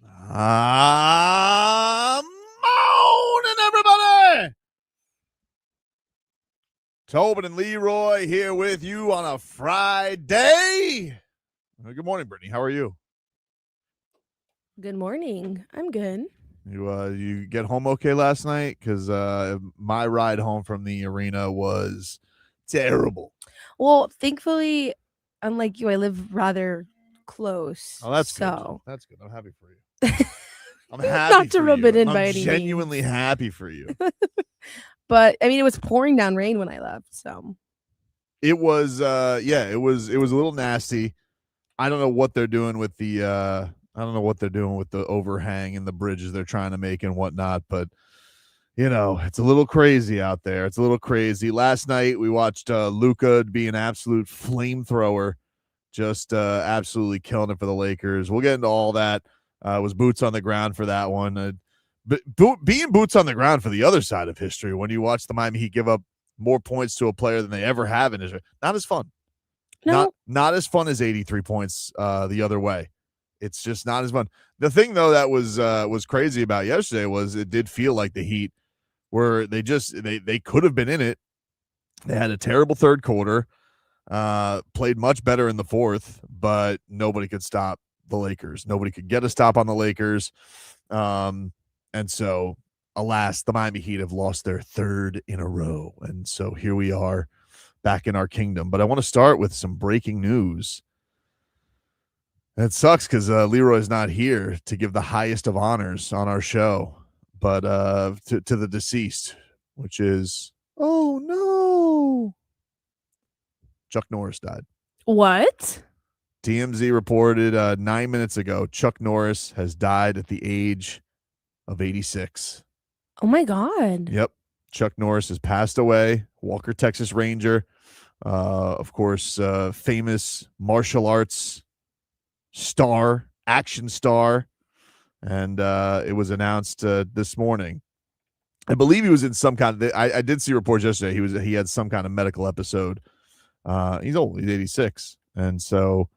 Morning, everybody! Tobin and Leroy here with you on a Friday. Good morning, Brittany. How are you? Good morning. I'm good. You get home okay last night? Because my ride home from the arena was terrible. Well, thankfully, unlike you, I live rather close. Oh, that's so. good. That's good. I'm happy for you. I'm happy Not to for rub you. it in I'm by any genuinely means. happy for you. But I mean, it was pouring down rain when I left. So it was, it was a little nasty. I don't know what they're doing with the overhang and the bridges they're trying to make and whatnot, but it's a little crazy out there. It's a little crazy. Last night we watched Luka be an absolute flamethrower, just absolutely killing it for the Lakers. We'll get into all that. Was boots on the ground for that one. But being boots on the ground for the other side of history, when you watch the Miami Heat give up more points to a player than they ever have in history, not as fun. no, Not as fun as 83 points the other way. It's just not as fun. The thing though that was crazy about yesterday was it did feel like the Heat were they could have been in it. They had a terrible third quarter, played much better in the fourth, but nobody could stop the Lakers. Nobody could get a stop on the Lakers. And so, alas, the Miami Heat have lost their third in a row. And so here we are back in our kingdom. But I want to start with some breaking news. It sucks because Leroy's not here to give the highest of honors on our show, but to the deceased, which is, oh no, Chuck Norris died. what? TMZ reported 9 minutes ago, Chuck Norris has died at the age of 86. Oh my God. Yep. Chuck Norris has passed away. Walker, Texas Ranger. Of course, famous martial arts star, action star. And it was announced this morning. I believe he was in some kind of, I did see reports yesterday. He had some kind of medical episode. He's old. He's 86. And so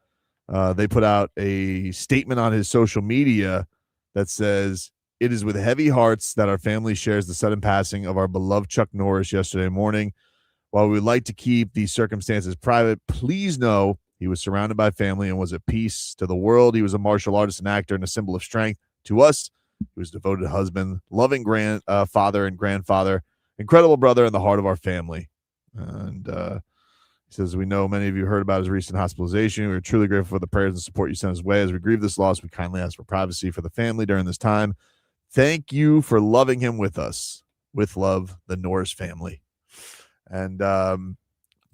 they put out a statement on his social media that says, "It is with heavy hearts that our family shares the sudden passing of our beloved Chuck Norris yesterday morning. While we would like to keep these circumstances private, please know he was surrounded by family and was at peace. To the world, he was a martial artist and actor and a symbol of strength. To us, he was a devoted husband, loving father and grandfather, incredible brother, and the heart of our family." And he says, "We know many of you heard about his recent hospitalization. We are truly grateful for the prayers and support you sent his way. As we grieve this loss, we kindly ask for privacy for the family during this time. Thank you for loving him with us. With love, the Norris family." And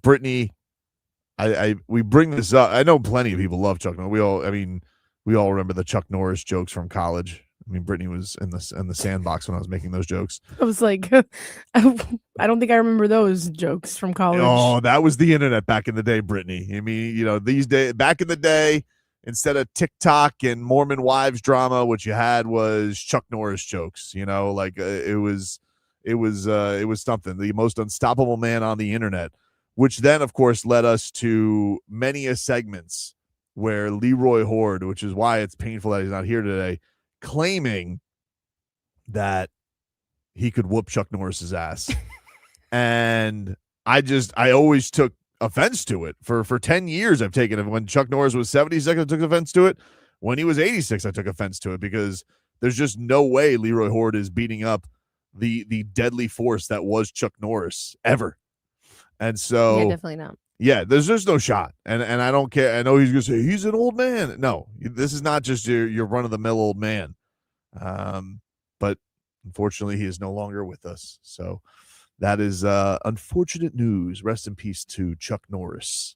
Brittany, we bring this up. I know plenty of people love Chuck Norris. We all remember the Chuck Norris jokes from college. I mean, Brittany was in the sandbox when I was making those jokes. I was like, I don't think I remember those jokes from college. Oh, that was the internet back in the day, Brittany. I mean, these days, back in the day, instead of TikTok and Mormon wives drama, what you had was Chuck Norris jokes. It was something. The most unstoppable man on the internet, which then, of course, led us to many segments where Leroy Horde, which is why it's painful that he's not here today, claiming that he could whoop Chuck Norris's ass. And I always took offense to it. For 10 years, I've taken it. When Chuck Norris was 76, I took offense to it. When he was 86, I took offense to it because there's just no way Leroy Horde is beating up the deadly force that was Chuck Norris ever. And so, yeah, definitely not. Yeah, there's just no shot. And I don't care. I know he's going to say he's an old man. No, this is not just your run-of-the-mill old man. But unfortunately, he is no longer with us. So that is unfortunate news. Rest in peace to Chuck Norris.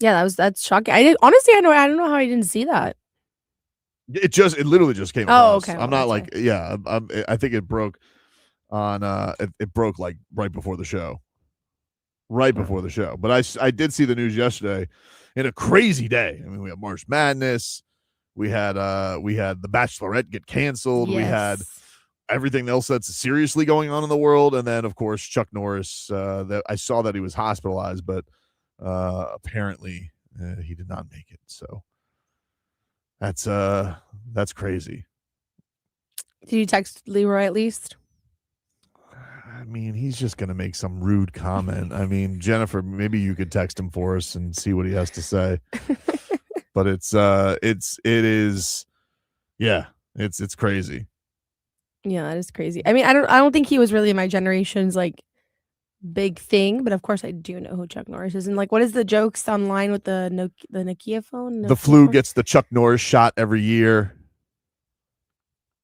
Yeah, that's shocking. I don't know how I didn't see that. It literally just came Oh, across. okay. I'm not like, yeah, I think it broke on it broke like right before the show. Right before the show. But I did see the news yesterday in a crazy day. I mean, we had March Madness. We had The Bachelorette get canceled. Yes. We had everything else that's seriously going on in the world. And then, of course, Chuck Norris. That I saw that he was hospitalized, but apparently he did not make it. So that's crazy. Did you text Leroy at least? I mean, he's just going to make some rude comment. I mean, Jennifer, maybe you could text him for us and see what he has to say. But it's crazy. Yeah, that is crazy. I mean, I don't think he was really my generation's like big thing, but of course I do know who Chuck Norris is. And like, what is the jokes online with the Nokia phone? The flu gets the Chuck Norris shot every year.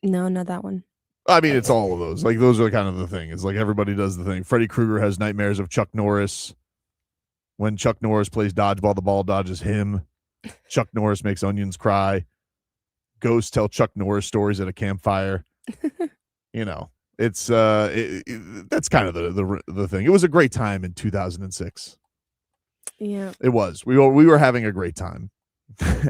No, not that one. I mean, it's all of those. Like, those are kind of the thing. It's like everybody does the thing. Freddy Krueger has nightmares of Chuck Norris. When Chuck Norris plays dodgeball, the ball dodges him. Chuck Norris makes onions cry. Ghosts tell Chuck Norris stories at a campfire. You know, it's that's kind of the thing. It was a great time in 2006. Yeah, it was. We were having a great time.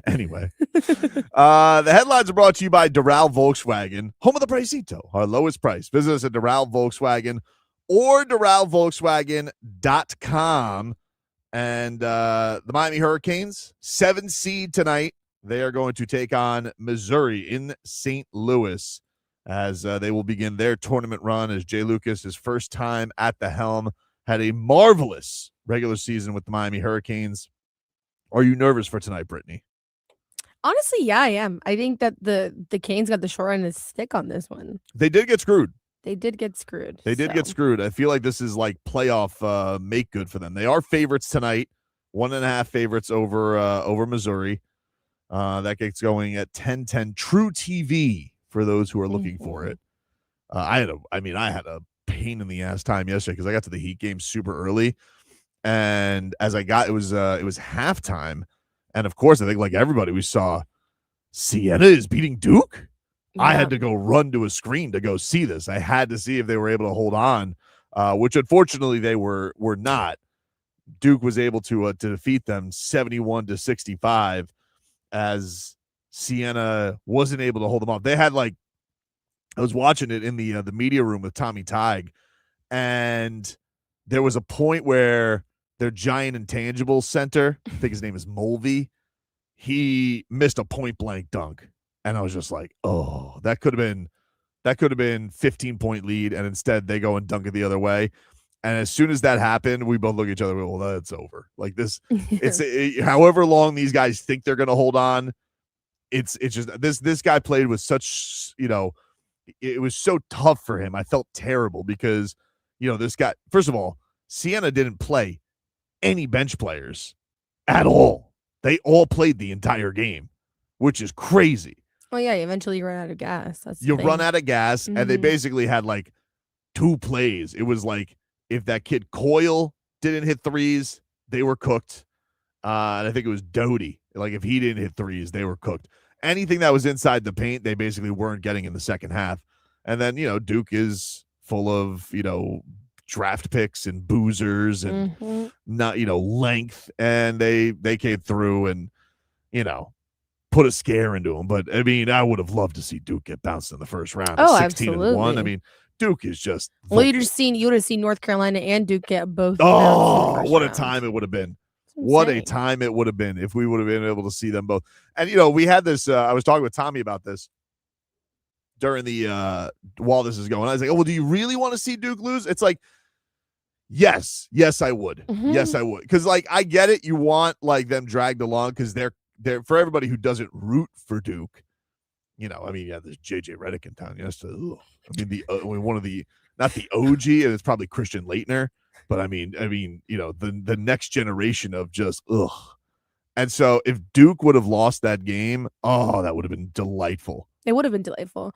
Anyway, the headlines are brought to you by Doral Volkswagen, home of the Pricito, our lowest price. Visit us at Doral Volkswagen or DoralVolkswagen.com. And the Miami Hurricanes, 7 seed tonight. They are going to take on Missouri in St. Louis as they will begin their tournament run as Jay Lucas, his first time at the helm, had a marvelous regular season with the Miami Hurricanes. Are you nervous for tonight, Brittany? Honestly, yeah, I am. I think that the Canes got the short end of the stick on this one. They did get screwed. They did get screwed. They did get screwed. I feel like this is like playoff make good for them. They are favorites tonight, 1.5 favorites over Missouri. That gets going at 10:10 True TV for those who are looking for it. I had a pain in the ass time yesterday because I got to the Heat game super early, and as I got it was halftime, and of course I think like everybody we saw Siena is beating Duke. Yeah. I had to go run to a screen to go see this. I had to see if they were able to hold on, which unfortunately they were not. Duke was able to defeat them 71-65 as Siena wasn't able to hold them off. They had like, I was watching it in the media room with Tommy Tighe, and there was a point where their giant intangible center, I think his name is Mulvey, he missed a point blank dunk. And I was just like, oh, that could have been 15-point lead. And instead they go and dunk it the other way. And as soon as that happened, we both look at each other. Well, that's over. Like this, however long these guys think they're going to hold on. It's just this guy played with such, it was so tough for him. I felt terrible because, this guy, first of all, Siena didn't play any bench players at all. They all played the entire game, which is crazy. Well, yeah, eventually you run out of gas. You run out of gas, and they basically had like 2 plays. It was like if that kid Coyle didn't hit threes, they were cooked. And I think it was Doty. Like if he didn't hit threes, they were cooked. Anything that was inside the paint, they basically weren't getting in the second half. And then, Duke is full of, draft picks and boozers and not, length. And they came through and, put a scare into them. But I mean, I would have loved to see Duke get bounced in the first round. Oh, 16-1. I mean, Duke is just. Well, you would have seen North Carolina and Duke get both. Oh, what a time it would have been. What a time it would have been if we would have been able to see them both. And, we had this, I was talking with Tommy about this during the, while this is going on. I was like, oh, well, do you really want to see Duke lose? It's like, yes, I would. Yes, I would. Because, like, I get it. You want, like, them dragged along because they're for everybody who doesn't root for Duke. There's JJ Redick in town. Yes, one of the, not the OG, and it's probably Christian Laettner, but the next generation of just ugh. And so if Duke would have lost that game, oh, that would have been delightful. It would have been delightful,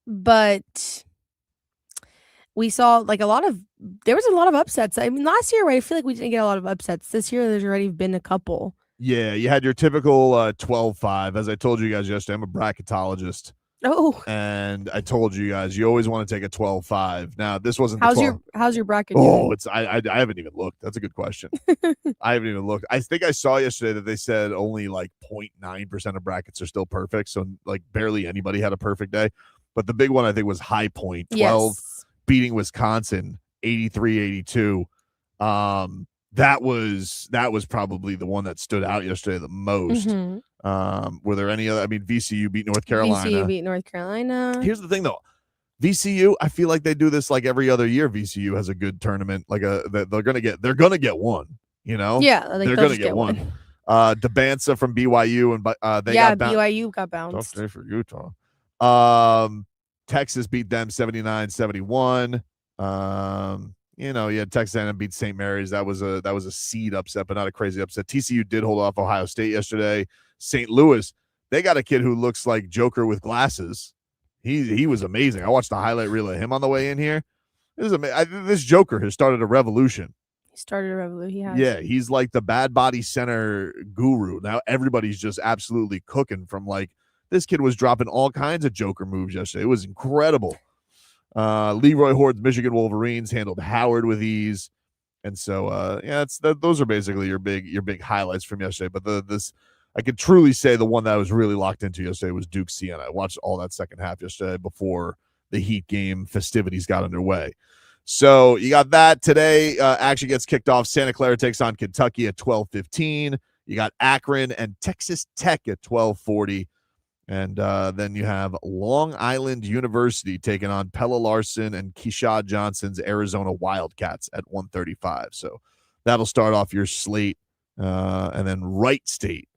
but we saw there was a lot of upsets. I mean, last year, right? I feel like we didn't get a lot of upsets. This year, there's already been a couple. Yeah, you had your typical 12-5. As I told you guys yesterday, I'm a bracketologist. Oh. And I told you guys, you always want to take a 12-5. Now, this wasn't the how's your bracket doing? I haven't even looked. That's a good question. I haven't even looked. I think I saw yesterday that they said only like 0.9% of brackets are still perfect. So like barely anybody had a perfect day. But the big one I think was High Point 12 beating Wisconsin 83-82. that was probably the one that stood out yesterday the most. Were there any other? I mean, VCU beat North Carolina. VCU beat North Carolina. Here's the thing, though. VCU, I feel like they do this like every other year. VCU has a good tournament, like they're gonna get one. You know, they're gonna get one. Debansa from BYU and BYU got bounced. Tough day for Utah. Texas beat them 79-71. Texas A&M beat St. Mary's. That was a seed upset, but not a crazy upset. TCU did hold off Ohio State yesterday. St. Louis, they got a kid who looks like Joker with glasses. He was amazing. I watched the highlight reel of him on the way in here. This Joker has started a revolution. He started a revolution. He has. Yeah, he's like the bad body center guru. Now everybody's just absolutely cooking from like this kid was dropping all kinds of Joker moves yesterday. It was incredible. Leroy Horde's Michigan Wolverines handled Howard with ease. And so those are basically your big highlights from yesterday. But I could truly say the one that I was really locked into yesterday was Duke Siena. I watched all that second half yesterday before the Heat game festivities got underway. So you got that today. Action gets kicked off. Santa Clara takes on Kentucky at 12:15. You got Akron and Texas Tech at 12:40. And then you have Long Island University taking on Pella Larson and Keyshawn Johnson's Arizona Wildcats at 1:35. So that'll start off your slate. And then Wright State,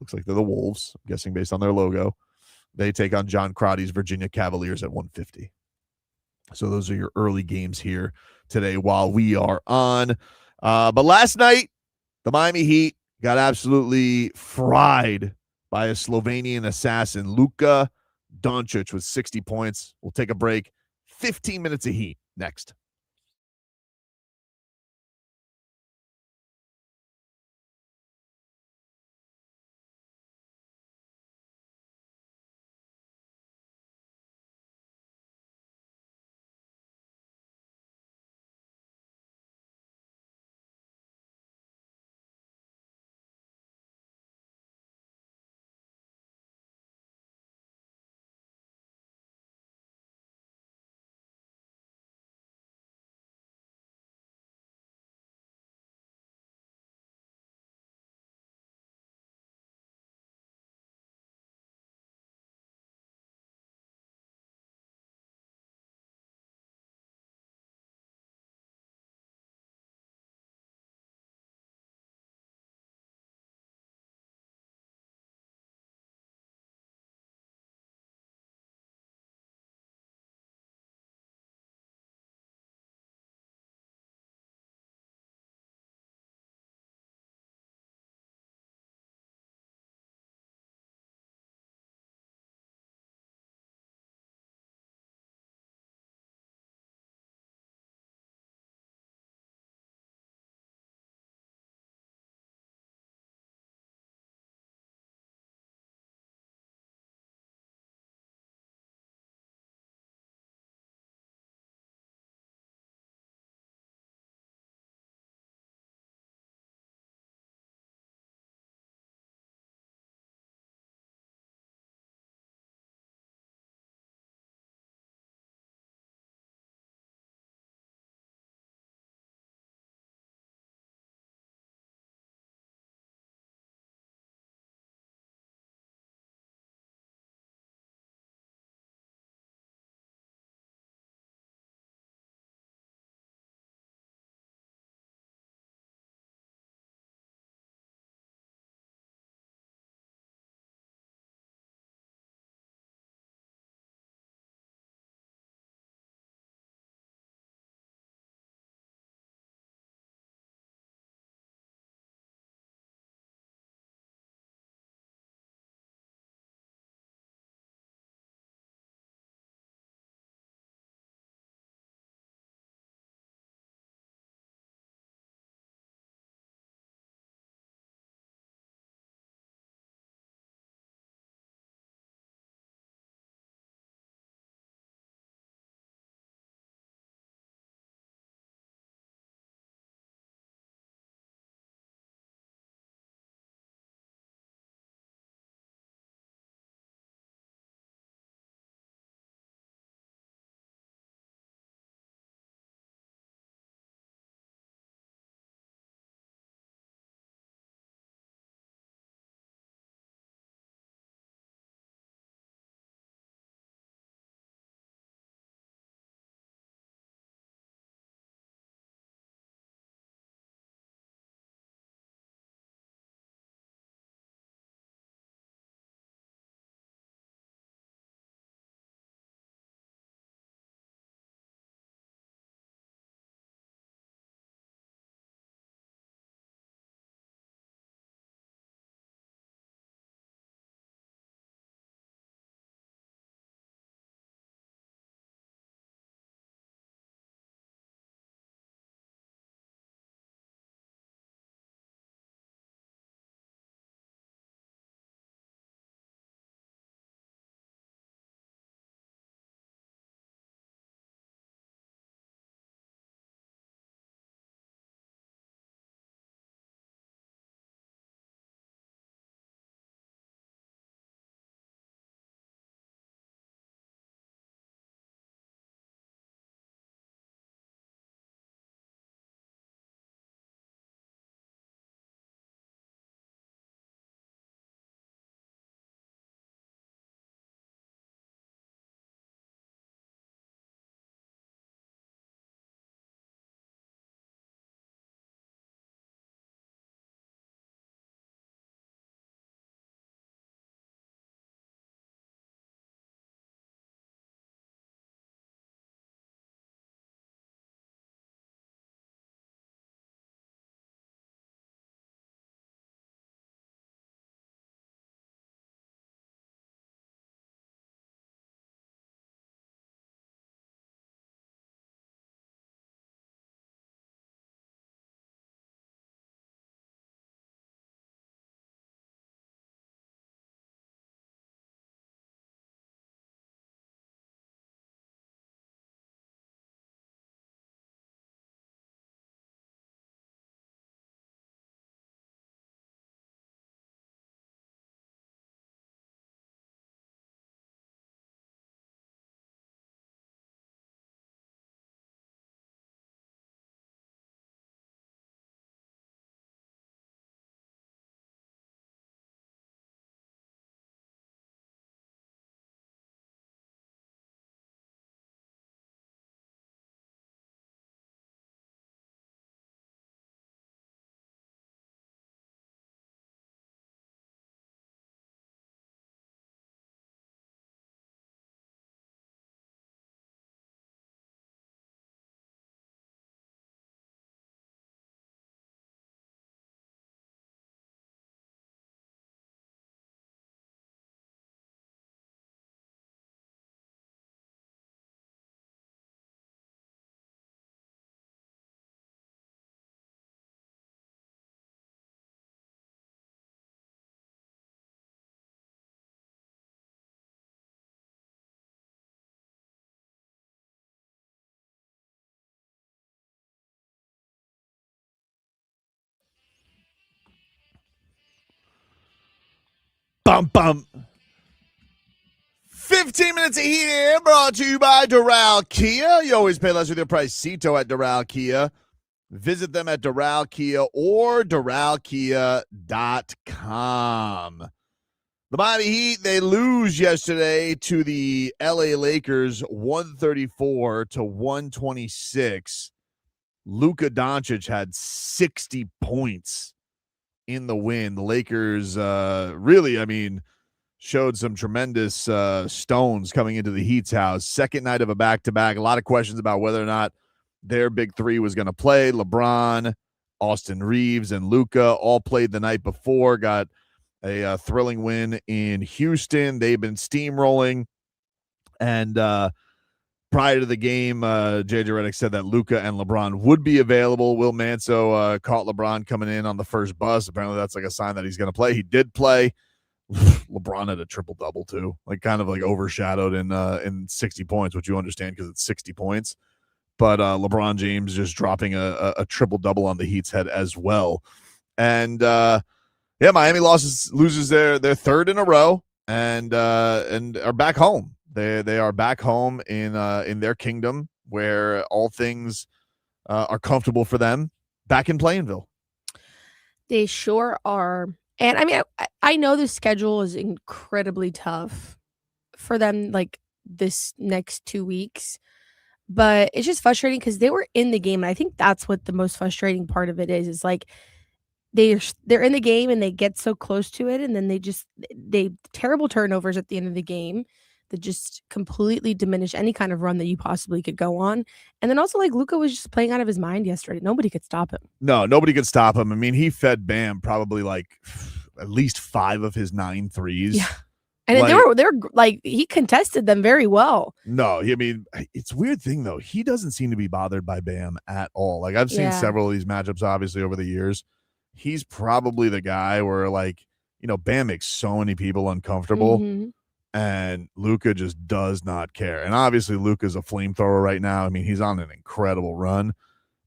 looks like they're the Wolves, I'm guessing based on their logo. They take on John Crotty's Virginia Cavaliers at 1:50. So those are your early games here today while we are on. But last night, the Miami Heat got absolutely fried by a Slovenian assassin, Luka Dončić, with 60 points. We'll take a break. 15 minutes of Heat next. Bum, bum. 15 minutes of heat here, brought to you by Doral Kia. You always pay less with your price-cito at Doral Kia. Visit them at Doral Kia or doralkia.com. The Miami Heat, they lose yesterday to the LA Lakers 134-126. Luka Dončić had 60 points in the win. The Lakers really, showed some tremendous stones coming into the Heat's house. Second night of a back-to-back. A lot of questions about whether or not their big three was going to play. LeBron, Austin Reeves, and Luka all played the night before, got a thrilling win in Houston. They've been steamrolling. And prior to the game, JJ Redick said that Luka and LeBron would be available. Will Manso caught LeBron coming in on the first bus. Apparently that's like a sign that he's going to play. He did play. LeBron had a triple-double too, kind of overshadowed in 60 points, which you understand because it's 60 points. But LeBron James just dropping a triple-double on the Heat's head as well. And Miami loses their third in a row and are back home. They are back home in their kingdom where all things are comfortable for them, back in Plainville. They sure are. And I know the schedule is incredibly tough for them, this next 2 weeks, but it's just frustrating because they were in the game. And I think that's what the most frustrating part of it is they're in the game and they get so close to it. And then they terrible turnovers at the end of the game that just completely diminish any kind of run that you possibly could go on. And then also Luka was just playing out of his mind yesterday. Nobody could stop him. No, nobody could stop him. He fed Bam probably at least 5 of his 9 threes. Yeah. And they're he contested them very well. No, it's a weird thing though. He doesn't seem to be bothered by Bam at all. I've seen several of these matchups obviously over the years. He's probably the guy where Bam makes so many people uncomfortable. Mm-hmm. And Luka just does not care. And obviously Luka's a flamethrower right now. He's on an incredible run.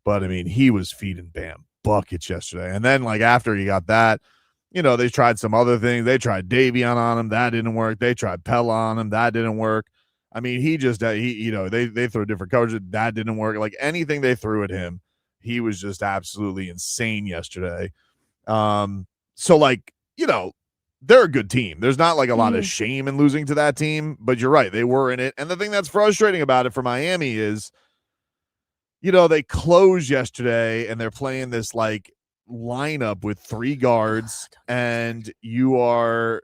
But, he was feeding Bam buckets yesterday. And then, after he got that, they tried some other things. They tried Davion on him. That didn't work. They tried Pella on him. That didn't work. They threw different coverages. That didn't work. Anything they threw at him, he was just absolutely insane yesterday. They're a good team. There's not a lot of shame in losing to that team, but you're right. They were in it. And the thing that's frustrating about it for Miami is, they closed yesterday and they're playing this lineup with 3 guards and you are,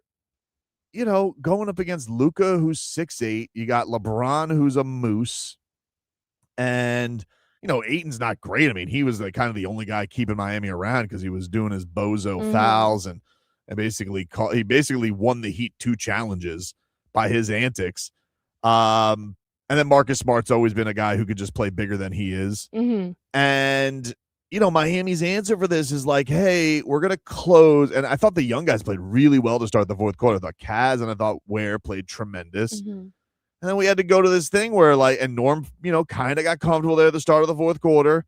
going up against Luka, who's 6'8". You got LeBron, who's a moose. And, Ayton's not great. He was kind of the only guy keeping Miami around because he was doing his bozo fouls and basically won the Heat 2 challenges by his antics. And then Marcus Smart's always been a guy who could just play bigger than he is. Mm-hmm. And, Miami's answer for this is hey, we're going to close. And I thought the young guys played really well to start the fourth quarter. I thought Kaz and I thought Ware played tremendous. Mm-hmm. And then we had to go to this thing where and Norm, kind of got comfortable there at the start of the fourth quarter.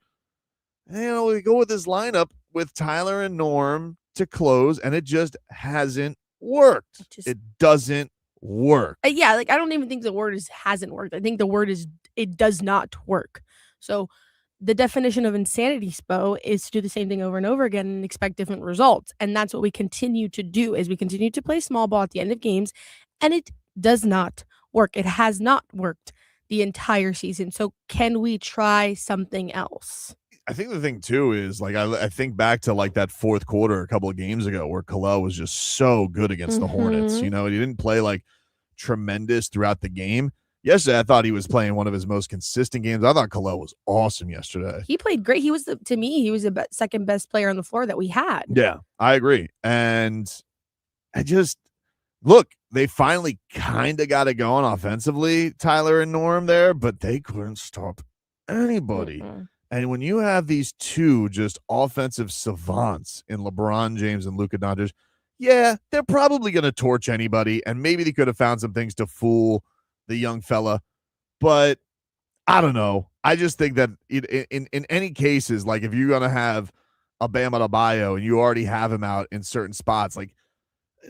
And, we go with this lineup with Tyler and Norm to close, and it just hasn't worked. It doesn't work. I don't even think the word is hasn't worked. I think the word is it does not work. So the definition of insanity, Spo, is to do the same thing over and over again and expect different results. And that's what we continue to do as we continue to play small ball at the end of games, and it does not work. It has not worked the entire season. So can we try something else? I think the thing too is I think back to that fourth quarter a couple of games ago where Kalel was just so good against the Hornets. He didn't play tremendous throughout the game. Yesterday, I thought he was playing one of his most consistent games. I thought Kalel was awesome yesterday. He played great. He was the second best player on the floor that we had. Yeah, I agree. And they finally kind of got it going offensively, Tyler and Norm there, but they couldn't stop anybody. Mm-hmm. And when you have these 2 just offensive savants in LeBron James and Luka Dončić, they're probably going to torch anybody, and maybe they could have found some things to fool the young fella. But I don't know. I just think that in any cases, if you're going to have a Bam Adebayo and you already have him out in certain spots,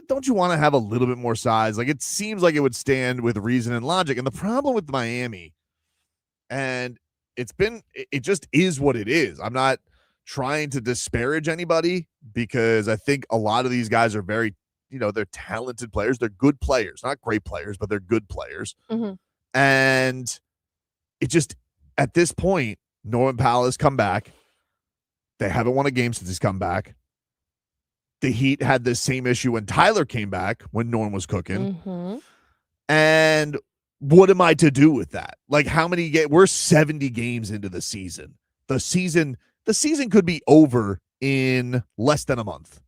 don't you want to have a little bit more size? Like, it seems like it would stand with reason and logic. And the problem with Miami, and it just is what it is. I'm not trying to disparage anybody because I think a lot of these guys are very, they're talented players. They're good players, not great players, but they're good players. Mm-hmm. And it just, at this point, Norman Powell has come back. They haven't won a game since he's come back. The Heat had the same issue when Tyler came back, when Norm was cooking. Mm-hmm. And what am I to do with that? Like, how many we're 70 games into the season. The season could be over in less than a month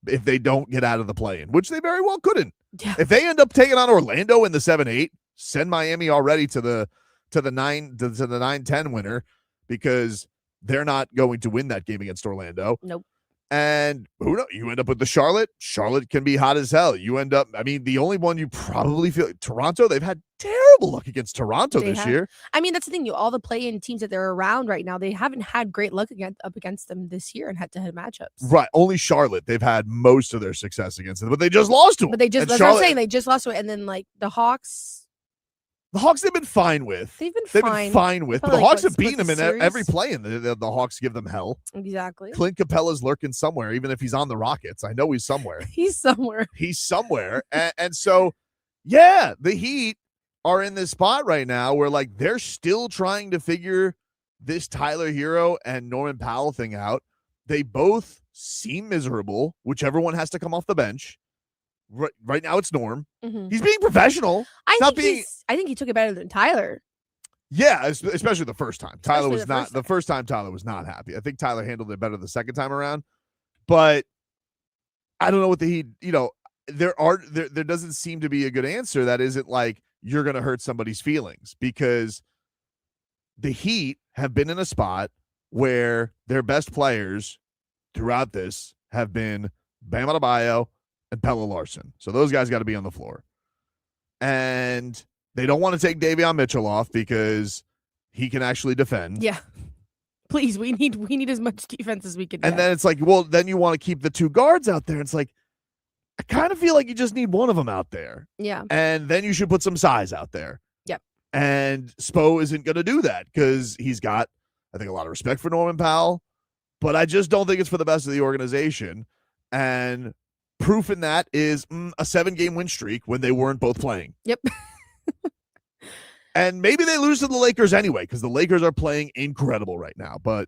if they don't get out of the play-in, which they very well couldn't. Yeah. If they end up taking on Orlando in the 7-8, send Miami already to the 9-10 winner, because they're not going to win that game against Orlando. Nope. And who knows? You end up with the Charlotte. Charlotte can be hot as hell. You end up, the only one you probably feel, Toronto, they've had terrible luck against Toronto this year. That's the thing. All the play-in teams that they're around right now, they haven't had great luck up against them this year in head-to-head matchups. Right. Only Charlotte, they've had most of their success against them, but they just lost to them. But that's what I'm saying. They just lost to it. And then, the Hawks. The Hawks they've been fine with. They've been fine with. But the Hawks have beaten them in every play, and the Hawks give them hell. Exactly. Clint Capella's lurking somewhere, even if he's on the Rockets. I know he's somewhere. He's somewhere. and so, yeah, the Heat are in this spot right now where, they're still trying to figure this Tyler Herro and Norman Powell thing out. They both seem miserable. Whichever one has to come off the bench. Right now it's Norm. Mm-hmm. He's being professional. I think he took it better than Tyler. Yeah, especially the first time. The first time Tyler was not happy. I think Tyler handled it better the second time around. But I don't know what the Heat, there doesn't seem to be a good answer that isn't like you're going to hurt somebody's feelings, because the Heat have been in a spot where their best players throughout this have been Bam Adebayo and Pelle Larsson. So those guys got to be on the floor. And they don't want to take Davion Mitchell off because he can actually defend. Yeah. Please, we need as much defense as we can get. And then it's like, well, then you want to keep the two guards out there. It's like, I kind of feel like you just need one of them out there. Yeah. And then you should put some size out there. Yep. And Spo isn't going to do that because he's got, I think, a lot of respect for Norman Powell, but I just don't think it's for the best of the organization. And proof in that is a 7-game win streak when they weren't both playing. Yep. And maybe they lose to the Lakers anyway, because the Lakers are playing incredible right now. But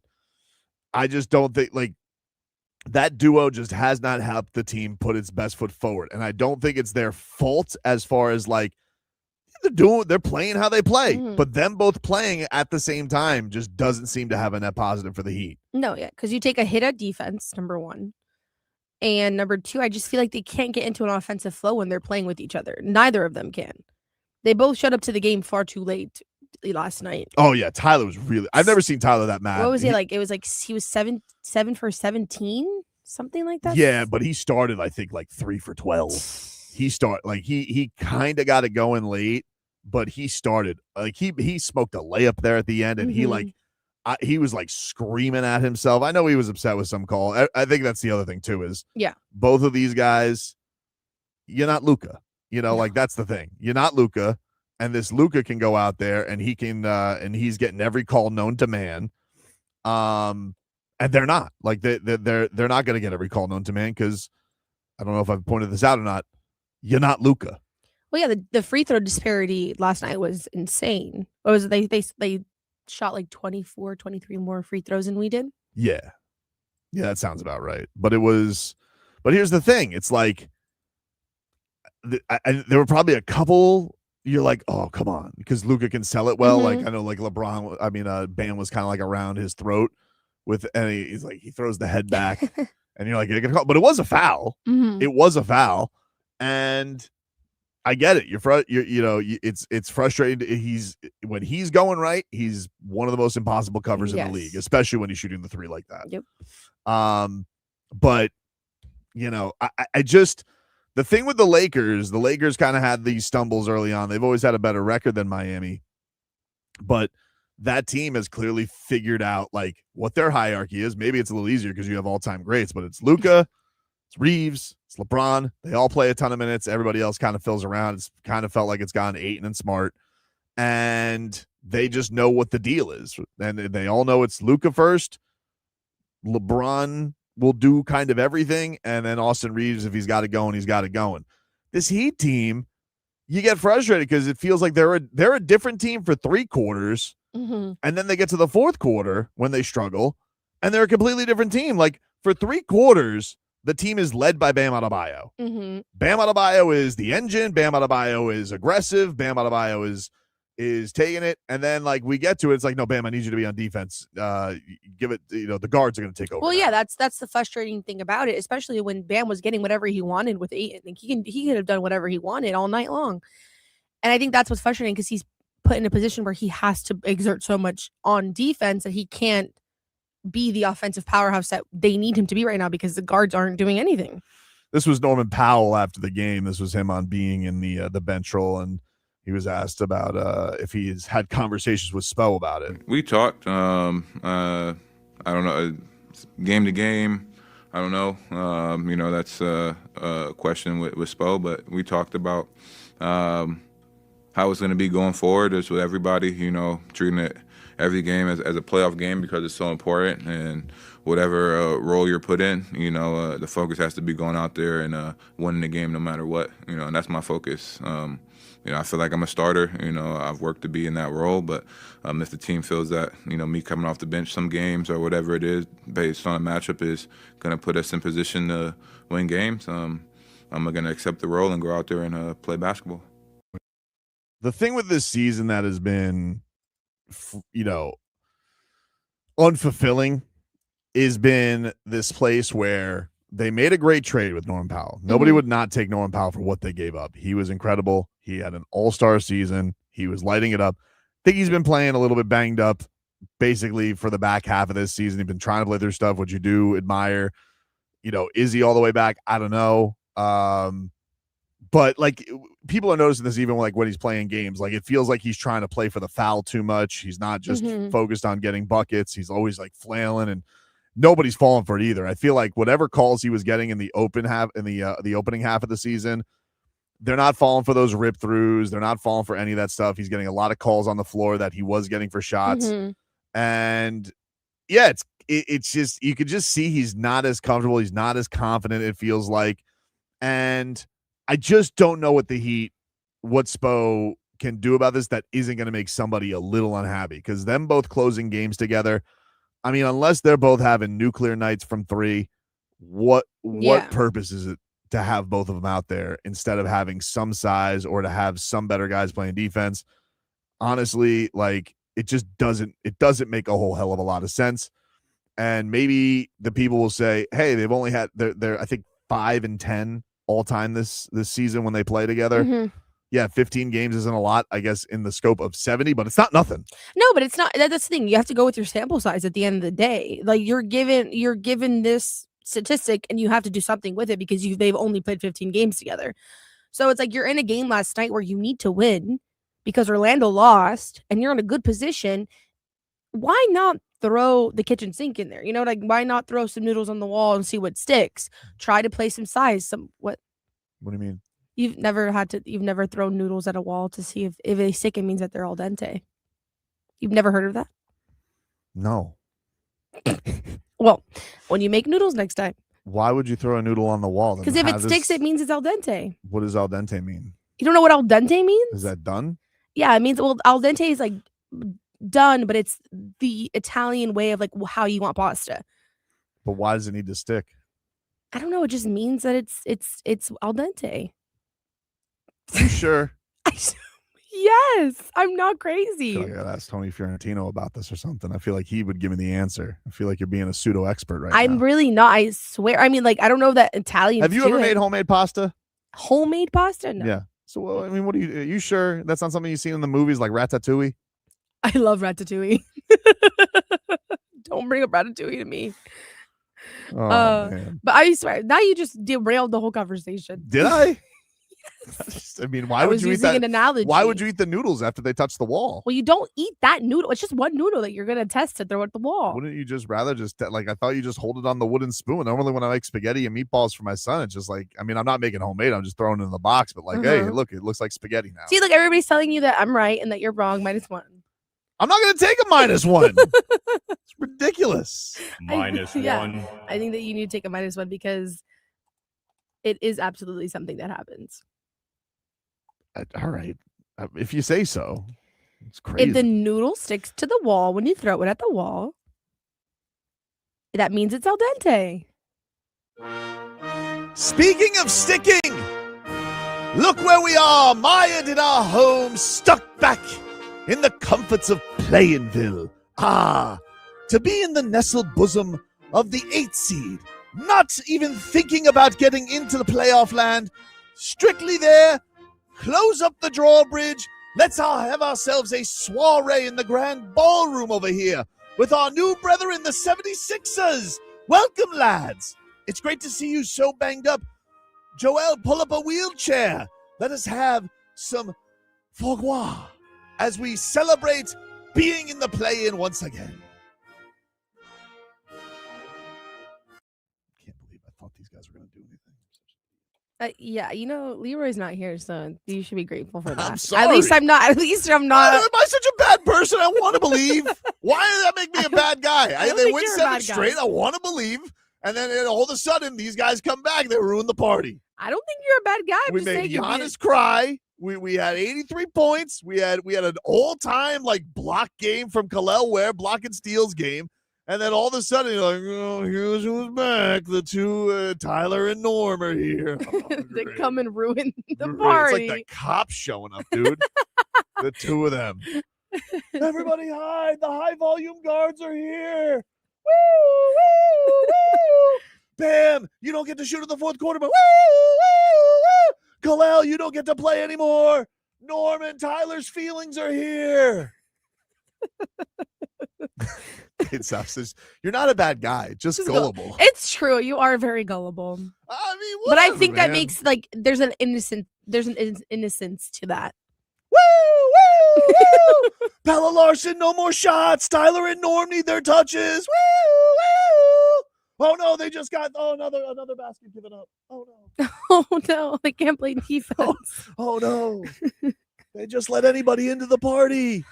I just don't think, that duo just has not helped the team put its best foot forward. And I don't think it's their fault as far as, they're playing how they play. Mm-hmm. But them both playing at the same time just doesn't seem to have a net positive for the Heat. No, yeah, because you take a hit at defense, number one. And number two, I just feel like they can't get into an offensive flow when they're playing with each other. Neither of them can. They both showed up to the game far too late last night. Oh, yeah. Tyler was really... I've never seen Tyler that mad. What was he like? It was he was 7 for 17? Something like that? Yeah, but he started, I think, 3 for 12. He he kind of got it going late, but he started... he smoked a layup there at the end, and mm-hmm. he was screaming at himself. I know he was upset with some call. I think that's the other thing too is both of these guys, you're not Luka, that's the thing. You're not Luka, and this Luka can go out there and he can, and he's getting every call known to man. And they're not they're not going to get every call known to man. Cause I don't know if I've pointed this out or not. You're not Luka. Well, yeah. The free throw disparity last night was insane. What was it? They shot 24, 23 more free throws than we did. Yeah, that sounds about right. But here's the thing. It's there were probably a couple you're like, oh, come on, because Luka can sell it well. Mm-hmm. I know LeBron, Bam was kind of around his throat and he throws the head back and you're like, you're gonna call, but it was a foul. Mm-hmm. It was a foul. And I get it. It's frustrating. When he's going right, he's one of the most impossible covers in the league, especially when he's shooting the three like that. Yep. But I just, the thing with the Lakers kind of had these stumbles early on. They've always had a better record than Miami, but that team has clearly figured out what their hierarchy is. Maybe it's a little easier because you have all-time greats, but it's Luka, it's Reeves, It's LeBron. They all play a ton of minutes. Everybody else kind of fills around. It's kind of felt like it's gone Ayton and Smart. And they just know what the deal is. And they all know it's Luka first. LeBron will do kind of everything. And then Austin Reeves, if he's got it going, he's got it going. This Heat team, you get frustrated because it feels like they're a different team for 3 quarters. Mm-hmm. And then they get to the 4th quarter when they struggle. And they're a completely different team. Like for 3 quarters, the team is led by Bam Adebayo. Mm-hmm. Bam Adebayo is the engine. Bam Adebayo is aggressive. Bam Adebayo is taking it. And then like we get to it, it's like, no, Bam, I need you to be on defense. Give it, the guards are going to take over. Well, now. yeah, that's the frustrating thing about it, especially when Bam was getting whatever he wanted with Ayton. Like he could have done whatever he wanted all night long. And I think that's what's frustrating because he's put in a position where he has to exert so much on defense that he can't be the offensive powerhouse that they need him to be right now because the guards aren't doing anything. This was Norman Powell after the game. This was him on being in the bench role, and he was asked about if he's had conversations with Spo about it. We talked. I don't know, game to game. I don't know. That's a question with Spo, but we talked about how it's going to be going forward. As with everybody, treating it every game as a playoff game because it's so important, and whatever role you're put in, the focus has to be going out there and winning the game no matter what, and that's my focus. I feel like I'm a starter. I've worked to be in that role, but if the team feels that, me coming off the bench some games or whatever it is based on a matchup is going to put us in position to win games, I'm going to accept the role and go out there and play basketball. The thing with this season that has been unfulfilling has been this place where they made a great trade with Norman Powell. Nobody would not take Norman Powell for what they gave up. He was incredible. He had an all-star season. He was lighting it up. I think he's been playing a little bit banged up basically for the back half of this season. He's been trying to play through stuff, which you do admire. Is he all the way back? I don't know. But like people are noticing this even like when he's playing games. Like it feels like he's trying to play for the foul too much. He's not just focused on getting buckets. He's always like flailing, and nobody's falling for it either. I feel like whatever calls he was getting in the opening half of the season, they're not falling for those rip throughs. They're not falling for any of that stuff. He's getting a lot of calls on the floor that he was getting for shots. And yeah, it's just, you could just see he's not as comfortable. He's not as confident, it feels like. And I just don't know what Spo can do about this that isn't going to make somebody a little unhappy, because them both closing games together, I mean, unless they're both having nuclear nights from 3, what purpose is it to have both of them out there instead of having some size or to have some better guys playing defense? Honestly, like it doesn't make a whole hell of a lot of sense. And maybe the people will say, hey, they've only had they're I think 5-10 all time this season when they play together. Yeah, 15 games isn't a lot, I guess, in the scope of 70, but it's not nothing. No, but it's not. That's the thing. You have to go with your sample size at the end of the day. Like you're given this statistic and you have to do something with it because they've only played 15 games together. So it's like you're in a game last night where you need to win because Orlando lost and you're in a good position. Why not throw the kitchen sink in there? Like why not throw some noodles on the wall and see what sticks? Try to play some size. What do you mean? You've never thrown noodles at a wall to see if they stick, it means that they're al dente. You've never heard of that? No. Well, when you make noodles next time. Why would you throw a noodle on the wall? Because if it sticks, it means it's al dente. What does al dente mean? You don't know what al dente means? Is that done? Yeah, it means, well, al dente is like done, but it's the Italian way of like how you want pasta. But why does it need to stick? I don't know. It just means that it's al dente. You sure? Yes, I'm not crazy. I gotta ask Tony Fiorentino about this or something. I feel like he would give me the answer. I feel like you're being a pseudo expert right now. I'm really not. I swear. I mean, like, I don't know that Italian. Have you ever made homemade pasta? Homemade pasta? No. Yeah. So, well, I mean, are you sure that's not something you've seen in the movies like Ratatouille? I love Ratatouille. Don't bring up Ratatouille to me. Oh, man. But I swear, now you just derailed the whole conversation. Did I? I mean, why I would was you eat using that? an analogy. Why would you eat the noodles after they touch the wall? Well, you don't eat that noodle. It's just one noodle that you're gonna test to throw at the wall. Wouldn't you just rather just like, I thought you just hold it on the wooden spoon? Normally when I make spaghetti and meatballs for my son, it's just like, I mean, I'm not making homemade, I'm just throwing it in the box, but like, hey, look, it looks like spaghetti now. See, look, everybody's telling you that I'm right and that you're wrong. -1. I'm not gonna take a -1. It's ridiculous. -1. I think that you need to take a -1 because it is absolutely something that happens. All right. If you say so. It's crazy. If the noodle sticks to the wall when you throw it at the wall, that means it's al dente. Speaking of sticking, look where we are, mired in our home, stuck back in the comforts of Playinville. Ah, to be in the nestled bosom of the 8th seed, not even thinking about getting into the playoff land, strictly there, close up the drawbridge. Let's all have ourselves a soiree in the grand ballroom over here with our new brethren, the 76ers. Welcome, lads. It's great to see you so banged up. Joel, pull up a wheelchair. Let us have some foie gras as we celebrate being in the play-in once again. Can't believe I thought these guys were going to do anything. Yeah, Leroy's not here, so you should be grateful for that. I'm sorry. At least I'm not. At least I'm Why not. am I such a bad person? I want to believe. Why does that make me a bad guy? don't They think win you're a 7 bad guy. straight. I want to believe. And then all of a sudden, these guys come back. They ruin the party. I don't think you're a bad guy. I'm We just made saying you're being- Giannis cry. We had 83 points. We had an all-time like block game from Khalil Ware, block and steals game. And then all of a sudden, you're like, oh, here's who's back. The two, Tyler and Norm are here. Oh, they great. come and ruin the Great. party. It's like the cops showing up, dude. The two of them. Everybody hide. The high-volume guards are here. Woo, woo, woo. Bam, you don't get to shoot in the fourth quarter, but woo, woo, woo. Khalil, you don't get to play anymore. Norman, Tyler's feelings are here. You're not a bad guy, just gullible. It's true. You are very gullible. I mean, But I whatever, think that man. makes like there's an innocence to that. Woo, woo, woo. Pella Larson, no more shots. Tyler and Norm need their touches. Woo, woo. Oh no, they just got another basket given up. Oh no. Oh no, they can't play defense. Oh no. They just let anybody into the party.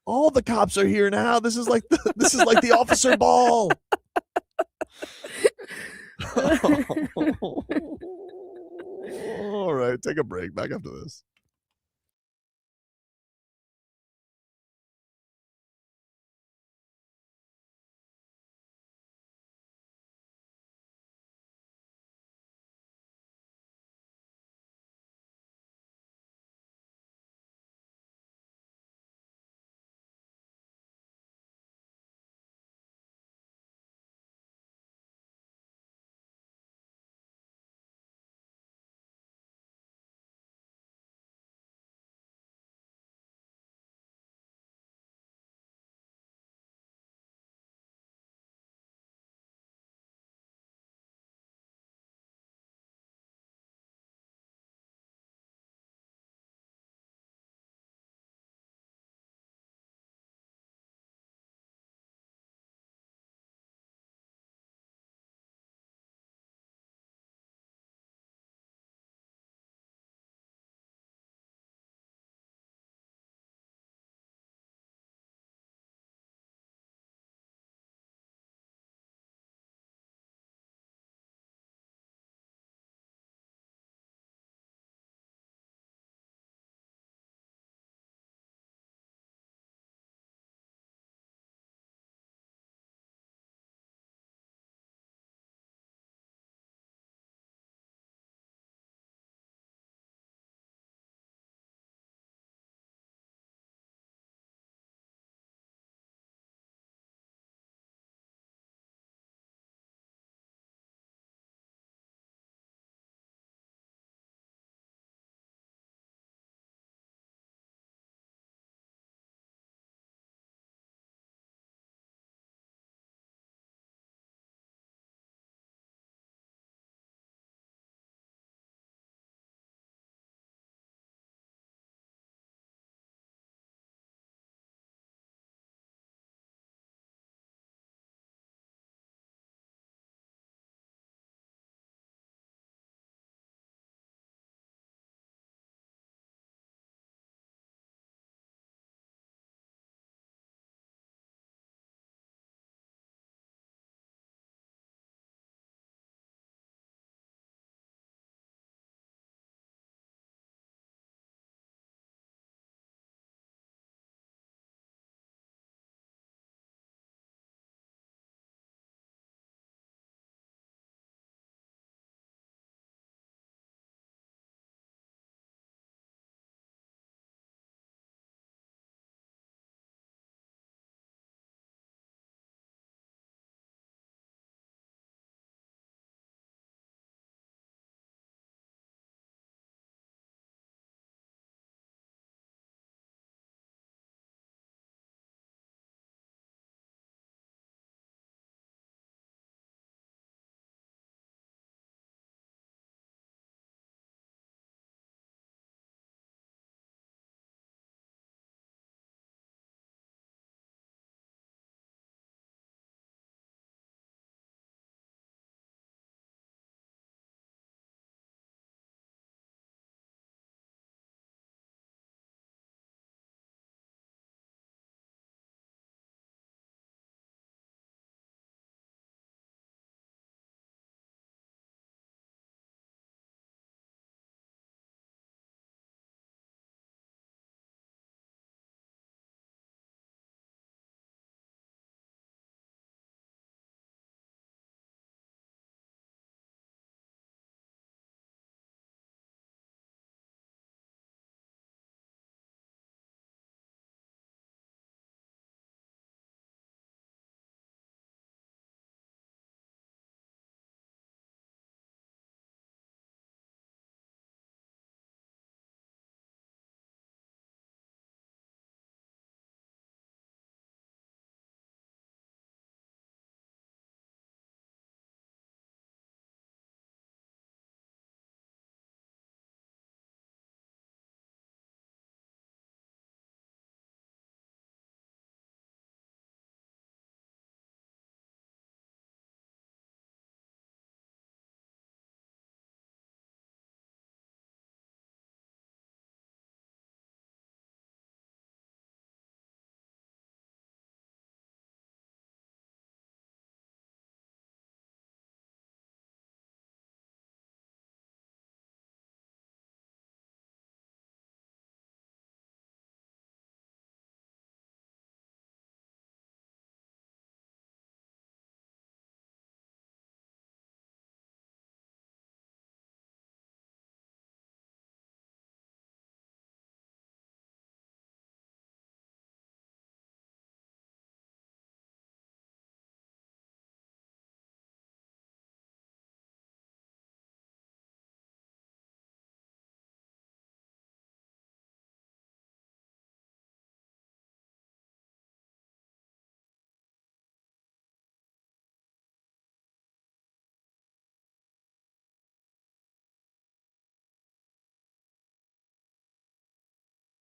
All the cops are here now. This is like the officer ball. All right, take a break. Back after this.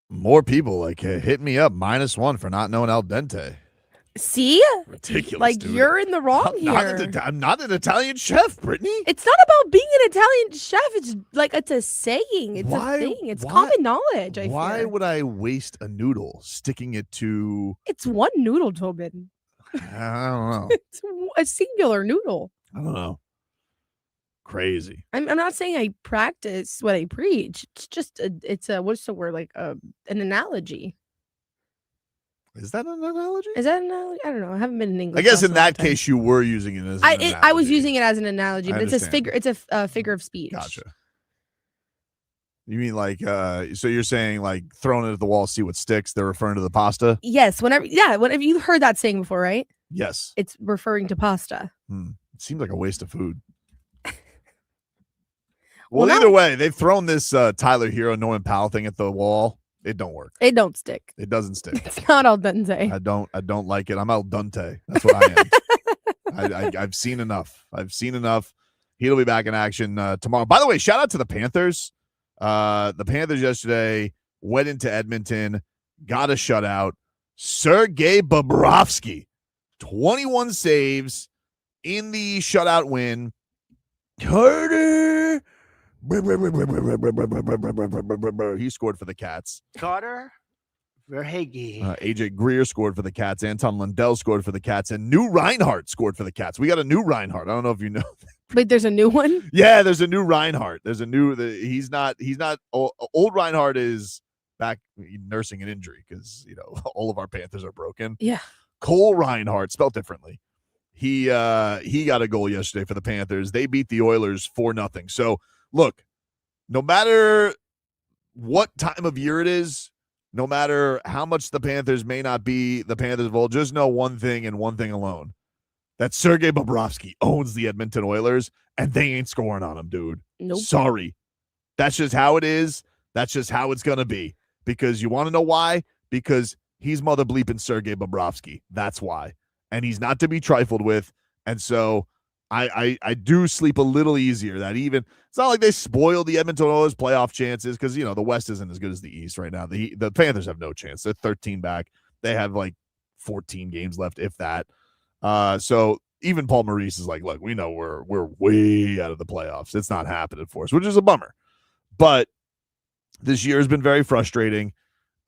More people like hit me up -1 for not knowing al dente. See? Ridiculous. Like, dude. you're in the wrong here. I'm not an Italian chef, Brittany. It's not about being an Italian chef. It's like, it's a saying. It's a thing. It's common knowledge, I Why fear. would I waste a noodle sticking it to... It's one noodle, Tobin. I don't know. It's a singular noodle. I don't know. Crazy. I'm not saying I practice what I preach. It's just what's the word? Like an analogy. Is that an analogy? Is that an analogy? I don't know. I haven't been in English. I guess in that time. case you were using it as an analogy. I was using it as an analogy, but it's understand. a figure of speech. Gotcha. You mean like so you're saying like throwing it at the wall, see what sticks? They're referring to the pasta? Yes. Whenever you've heard that saying before, right? Yes. It's referring to pasta. It seems like a waste of food. Well, either way, they've thrown this Tyler Herro, Norman Powell thing at the wall. It don't work. It don't stick. It doesn't stick. It's not al dente. I don't like it. I'm al dente. That's what I am. I've seen enough. He'll be back in action tomorrow. By the way, shout out to the Panthers. The Panthers yesterday went into Edmonton, got a shutout. Sergei Bobrovsky, 21 saves in the shutout win. Carter. He scored for the Cats. Carter Verhaeghe. AJ Greer scored for the Cats. Anton Lundell scored for the Cats. And new Reinhardt scored for the Cats. We got a new Reinhardt. I don't know if you know. Wait, there's a new one? Yeah, there's a new Reinhardt. He's not old Reinhardt is back nursing an injury because, all of our Panthers are broken. Yeah. Cole Reinhardt, spelled differently. He got a goal yesterday for the Panthers. They beat the Oilers 4-0. So, look, no matter what time of year it is, no matter how much the Panthers may not be the Panthers of old, just know one thing and one thing alone. That Sergei Bobrovsky owns the Edmonton Oilers, and they ain't scoring on him, dude. Nope. Sorry. That's just how it is. That's just how it's going to be. Because you want to know why? Because he's mother bleeping Sergei Bobrovsky. That's why. And he's not to be trifled with. And so I do sleep a little easier that even it's not like they spoiled the Edmonton Oilers playoff chances because, the West isn't as good as the East right now. The Panthers have no chance. They're 13 back. They have like 14 games left, if that. So even Paul Maurice is like, look, we know we're way out of the playoffs. It's not happening for us, which is a bummer. But this year has been very frustrating,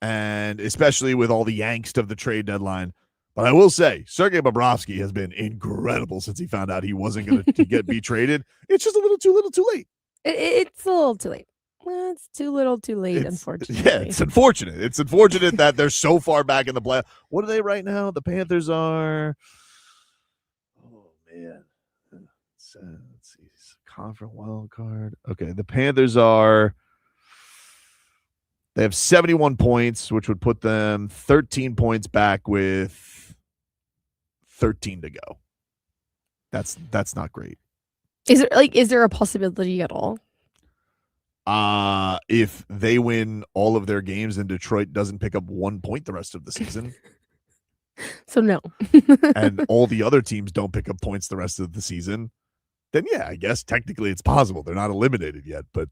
and especially with all the angst of the trade deadline. But I will say, Sergei Bobrovsky has been incredible since he found out he wasn't going to be traded. It's just a little too late. It's a little too late. Well, it's too little too late, unfortunately. Yeah, it's unfortunate. It's unfortunate that they're so far back in the playoff. What are they right now? The Panthers are... Oh, man. Let's see. Conference wild card. Okay, the Panthers are... They have 71 points, which would put them 13 points back with 13 to go. That's not great. Is there a possibility at all? If they win all of their games and Detroit doesn't pick up 1 point the rest of the season. So no. And all the other teams don't pick up points the rest of the season, then yeah, I guess technically it's possible. They're not eliminated yet, but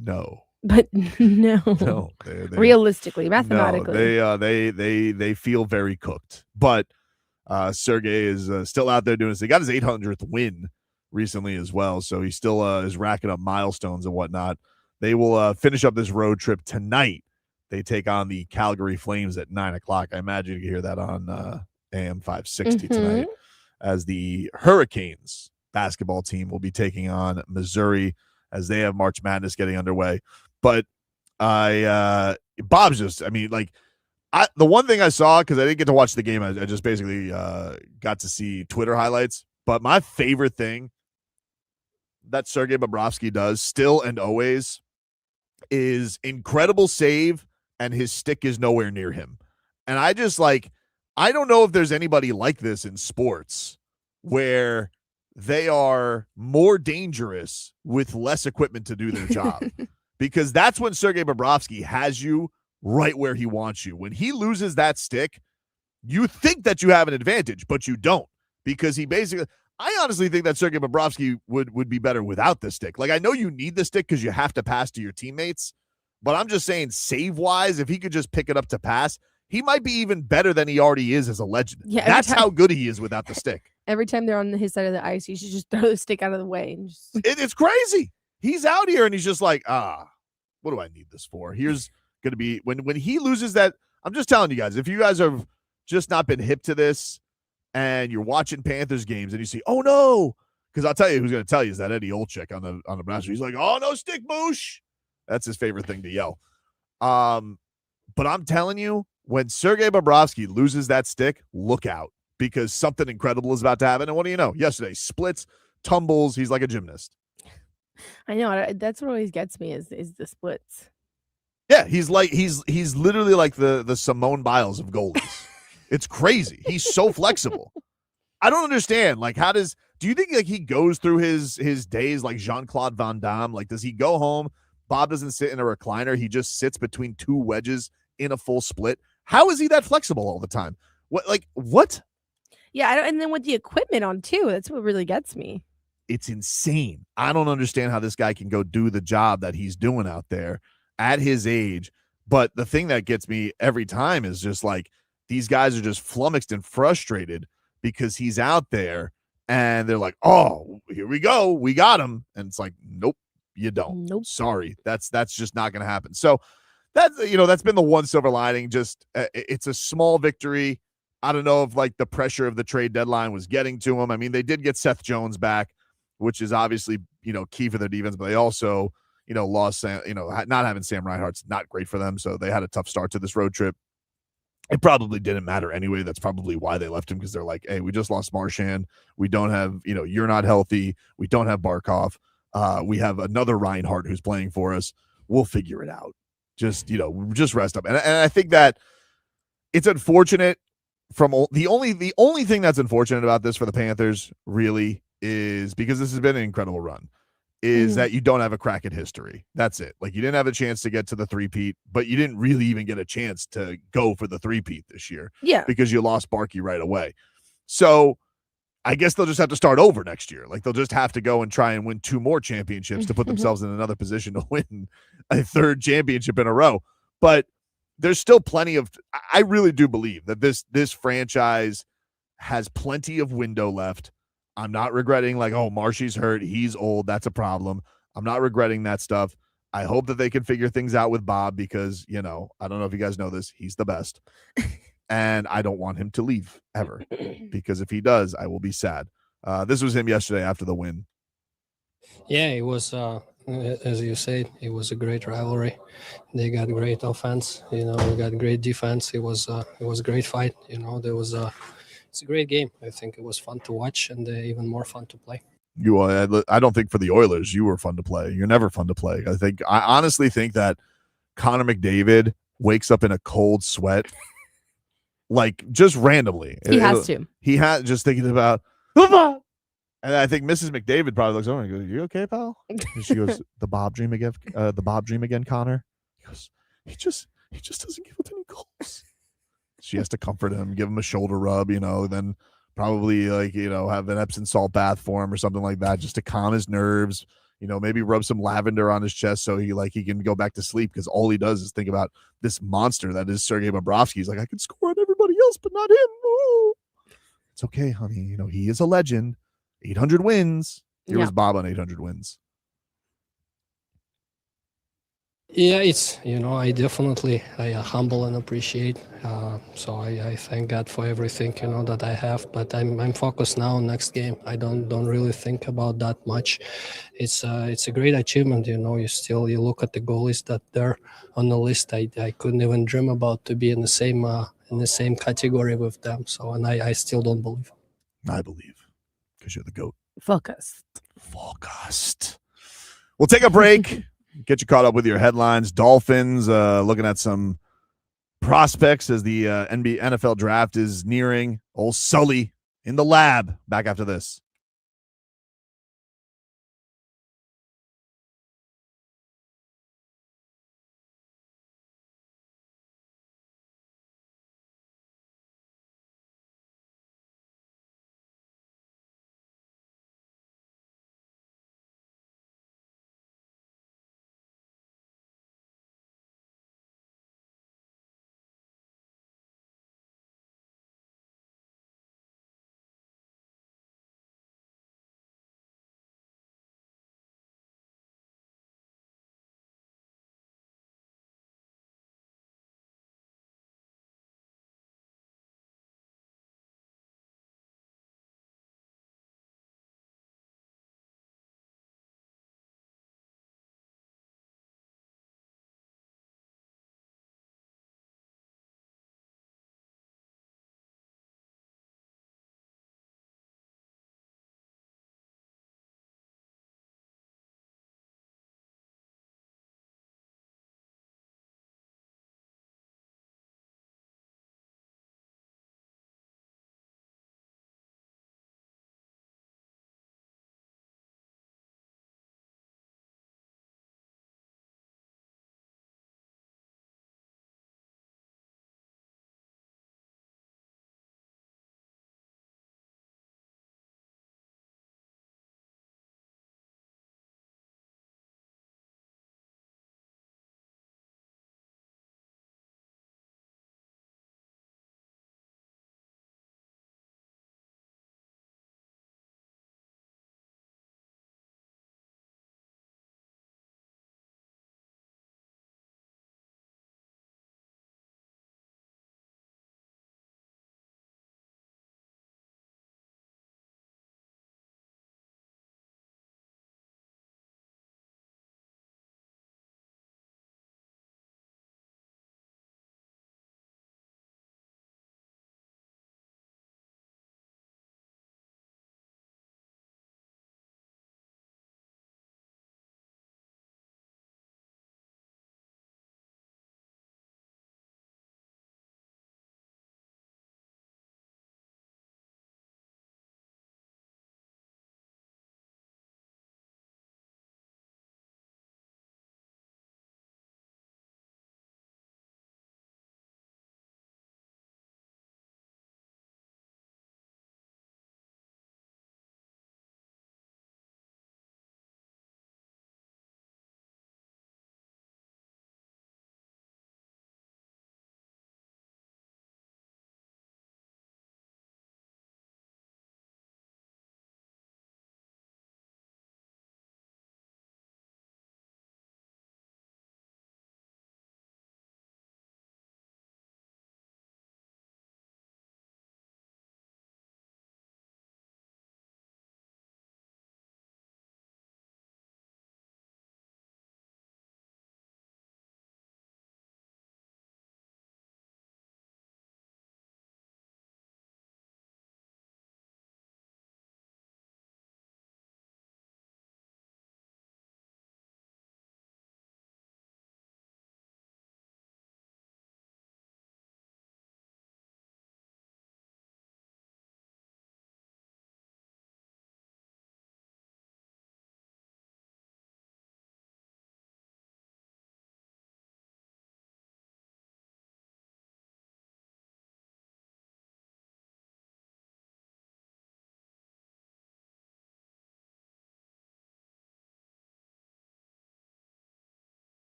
no. But no. No. Realistically, mathematically. No, they feel very cooked. But Sergei is still out there doing this. He got his 800th win recently as well, so he still is racking up milestones and whatnot. They will finish up this road trip tonight. They take on the Calgary Flames at 9:00. I imagine you can hear that on AM 560 tonight, as the Hurricanes basketball team will be taking on Missouri as they have March Madness getting underway. But Bob's just, the one thing I saw, because I didn't get to watch the game, I just basically got to see Twitter highlights. But my favorite thing that Sergei Bobrovsky does still and always is incredible save, and his stick is nowhere near him. And I just I don't know if there's anybody like this in sports where they are more dangerous with less equipment to do their job. Because that's when Sergei Bobrovsky has you right where he wants you. When he loses that stick, you think that you have an advantage, but you don't. Because he basically, I honestly think that Sergei Bobrovsky would be better without the stick. I know you need the stick because you have to pass to your teammates, But I'm just saying, save-wise, if he could just pick it up to pass, he might be even better than he already is as a legend. Yeah, that's how good he is without the stick. Every time they're on his side of the ice, he should just throw the stick out of the way. And just... It's crazy. He's out here and he's just like, what do I need this for? Here's going to be when he loses that. I'm just telling you guys, if you guys have just not been hip to this and you're watching Panthers games and you see, oh no, because I'll tell you who's going to tell you is that Eddie Olczyk on the master. He's like, oh no, stick boosh. That's his favorite thing to yell. But I'm telling you, when Sergei Bobrovsky loses that stick, look out, because something incredible is about to happen. And what do you know? Yesterday, splits, tumbles. He's like a gymnast. I know. That's what always gets me is the splits. Yeah, he's literally like the Simone Biles of goalies. It's crazy. He's so flexible. I don't understand. Like, do you think like he goes through his days like Jean-Claude Van Damme? Like, does he go home? Bob doesn't sit in a recliner. He just sits between two wedges in a full split. How is he that flexible all the time? What? Yeah, and then with the equipment on too, that's what really gets me. It's insane. I don't understand how this guy can go do the job that he's doing out there at his age. But the thing that gets me every time is just like these guys are just flummoxed and frustrated because he's out there and they're like, oh, here we go. We got him. And it's like, nope, you don't. Nope. Sorry. That's just not going to happen. So that's been the one silver lining. Just it's a small victory. I don't know if like the pressure of the trade deadline was getting to him. I mean, they did get Seth Jones back, which is obviously, key for their defense, but they also, lost, not having Sam Reinhardt's not great for them. So they had a tough start to this road trip. It probably didn't matter anyway. That's probably why they left him, because they're like, hey, we just lost Marchand. We don't have, you're not healthy. We don't have Barkov. We have another Reinhardt who's playing for us. We'll figure it out. Just rest up. And I think that it's unfortunate the only thing that's unfortunate about this for the Panthers really is, because this has been an incredible run, is that you don't have a crack at history. That's it. Like, you didn't have a chance to get to the three-peat, but you didn't really even get a chance to go for the three-peat this year. Yeah. Because you lost Barkey right away. So I guess they'll just have to start over next year. Like, they'll just have to go and try and win 2 more championships to put themselves in another position to win a 3rd championship in a row. But there's still plenty of, I really do believe that this franchise has plenty of window left. I'm not regretting like, oh, Marshy's hurt, he's old, that's a problem. I'm not regretting that stuff. I hope that they can figure things out with Bob, because, I don't know if you guys know this, he's the best. And I don't want him to leave ever, because if he does, I will be sad. This was him yesterday after the win. Yeah, it was, as you said, it was a great rivalry. They got great offense, we got great defense. It was a great fight. It's a great game. I think it was fun to watch and even more fun to play. I don't think for the Oilers you were fun to play. You're never fun to play. I honestly think that Connor McDavid wakes up in a cold sweat, like just randomly. He has to. He has, just thinking about, and I think Mrs. McDavid probably looks over and goes, "You okay, pal?" And she goes, "The Bob dream again, Connor." He goes, "He just doesn't give up any goals." She has to comfort him, give him a shoulder rub, then probably have an Epsom salt bath for him or something like that, just to calm his nerves. Maybe rub some lavender on his chest so he can go back to sleep, because all he does is think about this monster that is Sergei Bobrovsky. He's like, I can score on everybody else, but not him. Ooh. It's okay, honey. He is a legend. 800 wins. Here was Bob on 800 wins. Yeah, it's, I definitely humble and appreciate. So I thank God for everything, that I have. But I'm focused now on next game. I don't really think about that much. It's a great achievement, You look at the goalies that they're on the list. I couldn't even dream about to be in the same category with them. So, and I still don't believe. I believe, because you're the GOAT. Focused. We'll take a break. Get you caught up with your headlines. Dolphins looking at some prospects as the NFL draft is nearing. Old Sully in the lab. Back after this.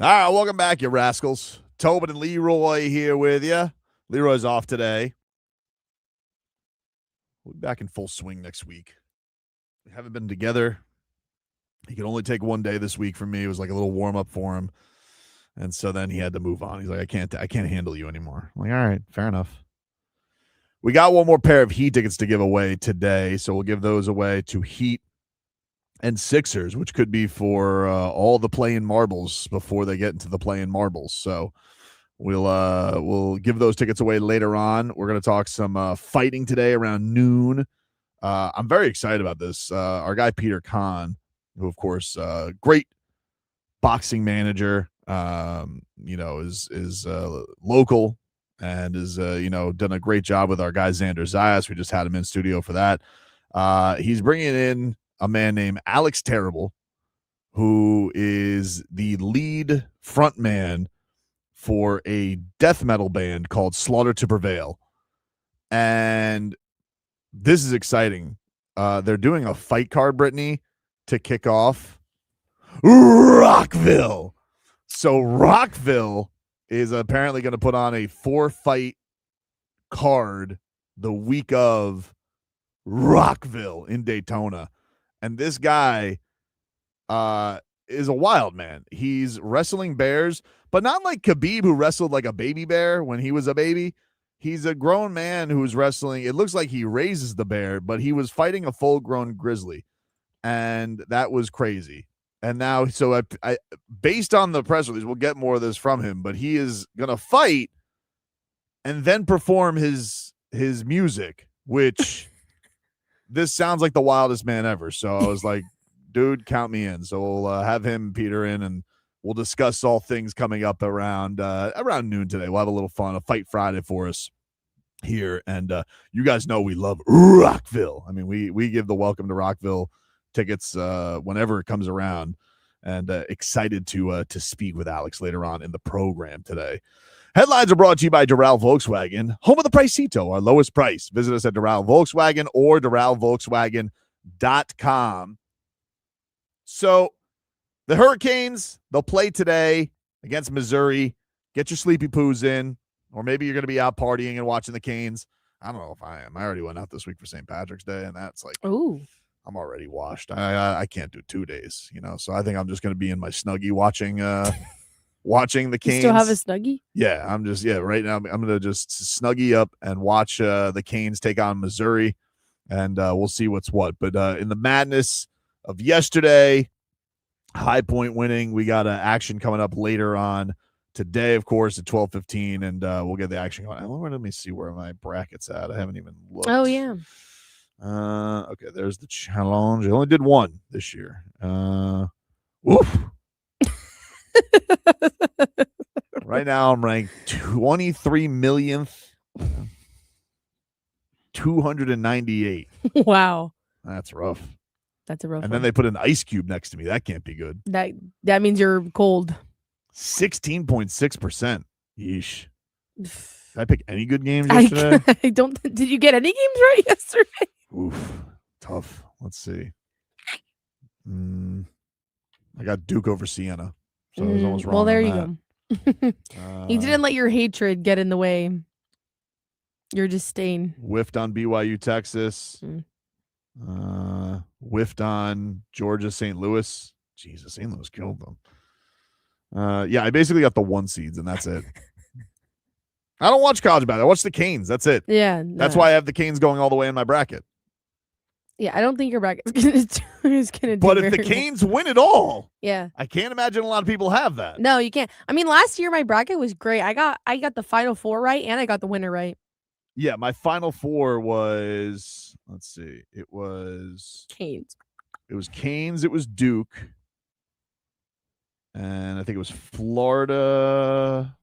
All right, welcome back, you rascals. Tobin and Leroy here with you. Leroy's off today. We'll be back in full swing next week. We haven't been together. He could only take one day this week from me. It was like a little warm-up for him. And so then he had to move on. He's like, I can't handle you anymore. I'm like, all right, fair enough. We got one more pair of Heat tickets to give away today, so we'll give those away to Heat and Sixers, which could be for all the play-in marbles before they get into the play-in marbles. So we'll give those tickets away later on. We're going to talk some fighting today around noon. I'm very excited about this. Our guy Peter Kahn, who of course great boxing manager, is local and is done a great job with our guy Xander Zayas. We just had him in studio for that. He's bringing in a man named Alex Terrible, who is the lead front man for a death metal band called Slaughter to Prevail. And this is exciting. They're doing a fight card, Brittany, to kick off Rockville. So Rockville is apparently going to put on a 4-fight card the week of Rockville in Daytona. And this guy is a wild man. He's wrestling bears, but not like Khabib, who wrestled like a baby bear when he was a baby. He's a grown man who's wrestling. It looks like he raises the bear, but he was fighting a full-grown grizzly, and that was crazy. And now, so I based on the press release, we'll get more of this from him, but he is going to fight and then perform his music, which this sounds like the wildest man ever. So I was like, dude, count me in. So we'll have him, Peter, in, and we'll discuss all things coming up around noon today. We'll have a little fun, a Fight Friday for us here. And you guys know we love Rockville. I mean, we give the Welcome to Rockville tickets whenever it comes around, and excited to speak with Alex later on in the program today. Headlines are brought to you by Doral Volkswagen, home of the Pricito, our lowest price. Visit us at Doral Volkswagen or DoralVolkswagen.com. So the Hurricanes, they'll play today against Missouri. Get your sleepy poos in, or maybe you're going to be out partying and watching the Canes. I don't know if I am. I already went out this week for St. Patrick's Day, and that's like, Ooh. I'm already washed. I can't do 2 days, so I think I'm just going to be in my Snuggie watching watching the Canes. You still have a Snuggie? Yeah, right now I'm going to just Snuggie up and watch the Canes take on Missouri, and we'll see what's what. But in the madness of yesterday, High Point winning, we got action coming up later on today, of course, at 12:15, and we'll get the action going. Let me see where my bracket's at. I haven't even looked. Oh, yeah. Okay, there's the challenge. I only did one this year. Woof. Right now I'm ranked 23 millionth, 298. Wow. That's rough. That's a rough And one. then they put an ice cube next to me. That can't be good. That means you're cold. 16.6%. Yeesh. Did I pick any good games yesterday? I don't. Did you get any games right yesterday? Oof. Tough. Let's see. I got Duke over Siena. So I was almost wrong. Well, there on you that. go. You didn't let your hatred get in the way. Your disdain. Whiffed on BYU, Texas. Whiffed on Georgia, St. Louis. Jesus, St. Louis killed them. Yeah, I basically got the 1 seeds, and that's it. I don't watch college basketball. I watch the Canes. That's it. Yeah. That's why I have the Canes going all the way in my bracket. Yeah, I don't think your bracket is gonna do. But if the very Canes win it all, yeah, I can't imagine a lot of people have that. no, you can't. I mean, last year my bracket was great. I got the Final Four right, and I got the winner right. Yeah, my Final Four was, let's see, it was Canes. It was Canes, it was Duke, and I think it was Florida,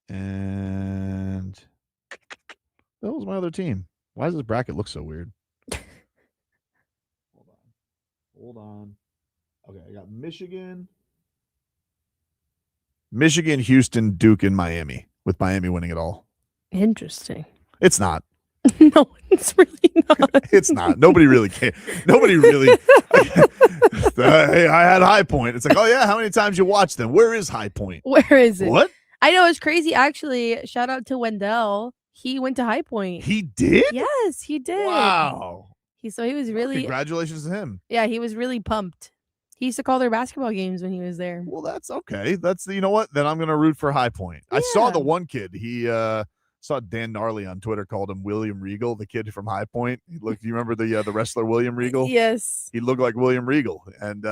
and that was my other team. Why does this bracket look so weird? Hold on. Okay, I got Michigan, Houston, Duke, and Miami, with Miami winning it all. Interesting. It's not. No, it's really not. It's not. Nobody really cares. Nobody really. Hey, I had High Point. It's like, oh yeah, how many times you watched them? Where is High Point? Where is it? What? I know it's crazy. Actually, shout out to Wendell. He went to High Point. He did? Yes, he did. Wow. He was really Congratulations to him. Yeah, he was really pumped. He used to call their basketball games when he was there. Well, that's okay. You know what? Then I'm gonna root for High Point. I saw the one kid. He saw Dan Gnarly on Twitter called him William Regal, the kid from High Point. He looked. Do you remember the wrestler William Regal? Yes. He looked like William Regal, and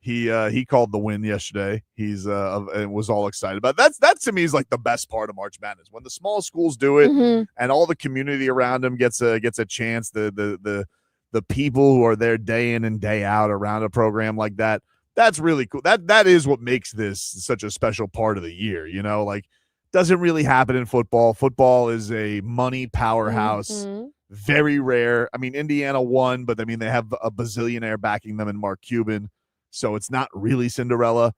he called the win yesterday. He's and was all excited about that. To me is like the best part of March Madness when the small schools do it and all the community around them gets a chance. The people who are there day in and day out around a program like that. That's really cool. That is what makes this such a special part of the year. You know, like doesn't really happen in football. Football is a money powerhouse. Very rare. I mean, Indiana won, but I mean they have a bazillionaire backing them in Mark Cuban. So it's not really Cinderella.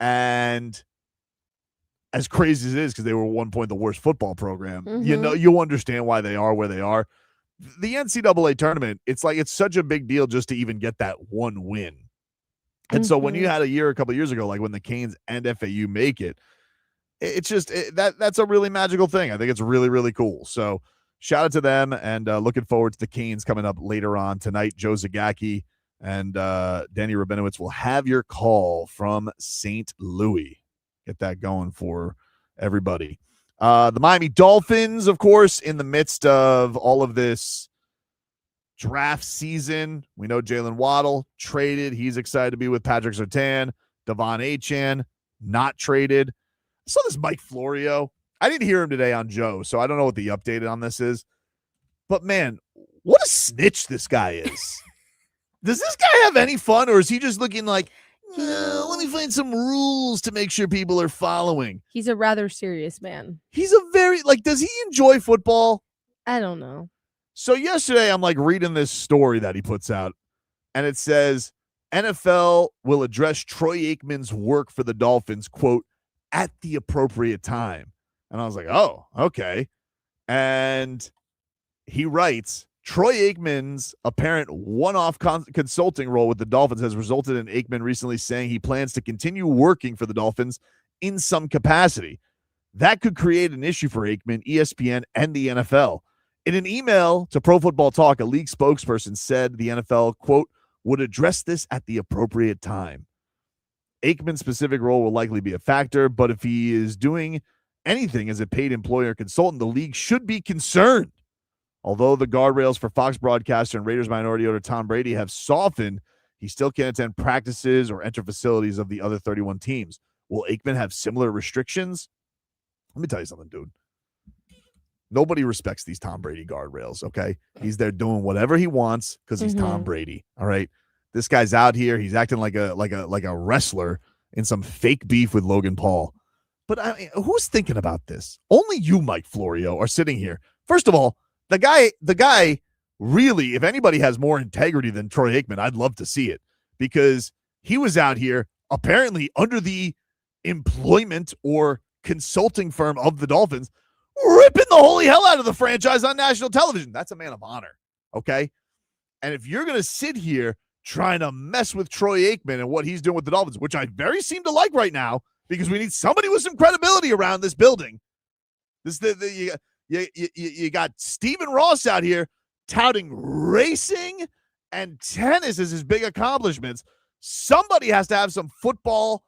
And as crazy as it is, because they were at one point the worst football program, you understand why they are where they are. The NCAA tournament, it's like it's such a big deal just to even get that one win. And so when you had a couple of years ago, like when the Canes and FAU make it, it's just that's a really magical thing. I think it's really, really cool. So shout out to them and looking forward to the Canes coming up later on tonight. Joe Zagacki and Danny Rabinowitz will have your call from St. Louis. Get that going for everybody. The Miami Dolphins, of course, in the midst of all of this draft season. We know Jalen Waddle traded. He's excited to be with Patrick Surtain. De'Von Achane not traded. I saw this Mike Florio. I didn't hear him today on Joe, so I don't know what the update on this is. But, man, what a snitch this guy is. Does this guy have any fun, or is he just looking like, let me find some rules to make sure people are following? He's a rather serious man. He's a very, does he enjoy football? I don't know. So yesterday I'm reading this story that he puts out, and it says NFL will address Troy Aikman's work for the Dolphins, quote, at the appropriate time. And I was like, oh, okay. And he writes, Troy Aikman's apparent one-off consulting role with the Dolphins has resulted in Aikman recently saying he plans to continue working for the Dolphins in some capacity. That could create an issue for Aikman, ESPN, and the NFL. In an email to Pro Football Talk, a league spokesperson said the NFL, quote, would address this at the appropriate time. Aikman's specific role will likely be a factor, but if he is doing anything as a paid employer consultant, the league should be concerned. Although the guardrails for Fox broadcaster and Raiders minority owner Tom Brady have softened, he still can't attend practices or enter facilities of the other 31 teams. Will Aikman have similar restrictions? Let me tell you something, dude. Nobody respects these Tom Brady guardrails, okay? He's there doing whatever he wants because he's Tom Brady, all right? This guy's out here. He's acting like a wrestler in some fake beef with Logan Paul. But I mean, who's thinking about this? Only you, Mike Florio, are sitting here. First of all, the guy really, if anybody has more integrity than Troy Aikman, I'd love to see it because he was out here apparently under the employment or consulting firm of the Dolphins, ripping the holy hell out of the franchise on national television. That's a man of honor, okay? And if you're going to sit here trying to mess with Troy Aikman and what he's doing with the Dolphins, which I very seem to like right now because we need somebody with some credibility around this building. You got Stephen Ross out here touting racing and tennis as his big accomplishments. Somebody has to have some football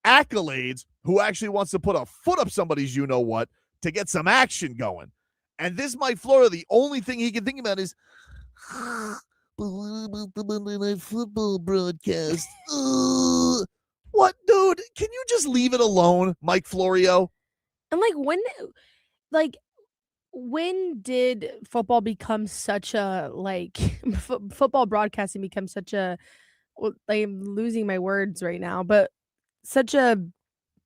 accolades who actually wants to put a foot up somebody's you-know-what to get some action going. And this Mike Florio, the only thing he can think about is, but what about the Monday Night Football broadcast? What, dude? Can you just leave it alone, Mike Florio? And when did football become such a football broadcasting become such a I'm losing my words right now, but such a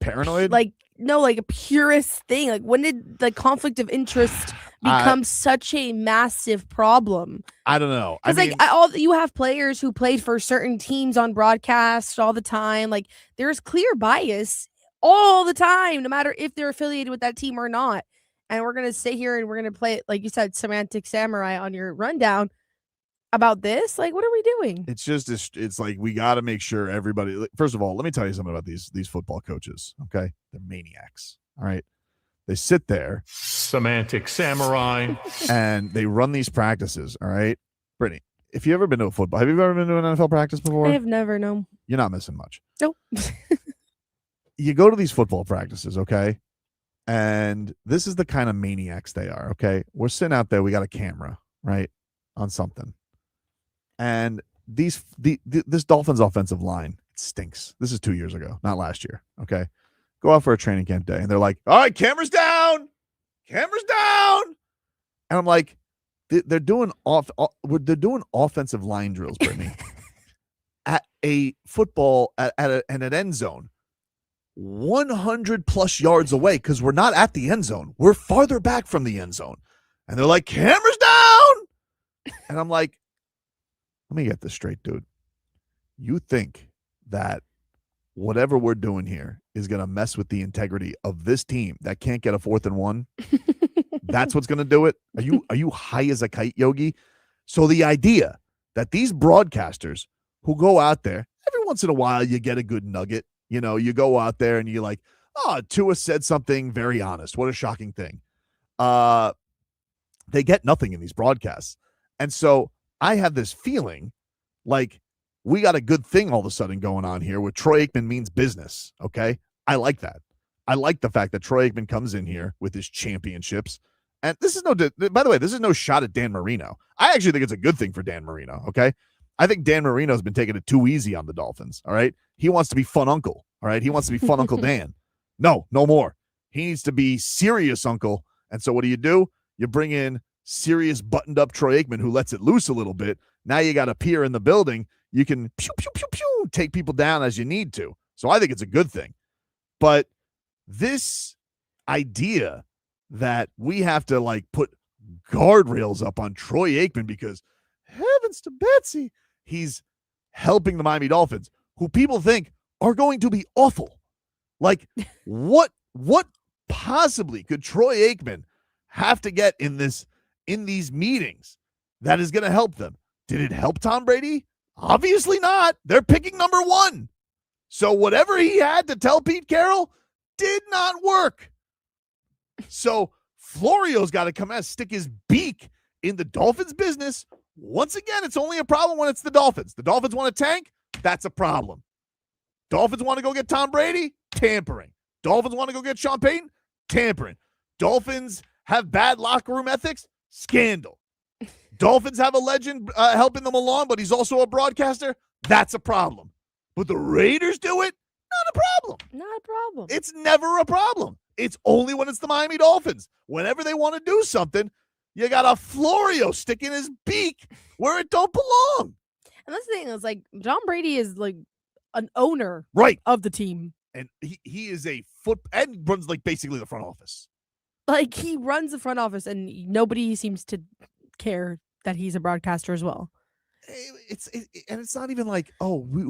paranoid, a purist thing? When did the conflict of interest become such a massive problem? I don't know. Because you have players who played for certain teams on broadcast all the time. There's clear bias all the time, no matter if they're affiliated with that team or not. And we're gonna sit here and we're gonna play, like you said, semantic samurai on your rundown. about this? Like, what are we doing? It's just it's like we got to make sure everybody. First of all, let me tell you something about these football coaches. Okay, they're maniacs. All right, they sit there, semantics samurai, and they run these practices. All right, Brittany, if you ever been to a football, have you ever been to an NFL practice before? I have never known. You're not missing much. Nope. You go to these football practices, okay? And this is the kind of maniacs they are, okay? We're sitting out there, we got a camera, right, on something. And this Dolphins offensive line, it stinks. This is 2 years ago, not last year, okay? Go out for a training camp day, and they're like, all right, cameras down. Cameras down. And I'm like, they're doing offensive line drills, Brittany, at a football, at an end zone. 100 plus yards away, because we're not at the end zone. We're farther back from the end zone. And they're like, cameras down. And I'm like, let me get this straight, dude. You think that whatever we're doing here is going to mess with the integrity of this team that can't get a 4th and 1? That's what's going to do it? Are you high as a kite, Yogi? So the idea that these broadcasters who go out there, every once in a while you get a good nugget. You know, you go out there and you're like, oh, Tua said something very honest. What a shocking thing. They get nothing in these broadcasts. And so I have this feeling like we got a good thing all of a sudden going on here where Troy Aikman means business, okay? I like that. I like the fact that Troy Aikman comes in here with his championships. And this is by the way, this is no shot at Dan Marino. I actually think it's a good thing for Dan Marino, okay? I think Dan Marino's been taking it too easy on the Dolphins, all right? He wants to be fun uncle, all right? He wants to be fun Uncle Dan. No more. He needs to be serious uncle. And so what do? You bring in serious buttoned-up Troy Aikman who lets it loose a little bit. Now you got a peer in the building. You can pew, pew, pew, pew, take people down as you need to. So I think it's a good thing. But this idea that we have to, like, put guardrails up on Troy Aikman because, heavens to Betsy, he's helping the Miami Dolphins, who people think are going to be awful. Like, what possibly could Troy Aikman have to get in these meetings that is going to help them? Did it help Tom Brady? Obviously not. They're picking number 1. So whatever he had to tell Pete Carroll did not work. So Florio's got to come and stick his beak in the Dolphins business. Once again, it's only a problem when it's the Dolphins. The Dolphins want to tank? That's a problem. Dolphins want to go get Tom Brady? Tampering. Dolphins want to go get Sean Payton? Tampering. Dolphins have bad locker room ethics? Scandal. Dolphins have a legend helping them along, but he's also a broadcaster? That's a problem. But the Raiders do it? Not a problem. Not a problem. It's never a problem. It's only when it's the Miami Dolphins. Whenever they want to do something, you got a Florio sticking his beak where it don't belong. And that's the thing is, like, John Brady is like an owner of the team. And he is and runs like basically the front office. Like, he runs the front office and nobody seems to care that he's a broadcaster as well. It's not even like, oh, we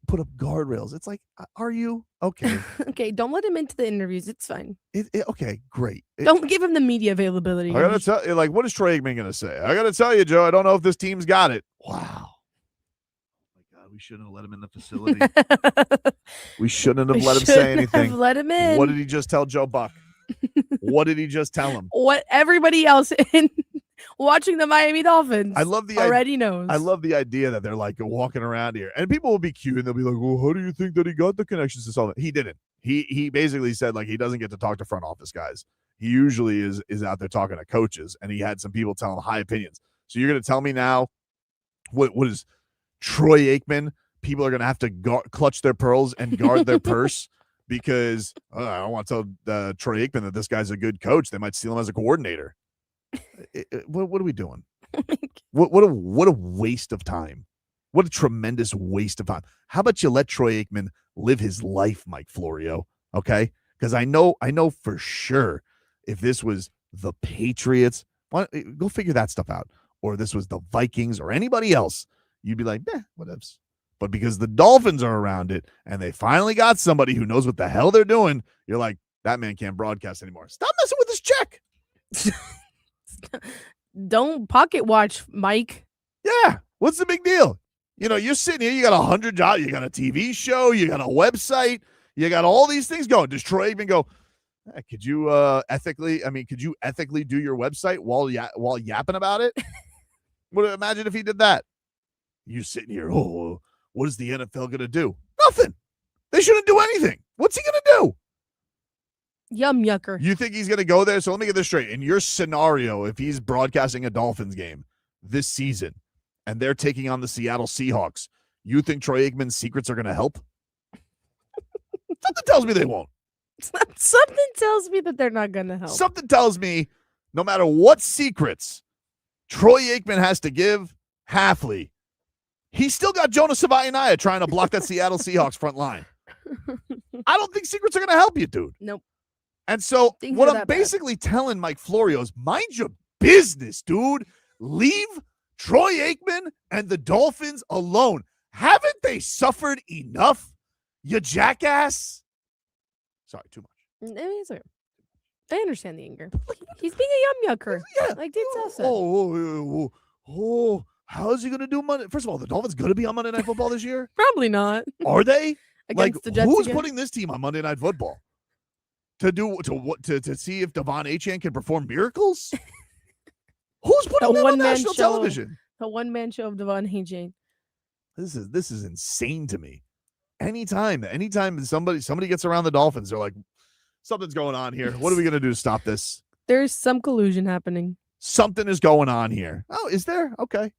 put up guardrails. It's like, are you? Okay. Okay, don't let him into the interviews. It's fine. Okay, great. Don't give him the media availability. I gotta tell you, like, what is Troy Aikman gonna say? I gotta tell you, Joe, I don't know if this team's got it. Wow. Oh my God, we shouldn't have let him in the facility. We shouldn't have let him say anything. Let him in. What did he just tell Joe Buck? What did he just tell him? What everybody else in watching the Miami Dolphins already knows. I love the idea that they're like walking around here, and people will be cute and they'll be like, "Well, how do you think that he got the connections to solve it?" He didn't. He basically said, like, he doesn't get to talk to front office guys. He usually is out there talking to coaches, and he had some people tell him high opinions. So you're going to tell me now what is Troy Aikman? People are going to have to clutch their pearls and guard their purse because I don't want to tell Troy Aikman that this guy's a good coach. They might steal him as a coordinator. What are we doing? What a waste of time. What a tremendous waste of time. How about you let Troy Aikman live his life, Mike Florio? Okay? Because I know for sure if this was the Patriots, go figure that stuff out. Or this was the Vikings or anybody else, you'd be like, whatevs. But because the Dolphins are around it and they finally got somebody who knows what the hell they're doing, you're like, that man can't broadcast anymore. Stop messing with his check. Don't pocket watch, Mike. Yeah. What's the big deal? You're sitting here, you got 100 jobs, you got a TV show, you got a website, you got all these things going. Does Troy Aikman go, could you ethically do your website while yapping about it? Imagine if he did that. You sitting here, what is the NFL going to do? Nothing. They shouldn't do anything. What's he going to do? Yum yucker. You think he's going to go there? So let me get this straight. In your scenario, if he's broadcasting a Dolphins game this season and they're taking on the Seattle Seahawks, you think Troy Aikman's secrets are going to help? Something tells me they won't. Something tells me that they're not going to help. Something tells me no matter what secrets Troy Aikman has to give Halfley, he's still got Jonas Savaianaya trying to block that Seattle Seahawks front line. I don't think secrets are going to help you, dude. Nope. And so what I'm basically telling Mike Florio is mind your business, dude. Leave Troy Aikman and the Dolphins alone. Haven't they suffered enough, you jackass? Sorry, too much. It's okay. I understand the anger. He's being a yum yucker. Yeah. Like Dave South said. How's he going to do Monday? First of all, the Dolphins going to be on Monday Night Football this year? Probably not. Are they? Against the Jets who's again? putting this team on Monday Night Football? To see if De'Von Achane can perform miracles? Who's putting them on national television? A one-man show of De'Von Achane. This is insane to me. Anytime somebody gets around the Dolphins, they're like, something's going on here. What are we going to do to stop this? There's some collusion happening. Something is going on here. Oh, is there? Okay.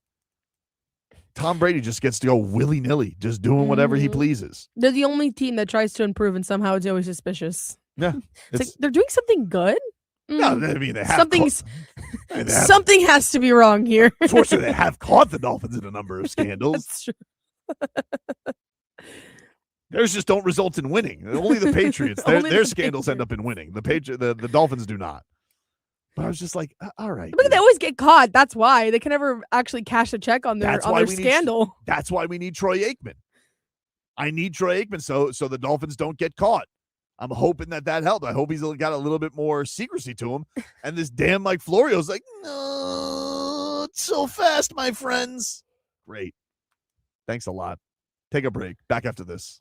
Tom Brady just gets to go willy-nilly, just doing whatever he pleases. They're the only team that tries to improve, and somehow it's always suspicious. Yeah. It's like they're doing something good. No, I mean, they have something has to be wrong here. Fortunately, they have caught the Dolphins in a number of scandals. That's true. Theirs just don't result in winning. Only the Patriots, their scandals end up in winning. The Dolphins do not. But I was just like, all right. But they always get caught. That's why they can never actually cash a check on their scandal. That's why we need Troy Aikman. I need Troy Aikman so the Dolphins don't get caught. I'm hoping that helped. I hope he's got a little bit more secrecy to him. And this damn Mike Florio's like, no, it's so fast, my friends. Great. Thanks a lot. Take a break. Back after this.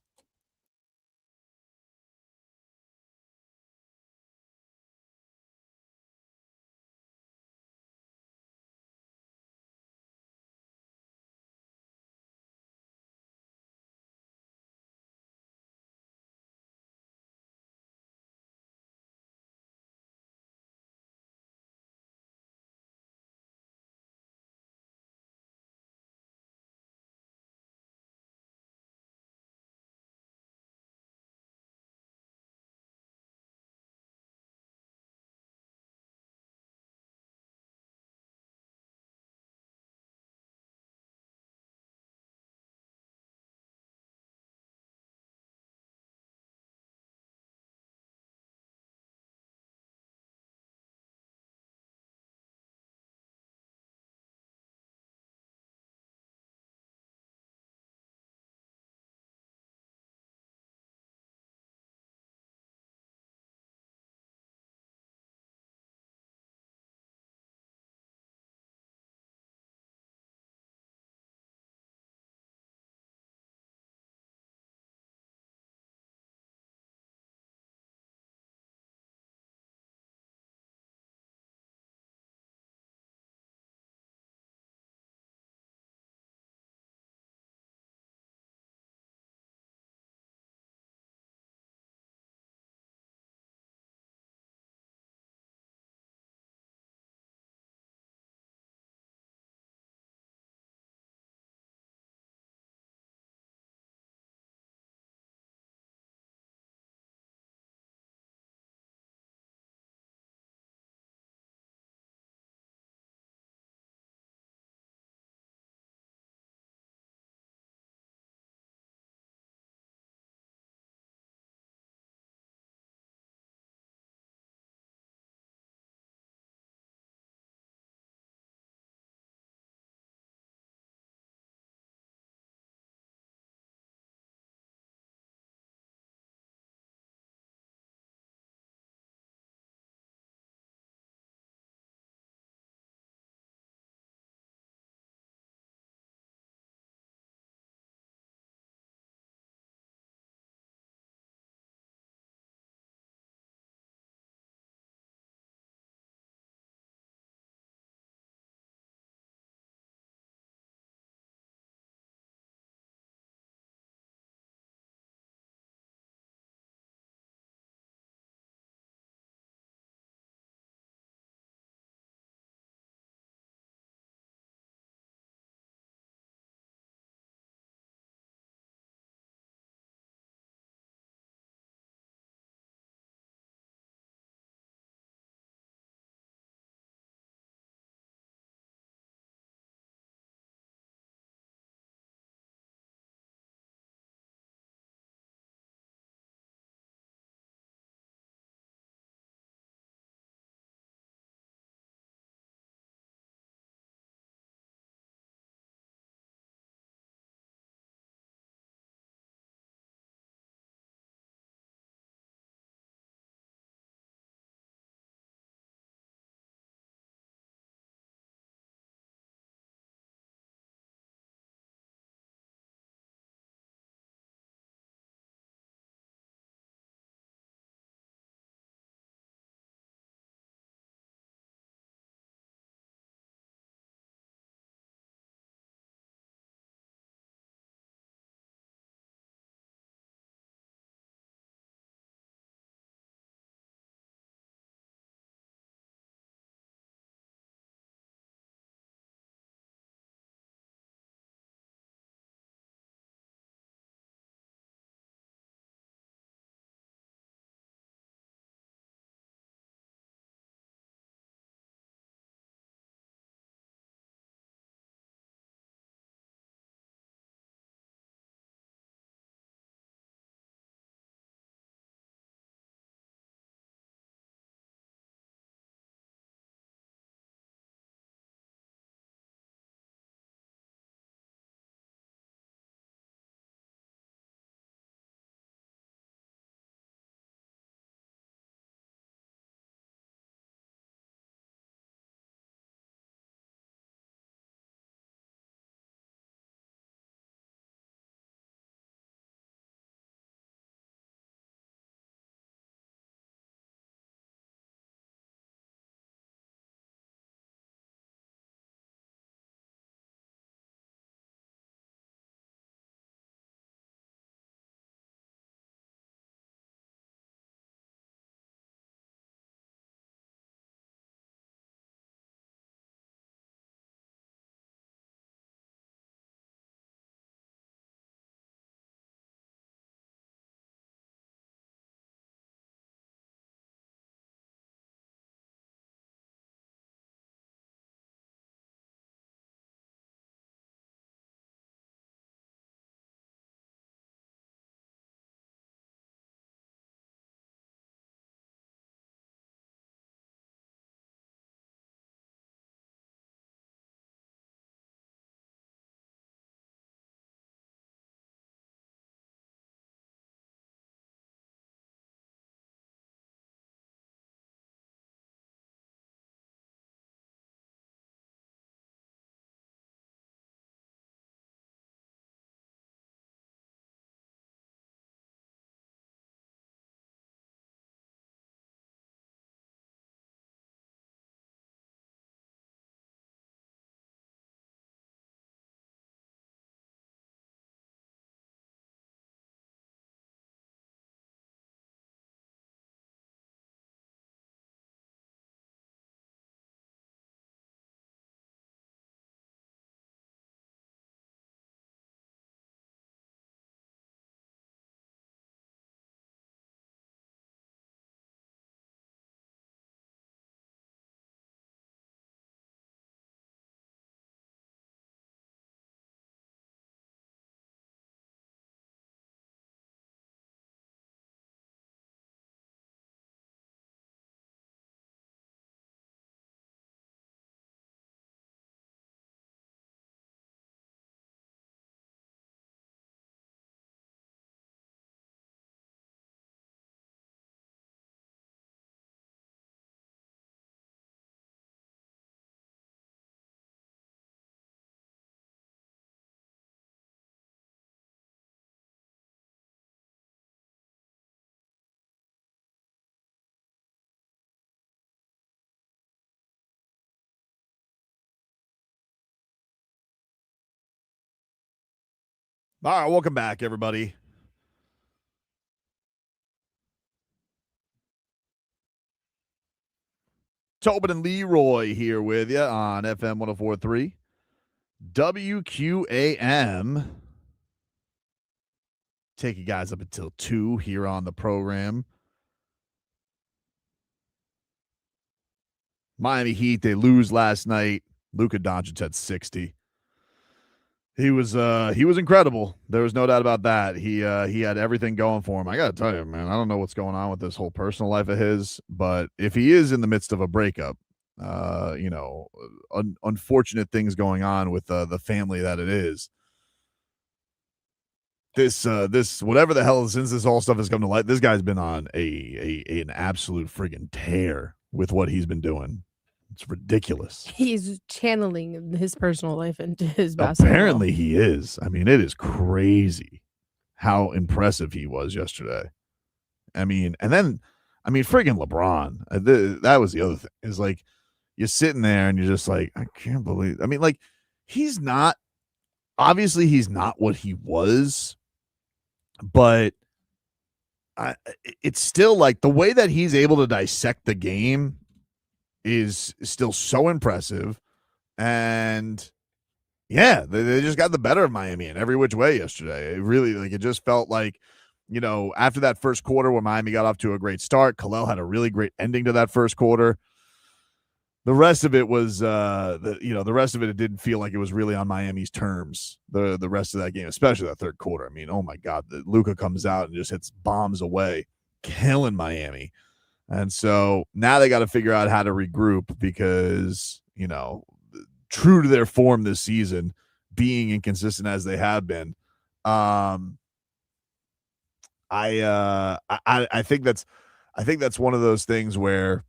All right, welcome back, everybody. Tobin and Leroy here with you on FM 104.3 WQAM. Take you guys up until 2 here on the program. Miami Heat, they lose last night. Luka Dončić had 60. He was incredible. There was no doubt about that. He had everything going for him. I got to tell you, man, I don't know what's going on with this whole personal life of his, but if he is in the midst of a breakup, unfortunate things going on with the family that it is. This whatever the hell, since this whole stuff has come to light, this guy's been on an absolute friggin' tear with what he's been doing. It's ridiculous. He's channeling his personal life into his basketball. Apparently he is. I mean, it is crazy how impressive he was yesterday. I mean, friggin' LeBron. That was the other thing. Is like you're sitting there and you're just like, I can't believe. I mean, like he's not what he was, but it's still like the way that he's able to dissect the game is still so impressive. And yeah, they just got the better of Miami in every which way yesterday. It really, like, it just felt like, after that first quarter where Miami got off to a great start, Kalel had a really great ending to that first quarter. The rest of it was, it didn't feel like it was really on Miami's terms. The rest of that game, especially that third quarter. I mean, oh my God, Luka comes out and just hits bombs away, killing Miami. And so now they got to figure out how to regroup because, true to their form this season, being inconsistent as they have been. I think that's one of those things where,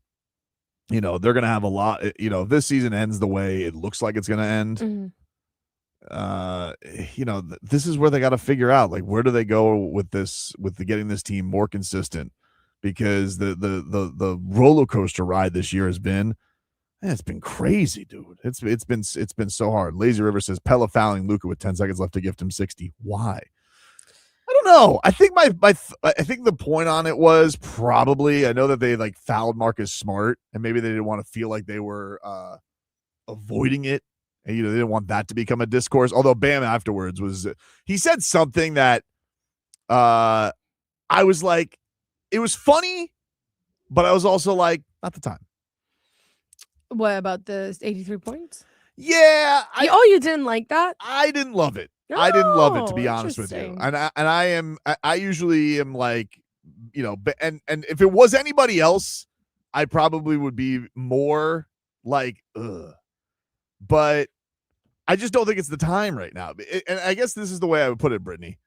they're going to have a lot, if this season ends the way it looks like it's going to end, this is where they got to figure out, like, where do they go with this, with getting this team more consistent? Because the roller coaster ride this year has been, it's been crazy, dude. It's been so hard. Lazy River says Pella fouling Luka with 10 seconds left to gift him 60. Why? I don't know. I think I think the point on it was probably, I know that they like fouled Marcus Smart and maybe they didn't want to feel like they were avoiding it. And they didn't want that to become a discourse. Although Bam afterwards he said something that I was like, it was funny, but I was also like, not the time. What about the 83 points? Yeah. You didn't like that? I didn't love it. No, I didn't love it, to be honest with you. And I usually am like, and if it was anybody else, I probably would be more like, ugh. But I just don't think it's the time right now. And I guess this is the way I would put it, Brittany.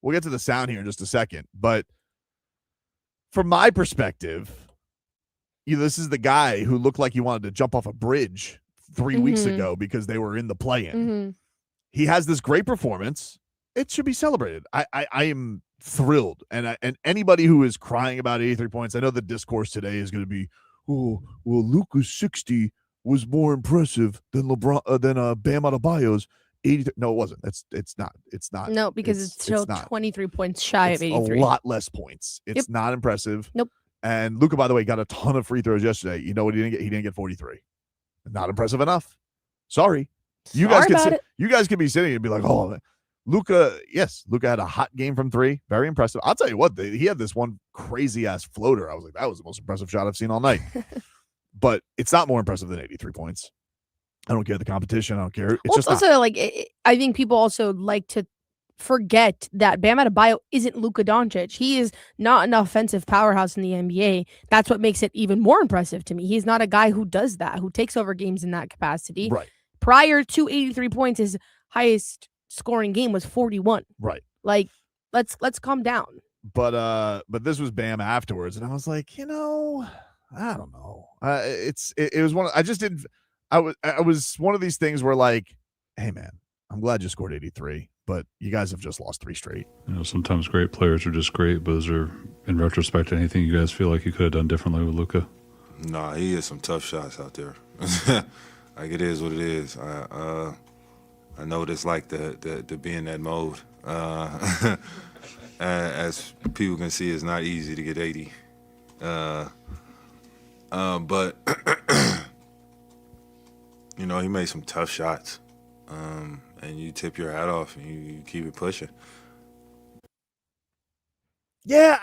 We'll get to the sound here in just a second, but from my perspective, this is the guy who looked like he wanted to jump off a bridge 3 weeks ago because they were in the play-in. Mm-hmm. He has this great performance. It should be celebrated. I am thrilled. And anybody who is crying about 83 points, I know the discourse today is going to be, oh, well, Luka's 60 was more impressive than Bam Adebayo's 83. No, it wasn't. It's not. No, because it's still 23 points shy of 83. A lot less points. It's not impressive. Nope. And Luka, by the way, got a ton of free throws yesterday. You know what he didn't get? He didn't get 43. Not impressive enough. Sorry. You guys can be sitting and be like, oh, Luka had a hot game from 3. Very impressive. I'll tell you what, he had this one crazy ass floater. I was like, that was the most impressive shot I've seen all night. But it's not more impressive than 83 points. I don't care the competition. I don't care. It's just also not. like I think people also like to forget that Bam Adebayo isn't Luka Dončić. He is not an offensive powerhouse in the NBA. That's what makes it even more impressive to me. He's not a guy who does that, who takes over games in that capacity. Right. Prior to 83 points, his highest scoring game was 41. Right. Like, let's calm down. But this was Bam afterwards, and I was like, I don't know. It was one. I just didn't. I was one of these things where, like, hey man, I'm glad you scored 83, but you guys have just lost 3 straight. Sometimes great players are just great, but is there, in retrospect, anything you guys feel like you could have done differently with Luka? Nah, he has some tough shots out there. Like, it is what it is. I know what it's like to be in that mode. As people can see, it's not easy to get 80. But you know, he made some tough shots, and you tip your hat off and you keep it pushing. Yeah,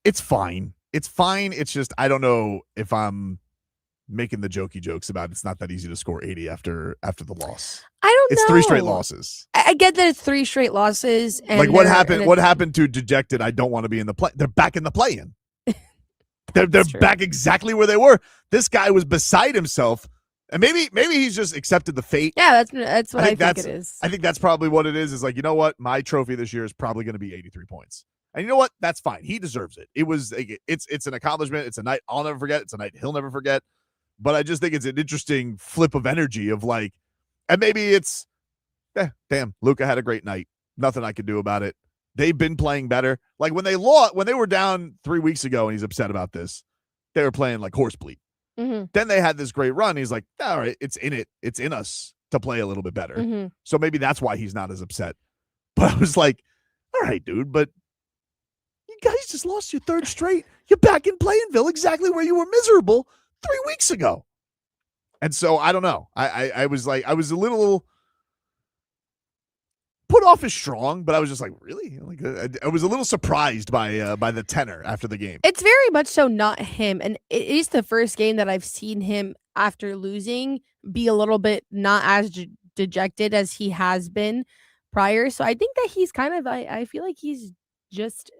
it's fine. It's fine. It's just I don't know if I'm making the jokey jokes about it's not that easy to score 80 after the loss. I don't know. It's 3 straight losses. I get that it's 3 straight losses. And like what happened? What happened to dejected? I don't want to be in the play. They're back in the play-in. They're back exactly where they were. This guy was beside himself, and maybe he's just accepted the fate. Yeah, that's what I think it is. I think that's probably what it is. Is like, you know what? My trophy this year is probably going to be 83 points. And you know what? That's fine. He deserves it. It's an accomplishment. It's a night I'll never forget. It's a night he'll never forget. But I just think it's an interesting flip of energy of like, and maybe it's, damn, Luka had a great night. Nothing I could do about it. They've been playing better. Like when they were down 3 weeks ago and he's upset about this, they were playing like horse bleed. Mm-hmm. Then they had this great run. He's like, all right, it's in us to play a little bit better. Mm-hmm. So maybe that's why he's not as upset. But I was like, all right, dude, but you guys just lost your 3rd straight. You're back in Plainville, exactly where you were miserable 3 weeks ago. And so I don't know. I was a little put off is strong, but I was just like, really? Like I was a little surprised by the tenor after the game. It's very much so not him, and it is the first game that I've seen him after losing be a little bit not as dejected as he has been prior. So I think that he's kind of I feel like he's just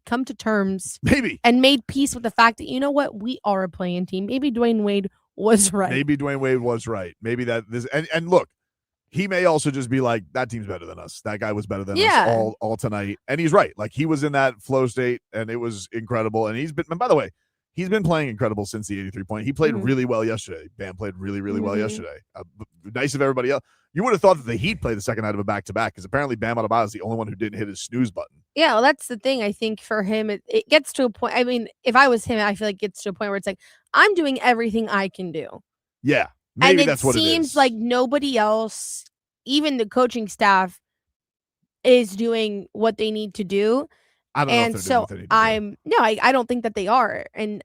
come to terms maybe and made peace with the fact that, you know what, we are a playing team. Maybe Dwayne Wade was right. Maybe Dwayne Wade was right. Maybe that this and look, he may also just be like, that team's better than us. That guy was better than us all tonight. And he's right. Like he was in that flow state and it was incredible. And and by the way, he's been playing incredible since the 83 point. He played really well yesterday. Bam played really, really well yesterday. Nice of everybody else. You would have thought that the Heat played the second night of a back-to-back because apparently Bam Adebayo is the only one who didn't hit his snooze button. Yeah, well, that's the thing. I think for him, it gets to a point. I mean, if I was him, I feel like it gets to a point where it's like, I'm doing everything I can do. Yeah, maybe and that's what it is. It seems like nobody else, even the coaching staff, is doing what they need to do. I don't know if they're doing what they need to do. I don't think that they are. And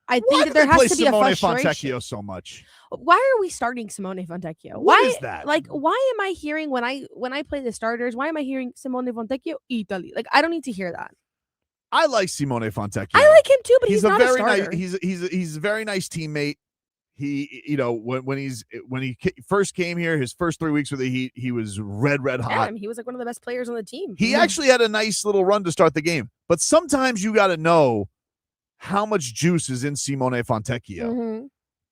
I think that there has to be a frustration. Fontecchio so much? Why are we starting Simone Fontecchio? What is that? Like, why am I hearing when I play the starters? Why am I hearing Simone Fontecchio Italy? Like, I don't need to hear that. I like Simone Fontecchio. I like him too, but he's not a starter. He's a very nice teammate. He, you know, when he first came here, his first 3 weeks with the Heat, he was red hot. Yeah, I mean, he was like one of the best players on the team. He actually had a nice little run to start the game. But sometimes you got to know how much juice is in Simone Fontecchio. Mm-hmm.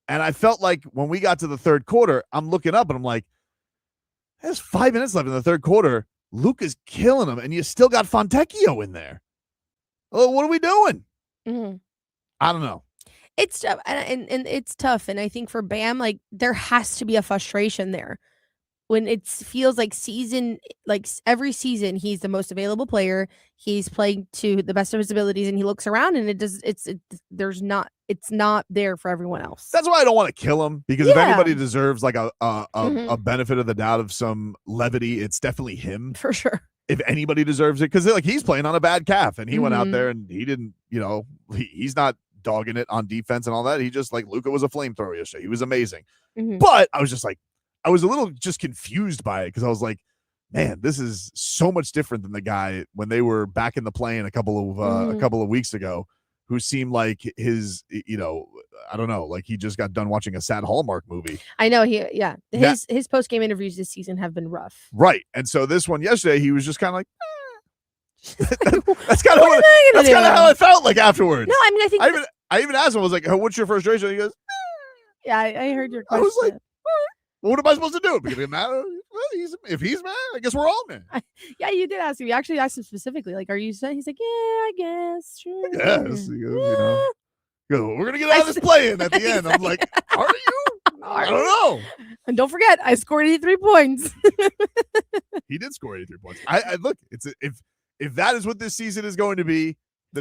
And I felt like when we got to the third quarter, I'm looking up and I'm like, there's 5 minutes left in the third quarter. Luka's killing him, and you still got Fontecchio in there. Oh, what are we doing? Mm-hmm. I don't know. It's tough, and it's tough. And I think for Bam, like, there has to be a frustration there. When it feels like every season, he's the most available player. He's playing to the best of his abilities, and he looks around, and it's not there for everyone else. That's why I don't want to kill him, because if anybody deserves like a benefit of the doubt of some levity, it's definitely him for sure. If anybody deserves it, because like he's playing on a bad calf, and he went out there and he didn't, you know, he's not dogging it on defense and all that. He just like Luka was a flamethrower yesterday. He was amazing, but I was just like. I was a little just confused by it because I was like, man, this is so much different than the guy when they were back in the plane a couple of weeks ago, who seemed like his, you know, I don't know, like he just got done watching a sad Hallmark movie. I know his post game interviews this season have been rough. Right. And so this one yesterday, he was just kind of like, that's kind of how I felt like afterwards. No, I mean, I think I even asked him, I was like, what's your frustration? He goes, yeah, I heard your question. I was like, well, what am I supposed to do? Because it matter. Well, if he's mad, I guess we're all mad. Yeah, you did ask him. You actually asked him specifically, like, "Are you sad?" He's like, "Yeah, I guess." Sure. Yes, you know, we're gonna get out of this play-in at the end. I'm like, are you? I don't know. And don't forget, I scored 83 points. He did score 83 points. I look. It's if that is what this season is going to be,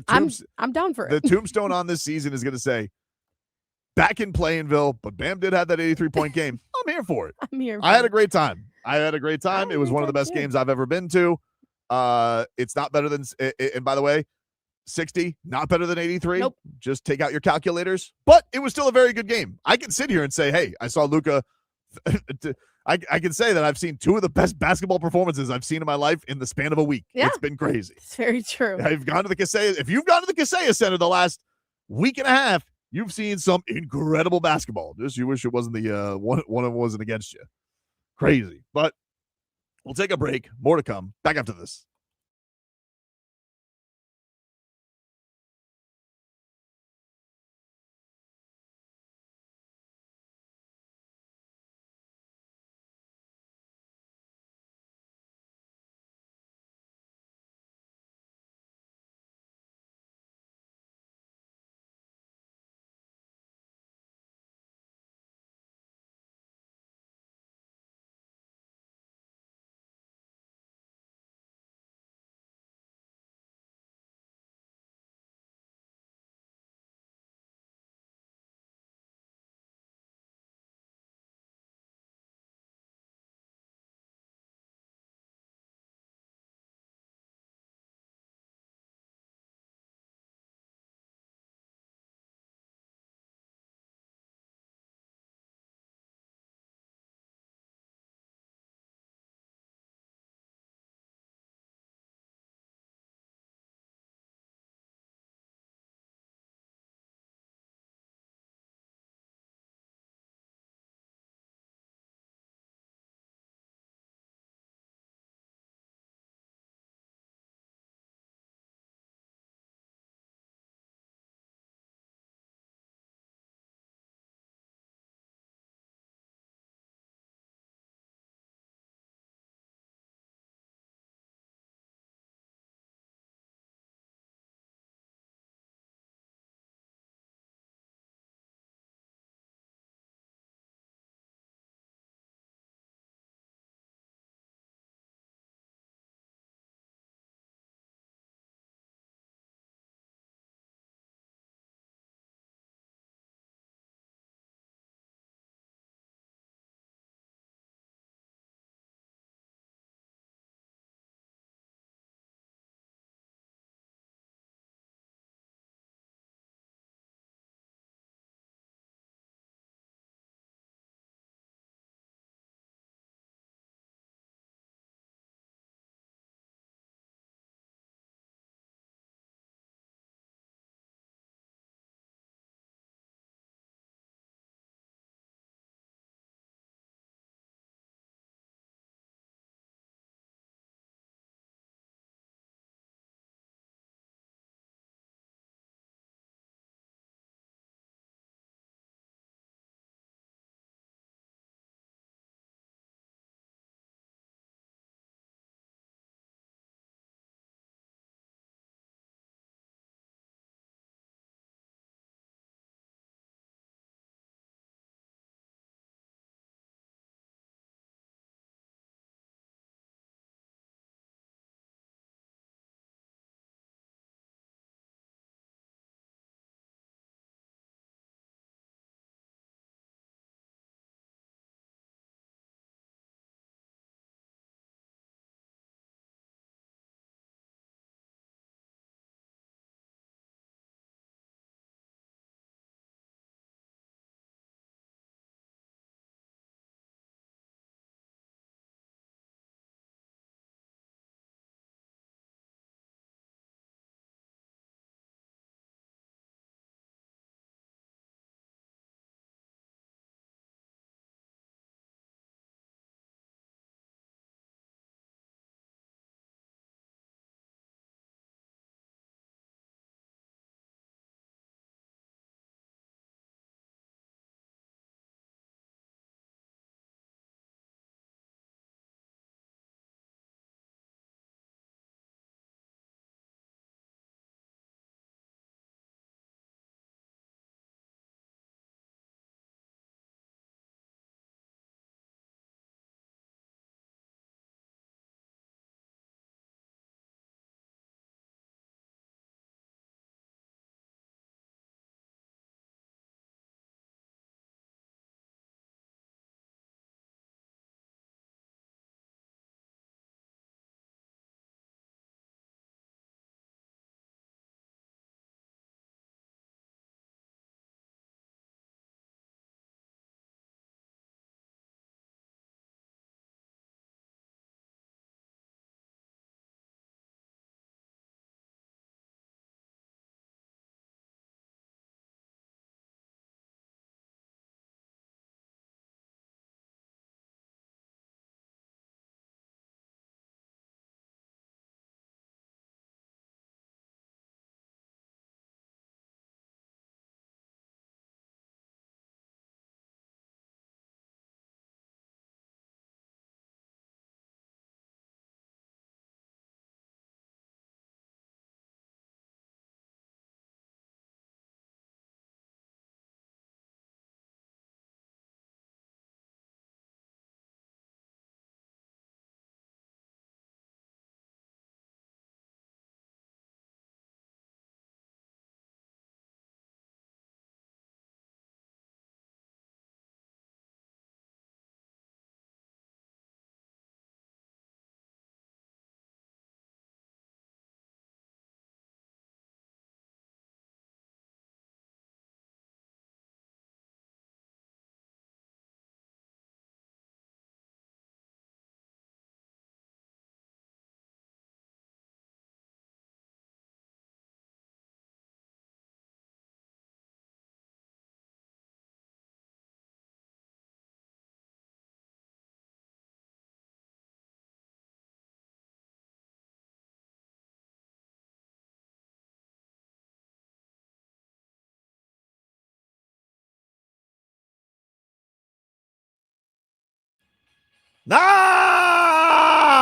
I'm down for it. The tombstone on this season is going to say, back in Plainville, but Bam did have that 83-point game. I'm here for it. I'm here. I had a great time. I had a great time. It was one of the best games I've ever been to. It's not better than, and by the way, 60, not better than 83. Nope. Just take out your calculators. But it was still a very good game. I can sit here and say, hey, I saw Luka. I can say that I've seen two of the best basketball performances I've seen in my life in the span of a week. Yeah. It's been crazy. It's very true. I've gone to the Kaseya. If you've gone to the Kaseya Center the last week and a half, you've seen some incredible basketball. Just you wish it wasn't the one of them wasn't against you. Crazy. But we'll take a break. More to come. Back after this.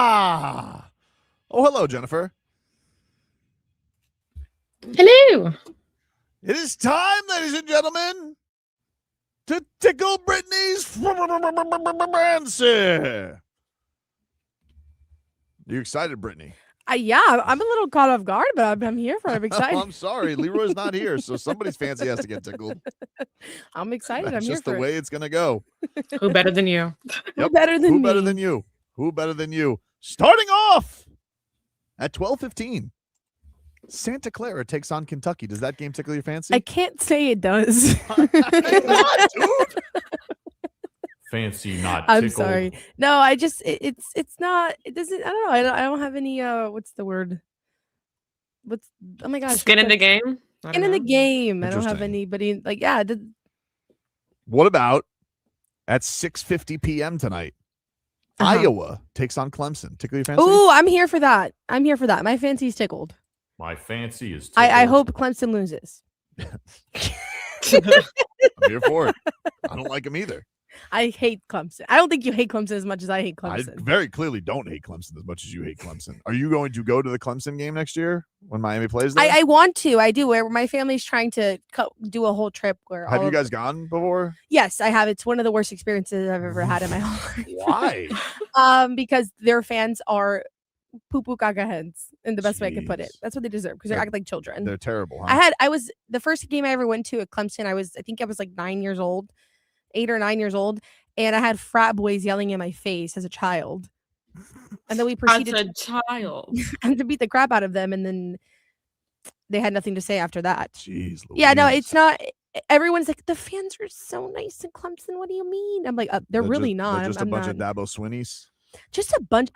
Ah! Oh, hello, Jennifer. Hello. It is time, ladies and gentlemen, to tickle Brittany's fancy. You excited, Brittany? Yeah, I'm a little caught off guard, but I'm here for it. I'm excited. I'm sorry. Leroy's not here, so somebody's fancy has to get tickled. I'm excited. That's I'm here just for the way it's going to go. Who better than you? Who better than Who me? better than you? Who better than you? Starting off at 12:15, Santa Clara takes on Kentucky. Does that game tickle your fancy? I can't say it does. Come on, dude. Fancy not I'm tickled. sorry. No, I just it's not. It doesn't. I don't know. I don't have any. What's the word? What's oh my gosh? Skin in the game. Skin in the game. I don't have Interesting. anybody like yeah. What about at 6:50 p.m. tonight? Iowa takes on Clemson. Tickle your fancy? Oh, I'm here for that. I'm here for that. My fancy's tickled. My fancy is tickled. I hope Clemson loses. I'm here for it. I don't like them either. I hate Clemson. I don't think you hate Clemson as much as I hate I Clemson. very clearly don't hate Clemson as much as you hate Clemson. Are you going to go to the Clemson game next year when Miami plays there? I want to. I do. Where my family's trying to do a whole trip. Where Have all you of- guys gone before? Yes, I have. It's one of the worst experiences I've ever had in my whole life. Why? Because their fans are poo-poo caca heads in the best way I can put it. Jeez. That's what they deserve because they're They're- acting like children. They're terrible, huh? I was the first game I ever went to at Clemson. I think I was like 9 years old, 8 or 9 years old, and I had frat boys yelling in my face as a child. And then we proceeded As a child. to beat the crap out of them, and then they had nothing to say after that. Jeez, Yeah, no, Louise. it's not. Everyone's like, the fans are so nice in Clemson. What do you mean? I'm like, they're really not. They're just I'm a bunch not. of Dabo Swinnies. Just a bunch.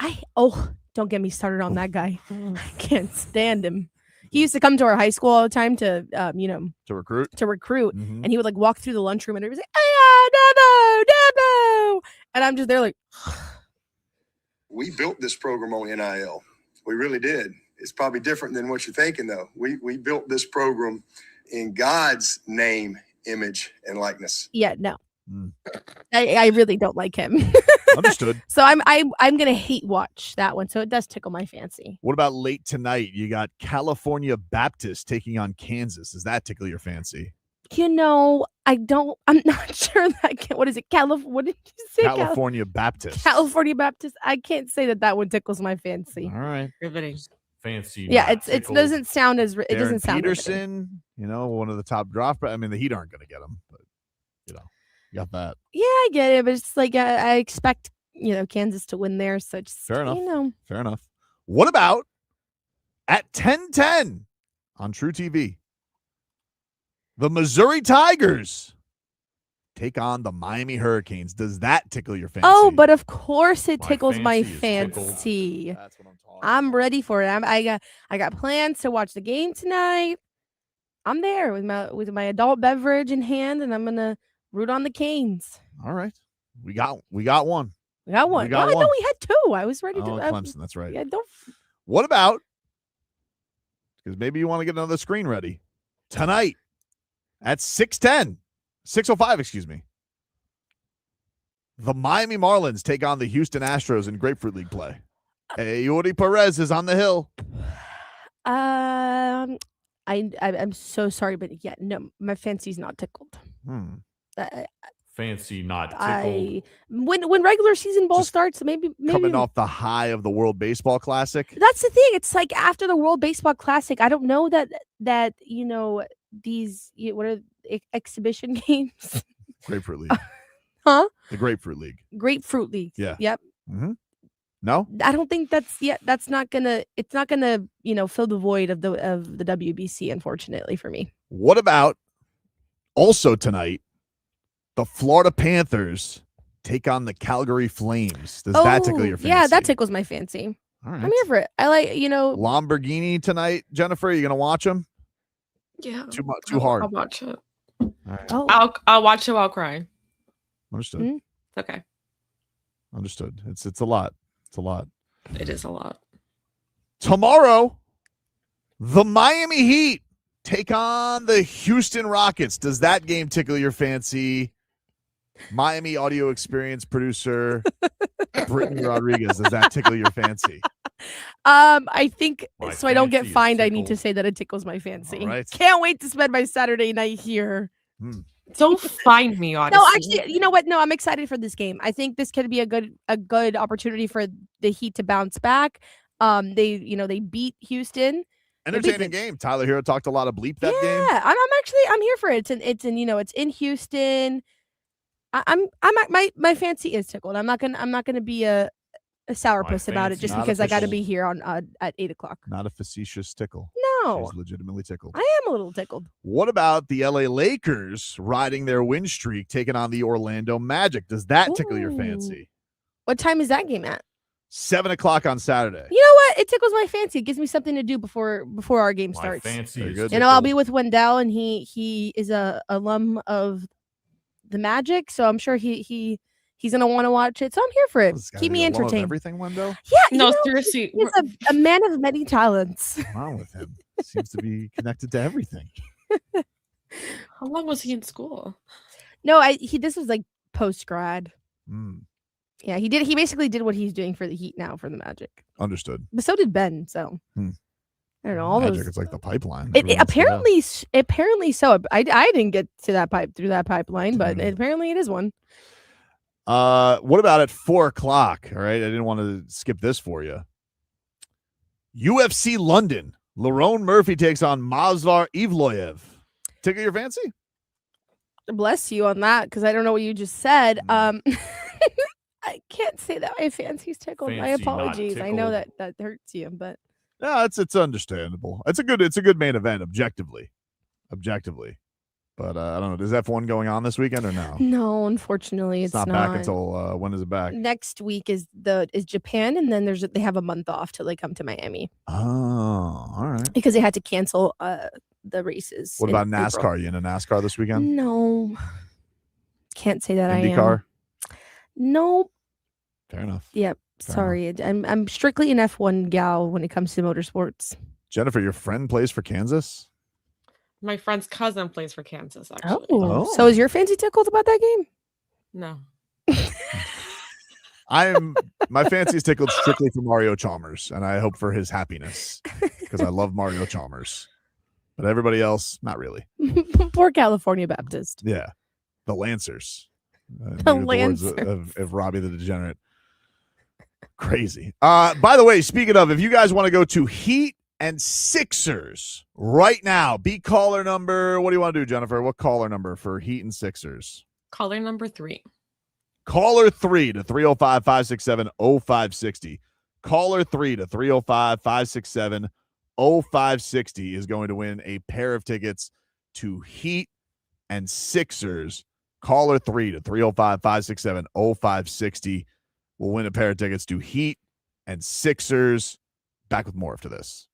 Don't get me started on that guy. I can't stand him. He used to come to our high school all the time to, To recruit. to recruit, Mhm. and he would like walk through the lunchroom, and he was like, "Hey, Dabo, Dabo," and I'm just there like, We built this program on NIL. We really did. It's probably different than what you're thinking, though. We built this program in God's name, image, and likeness. yeah, no, Mm. I really don't like him. Understood. So I'm gonna hate watch that one. So it does tickle my fancy. What about late tonight? You got California Baptist taking on Kansas. Does that tickle your fancy? I'm not sure that what is it? What did you say? California Baptist. California Baptist. I can't say that one tickles my fancy. All right. Riveting. Fancy. Yeah, not it tickled. doesn't sound as it Darren doesn't sound riveting. Peterson, one of the top draft. But I mean, the Heat aren't going to get him. But you got that. Yeah, I get it, but it's like I expect Kansas to win there. So just Fair enough. You know, Fair enough. What about at 10:10 on True TV? The Missouri Tigers take on the Miami Hurricanes. Does that tickle your fancy? oh, but of course it My tickles my fancy is tickled. fancy. That's what I'm talking. I'm ready for it. I got plans to watch the game tonight. I'm there with my adult beverage in hand, and I'm gonna root on the Canes. All right. We got one. We got one. We got No, one. I know we had two. I was ready Oh, to. Clemson. That's right. Yeah, don't. What about? Because maybe you want to get another screen ready tonight at 6:10, 6:05. Excuse me. The Miami Marlins take on the Houston Astros in Grapefruit League play. Hey, Yuri Perez is on the hill. I'm so sorry, but yeah, no, my fancy's not tickled. Fancy not tickled. When regular season ball Just starts, maybe Coming off the high of the World Baseball Classic. that's the thing. It's like after the World Baseball Classic, I don't know that these what are exhibition games? Grapefruit League. Huh? The Grapefruit League. Grapefruit League. Yeah. Yep. No? I don't think that's not gonna fill the void of the WBC, unfortunately for me. What about also tonight? The Florida Panthers take on the Calgary Flames. Does that tickle your fancy? Yeah, that tickles my fancy. All right. I'm here for it. I like Lamborghini tonight, Jennifer. Are you gonna watch them? Yeah. Too hard. I'll watch it. All right. Oh, I'll watch it while crying. Understood. Mm. Okay. Understood. It's a lot. It's a lot. It is a lot. Tomorrow, the Miami Heat take on the Houston Rockets. Does that game tickle your fancy? Miami audio experience producer Brittany Rodriguez, does that tickle your fancy? I think My so I don't get fancy is fined. I need to tickled. say that it tickles my fancy. All right. Can't wait to spend my Saturday night here. Don't find me, Odyssey. No, actually, you know what? No, I'm excited for this game. I think this could be a good opportunity for the Heat to bounce back. They beat Houston. Entertaining game. Tyler Herro talked a lot of bleep that game. Yeah, I'm here for it. It's in Houston. My fancy is tickled. I'm not gonna be a sourpuss about it fancy just Not because I got to official. be here on at 8:00. Not a facetious tickle. No, She's legitimately tickled. I am a little tickled. What about the LA Lakers riding their win streak, taking on the Orlando Magic? Does that tickle your Ooh. fancy? What time is that game at? 7:00 on Saturday. You know what? It tickles my fancy. It gives me something to do before our game My starts. fancy Very is good. You know, I'll tickled. be with Wendell, and he is a alum of the Magic, so I'm sure he's gonna want to watch it. So I'm here for it. This guy's Keep me got love of entertained. Everything, Wendell. Yeah, you No, know, seriously. he's a man of many talents. What's wrong with him? Seems to be connected to everything. How long was he in school? No, this was like post grad. Mm, Yeah, he basically did what he's doing for the Heat now for the Magic. understood. But so did Ben. So Hmm. I don't know. All Magic, those, it's like the pipeline. apparently so. I didn't get to that through that pipeline, but apparently it is one. What about at 4:00? All right, I didn't want to skip this for you. UFC London. Lerone Murphy takes on Mazvar Evloev. Tickle your fancy? Bless you on that, because I don't know what you just said. I can't say that my fancy's tickled. My Fancy, not apologies. I know tickled. that hurts you, but Yeah, it's understandable. It's a good main event objectively. But I don't know. Is F1 going on this weekend or no? no, unfortunately, It's it's not back until when is it back? next week is Japan, and then they have a month off till they come to Miami Oh, all right. because they had to cancel the races. What in about NASCAR? April. You into NASCAR this weekend? No, can't say that IndyCar? I am. No, Fair enough. yep. Fair Sorry, I'm strictly an F1 gal when it comes to motorsports. Jennifer, your friend plays for Kansas? My friend's cousin plays for Kansas, actually. Oh, Oh. so is your fancy tickled about that game? No. My fancy is tickled strictly for Mario Chalmers, and I hope for his happiness because I love Mario Chalmers. But everybody else, not really. Poor California Baptist. Yeah. The Lancers. The words Lancers. of Robbie the Degenerate. Crazy. By the way, speaking of, if you guys want to go to Heat and Sixers right now, be caller number. What do you want to do, Jennifer? What caller number for Heat and Sixers? Caller number 3. Caller 3 to 305-567-0560. Caller 3 to 305-567-0560 is going to win a pair of tickets to Heat and Sixers. Caller 3 to 305-567-0560 will win a pair of tickets to Heat and Sixers. Back with more after this.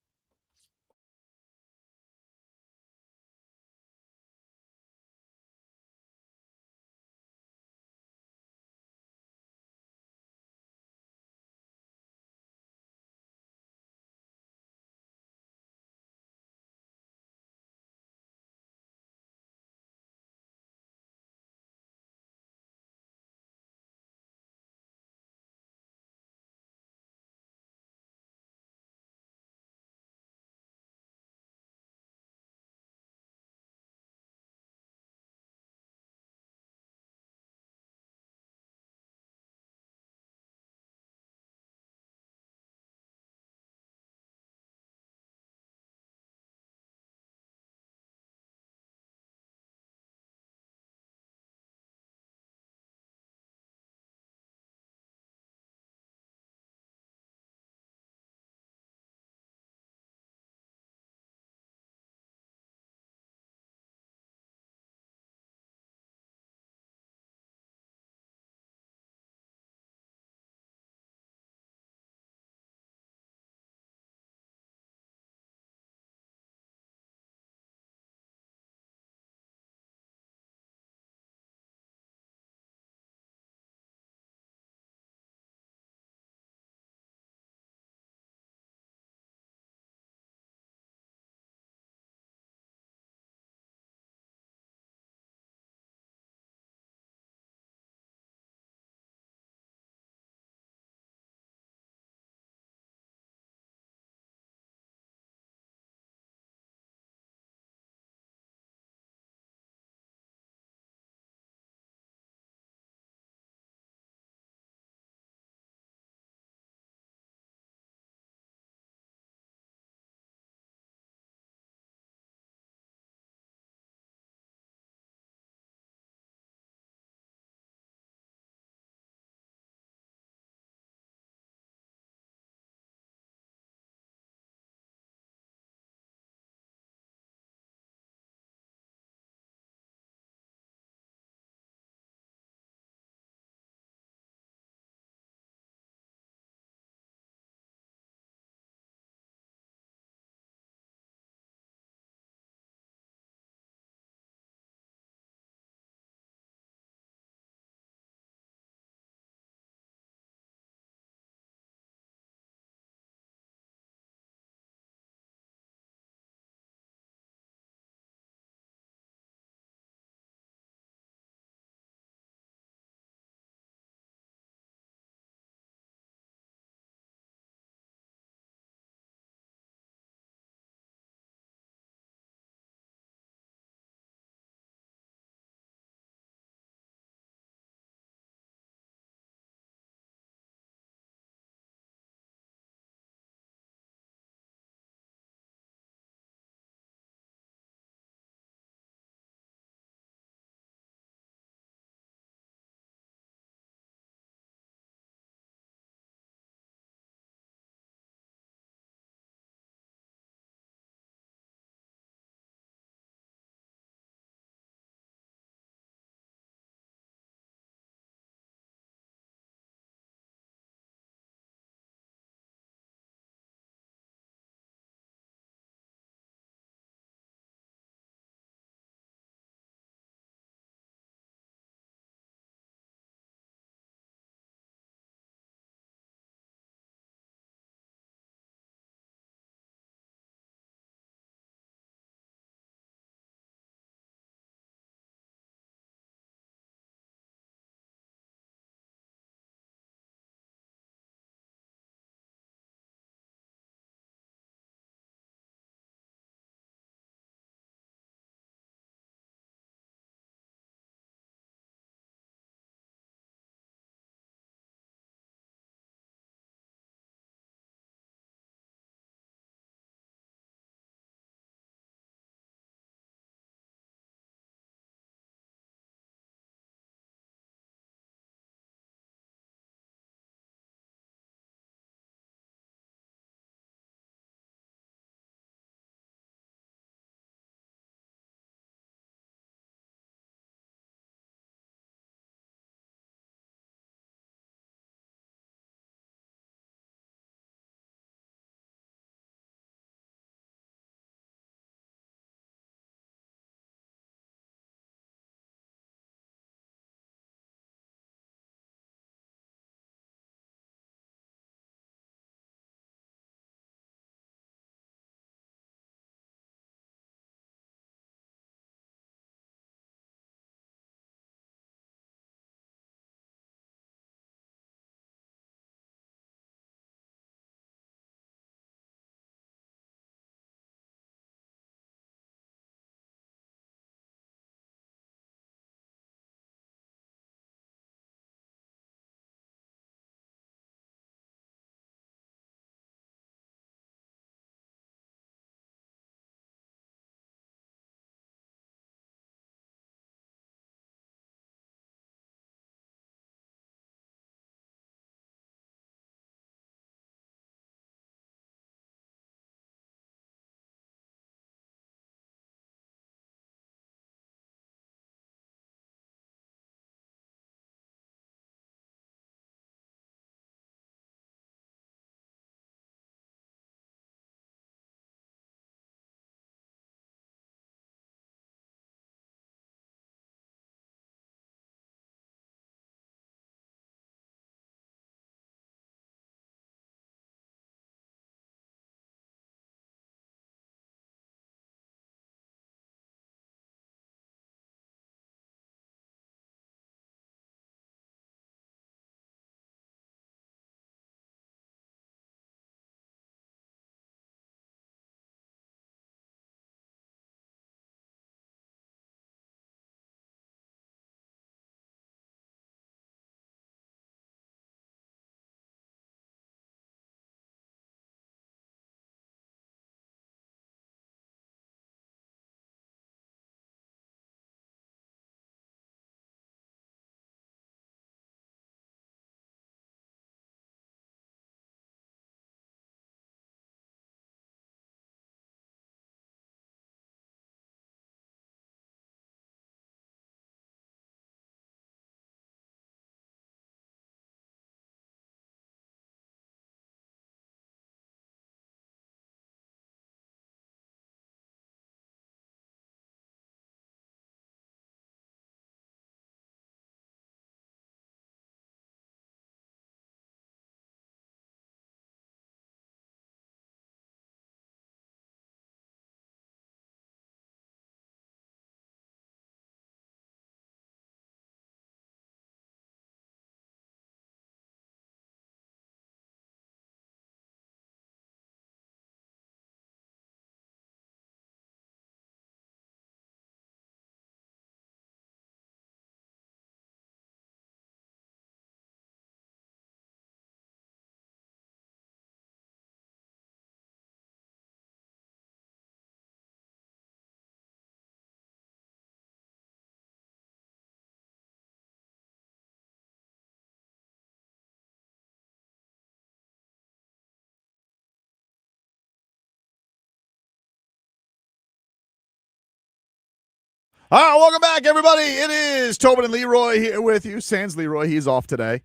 All right, welcome back, everybody. It is Tobin and Leroy here with you. Sans Leroy, he's off today.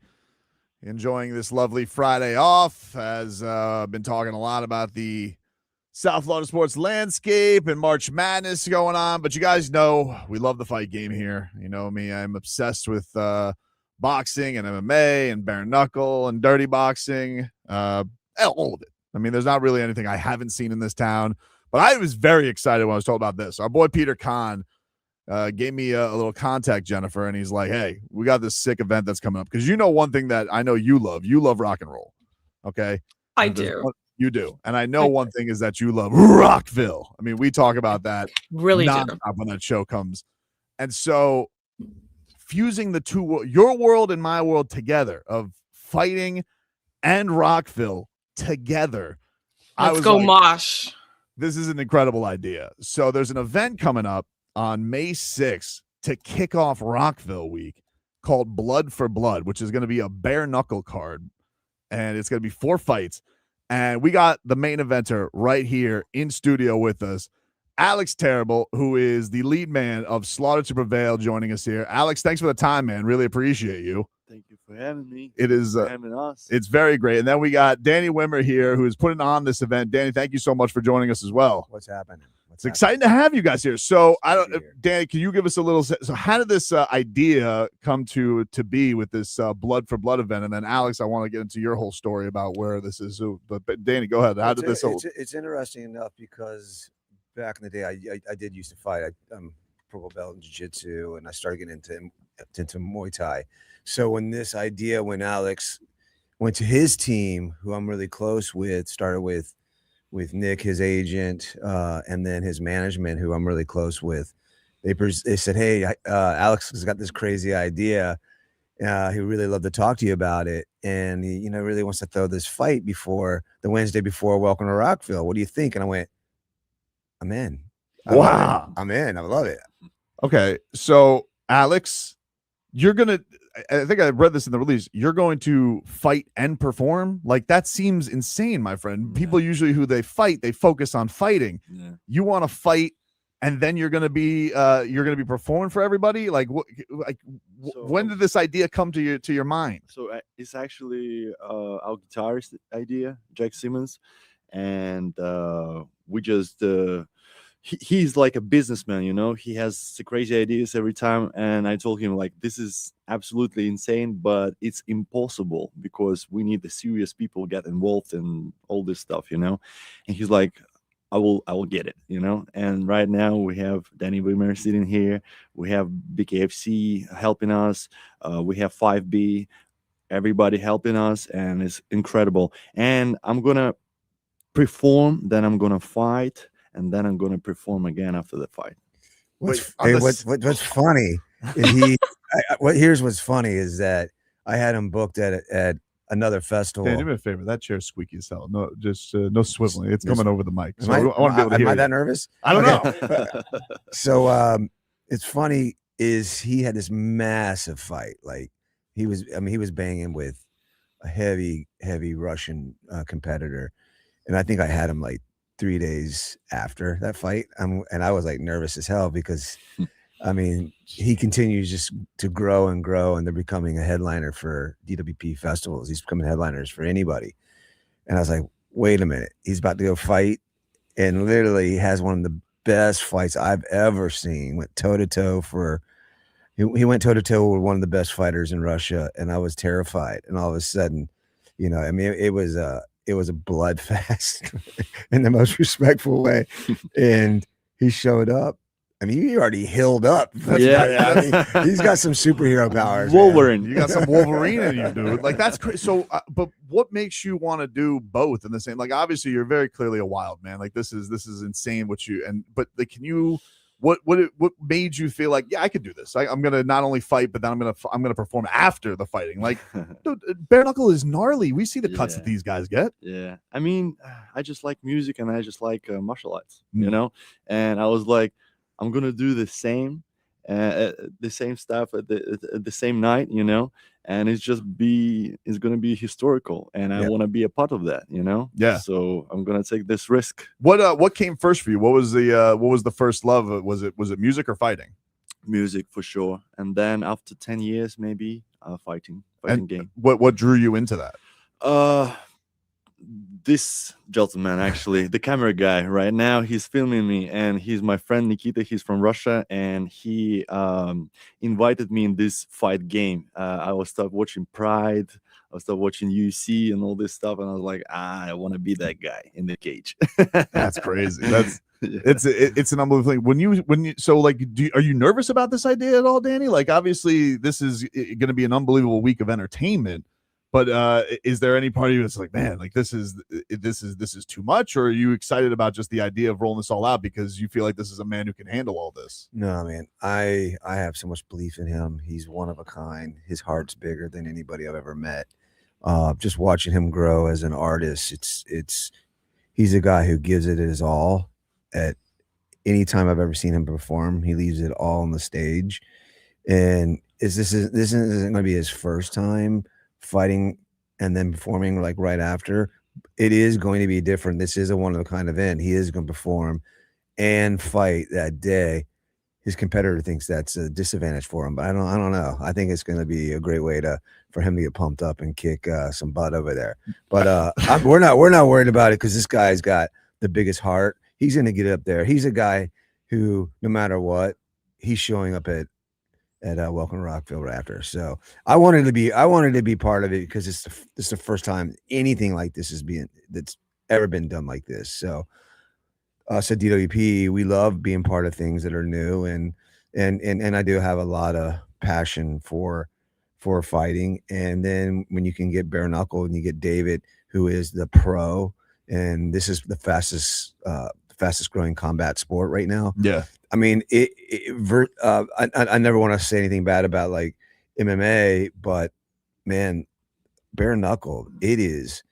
Enjoying this lovely Friday off. Has been talking a lot about the South Florida sports landscape and March Madness going on. But you guys know we love the fight game here. You know me, I'm obsessed with boxing and MMA and bare-knuckle and dirty boxing. All of it. I mean, there's not really anything I haven't seen in this town. But I was very excited when I was told about this. Our boy Peter Kahn gave me a little contact, Jennifer, and he's like, hey, we got this sick event that's coming up. Because you know one thing that I know you love rock and roll. Okay? I do. You do. And I know one thing is that you love Rockville. I mean, we talk about that Really do. nonstop when that show comes. And so fusing the two, your world and my world together of fighting and Rockville together. Let's go mosh. This is an incredible idea. So there's an event coming up on May 6th to kick off Rockville week called Blood for Blood, which is going to be a bare knuckle card. And it's going to be 4 fights. And we got the main eventer right here in studio with us, Alex Terrible, who is the lead man of Slaughter to Prevail, joining us here. Alex, thanks for the time, man. Really appreciate you. Thank you for having me. It is having us. It's very great. And then we got Danny Wimmer here, who is putting on this event. Danny, thank you so much for joining us as well. What's happening? It's exciting to have you guys here. So, Danny, can you give us a little? So, how did this idea come to be with this Blood for Blood event? And then, Alex, I want to get into your whole story about where this is. But Danny, go ahead. How did this? It's interesting enough because back in the day, I did used to fight. I'm purple belt in jiu-jitsu, and I started getting into Muay Thai. So when Alex went to his team, who I'm really close with, started with Nick, his agent, and then his management, who I'm really close with, they said, hey, Alex has got this crazy idea. He really love to talk to you about it. And he, really wants to throw this fight before the Wednesday before Welcome to Rockville. What do you think? And I went, I'm in. Wow. I'm in. I love it. Okay. So, Alex, I think I read this in the release. You're going to fight and perform. Like, that seems insane, my friend. Yeah. People usually who they fight, they focus on fighting. Yeah. You want to fight, and then you're going to be performing for everybody. Like, when did this idea come to your mind? So it's actually our guitarist idea, Jack Simmons, and we just. He's like a businessman, he has the crazy ideas every time. And I told him, like, this is absolutely insane, but it's impossible because we need the serious people get involved in all this stuff, And he's like, I will get it, And right now we have Danny Wimmer sitting here. We have BKFC helping us. We have 5B, everybody helping us, and it's incredible. And I'm going to perform, then I'm going to fight. And then I'm going to perform again after the fight. What's funny is here's what's funny is that I had him booked at another festival. Dan, do me a favor. That chair's squeaky as hell. No, just no swiveling. It's coming over the mic. So I want to be able to hear. Am I that nervous? I don't know. So it's funny is he had this massive fight. Like he was banging with a heavy Russian competitor, and I think I had him like 3 days after that fight. And I was like nervous as hell because he continues just to grow and grow, and they're becoming a headliner for DWP festivals. He's becoming headliners for anybody. And I was like, wait a minute, he's about to go fight. And literally he has one of the best fights I've ever seen. Went toe to toe he went toe to toe with one of the best fighters in Russia. And I was terrified. And all of a sudden, it was a blood fest in the most respectful way. And he showed up. He already healed up. Yeah. He's got some superhero powers. Wolverine. Man. You got some Wolverine in you, dude. Like, that's crazy. So, but what makes you want to do both in the same? Like, obviously, you're very clearly a wild man. Like, this is insane. But like, can you? What made you feel like, yeah, I could do this? I'm gonna not only fight, but then I'm gonna perform after the fighting. Like, dude, bare knuckle is gnarly. We see the cuts that these guys get. Yeah, I just like music and I just like martial arts, And I was like, I'm gonna do the same stuff at the same night, And it's gonna be historical, and I want to be a part of that, Yeah. So I'm gonna take this risk. What came first for you? What was the first love? Was it music or fighting? music for sure. And then after 10 years, maybe fighting game. What drew you into that? This gentleman, actually, the camera guy right now, he's filming me, and he's my friend Nikita. He's from Russia, and he invited me in this fight game. I was start watching Pride, I started watching UFC and all this stuff, and I was like, I want to be that guy in the cage. That's crazy. That's it's an unbelievable thing. When you so like, are you nervous about this idea at all, Danny? Like, obviously, this is going to be an unbelievable week of entertainment. But is there any part of you that's like, man, like this is too much, or are you excited about just the idea of rolling this all out because you feel like this is a man who can handle all this? No, man, I have so much belief in him. He's one of a kind. His heart's bigger than anybody I've ever met. Just watching him grow as an artist, he's a guy who gives it his all. At any time I've ever seen him perform, he leaves it all on the stage. And this isn't going to be his first time fighting and then performing like right after. It is going to be different. This is a one-of-a-kind event. He is going to perform and fight that day. His competitor thinks that's a disadvantage for him, but I don't know. I think it's going to be a great way for him to get pumped up and kick some butt over there. But we're not worried about it because this guy's got the biggest heart. He's going to get up there. He's a guy who, no matter what, he's showing up at Welcome to Rockville right after. So I wanted to be part of it because it's the first time anything like this that's ever been done like this. So us at DWP, we love being part of things that are new, and I do have a lot of passion for fighting. And then when you can get bare knuckle and you get David, who is the pro, and this is the fastest growing combat sport right now. Yeah. I mean, I never want to say anything bad about like MMA, but man, bare knuckle, it is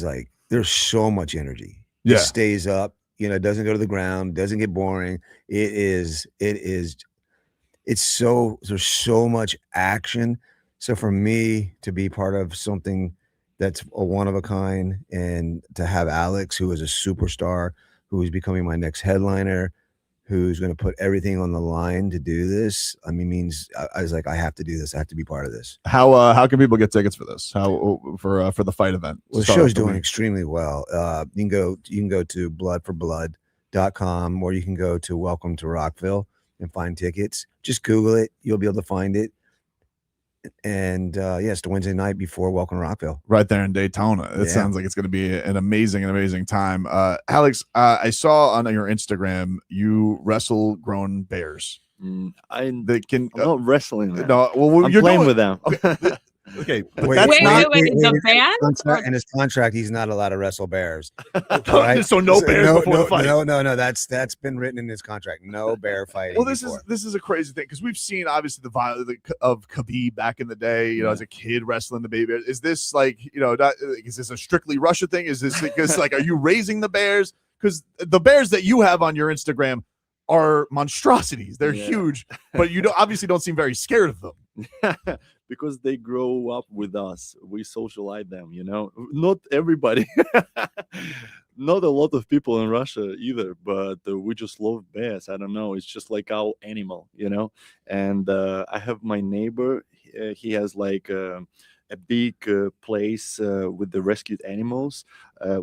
like there's so much energy. Yeah. It stays up, it doesn't go to the ground, doesn't get boring. There's so much action. So for me to be part of something that's a one of a kind, and to have Alex, who is a superstar, who is becoming my next headliner, who's going to put everything on the line to do this, I mean, means I was like, I have to do this. I have to be part of this. How can people get tickets for this? For the fight event? Well, the show's doing extremely well. You can go to bloodforblood.com, or you can go to Welcome to Rockville and find tickets. Just Google it. You'll be able to find it. And it's the Wednesday night before Welcome to Rockville, right there in Daytona. It sounds like it's going to be an amazing time. Alex, I saw on your Instagram you wrestle grown bears. I'm not wrestling them. No, well, I'm you're playing doing, with them. Okay, wait, the band? In his contract, he's not allowed to wrestle bears. Right? So no bears before the fight. No. That's been written in his contract. No bear fighting. Well, this is a crazy thing because we've seen obviously the violence of Khabib back in the day. As a kid wrestling the baby. Is this like is this a strictly Russia thing? Is this because like are you raising the bears? Because the bears that you have on your Instagram are monstrosities. They're huge, but you obviously don't seem very scared of them. Because they grow up with us. We socialize them, Not everybody. Not a lot of people in Russia either, but we just love bears. I don't know. It's just like our animal, And I have my neighbor. He has like a big place with the rescued animals,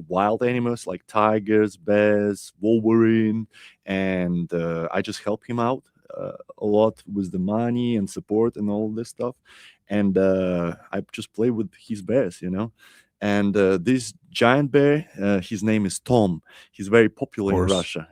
wild animals like tigers, bears, Wolverine. And I just help him out a lot with the money and support and all this stuff. And I just play with his bears, And this giant bear, his name is Tom. He's very popular in Russia,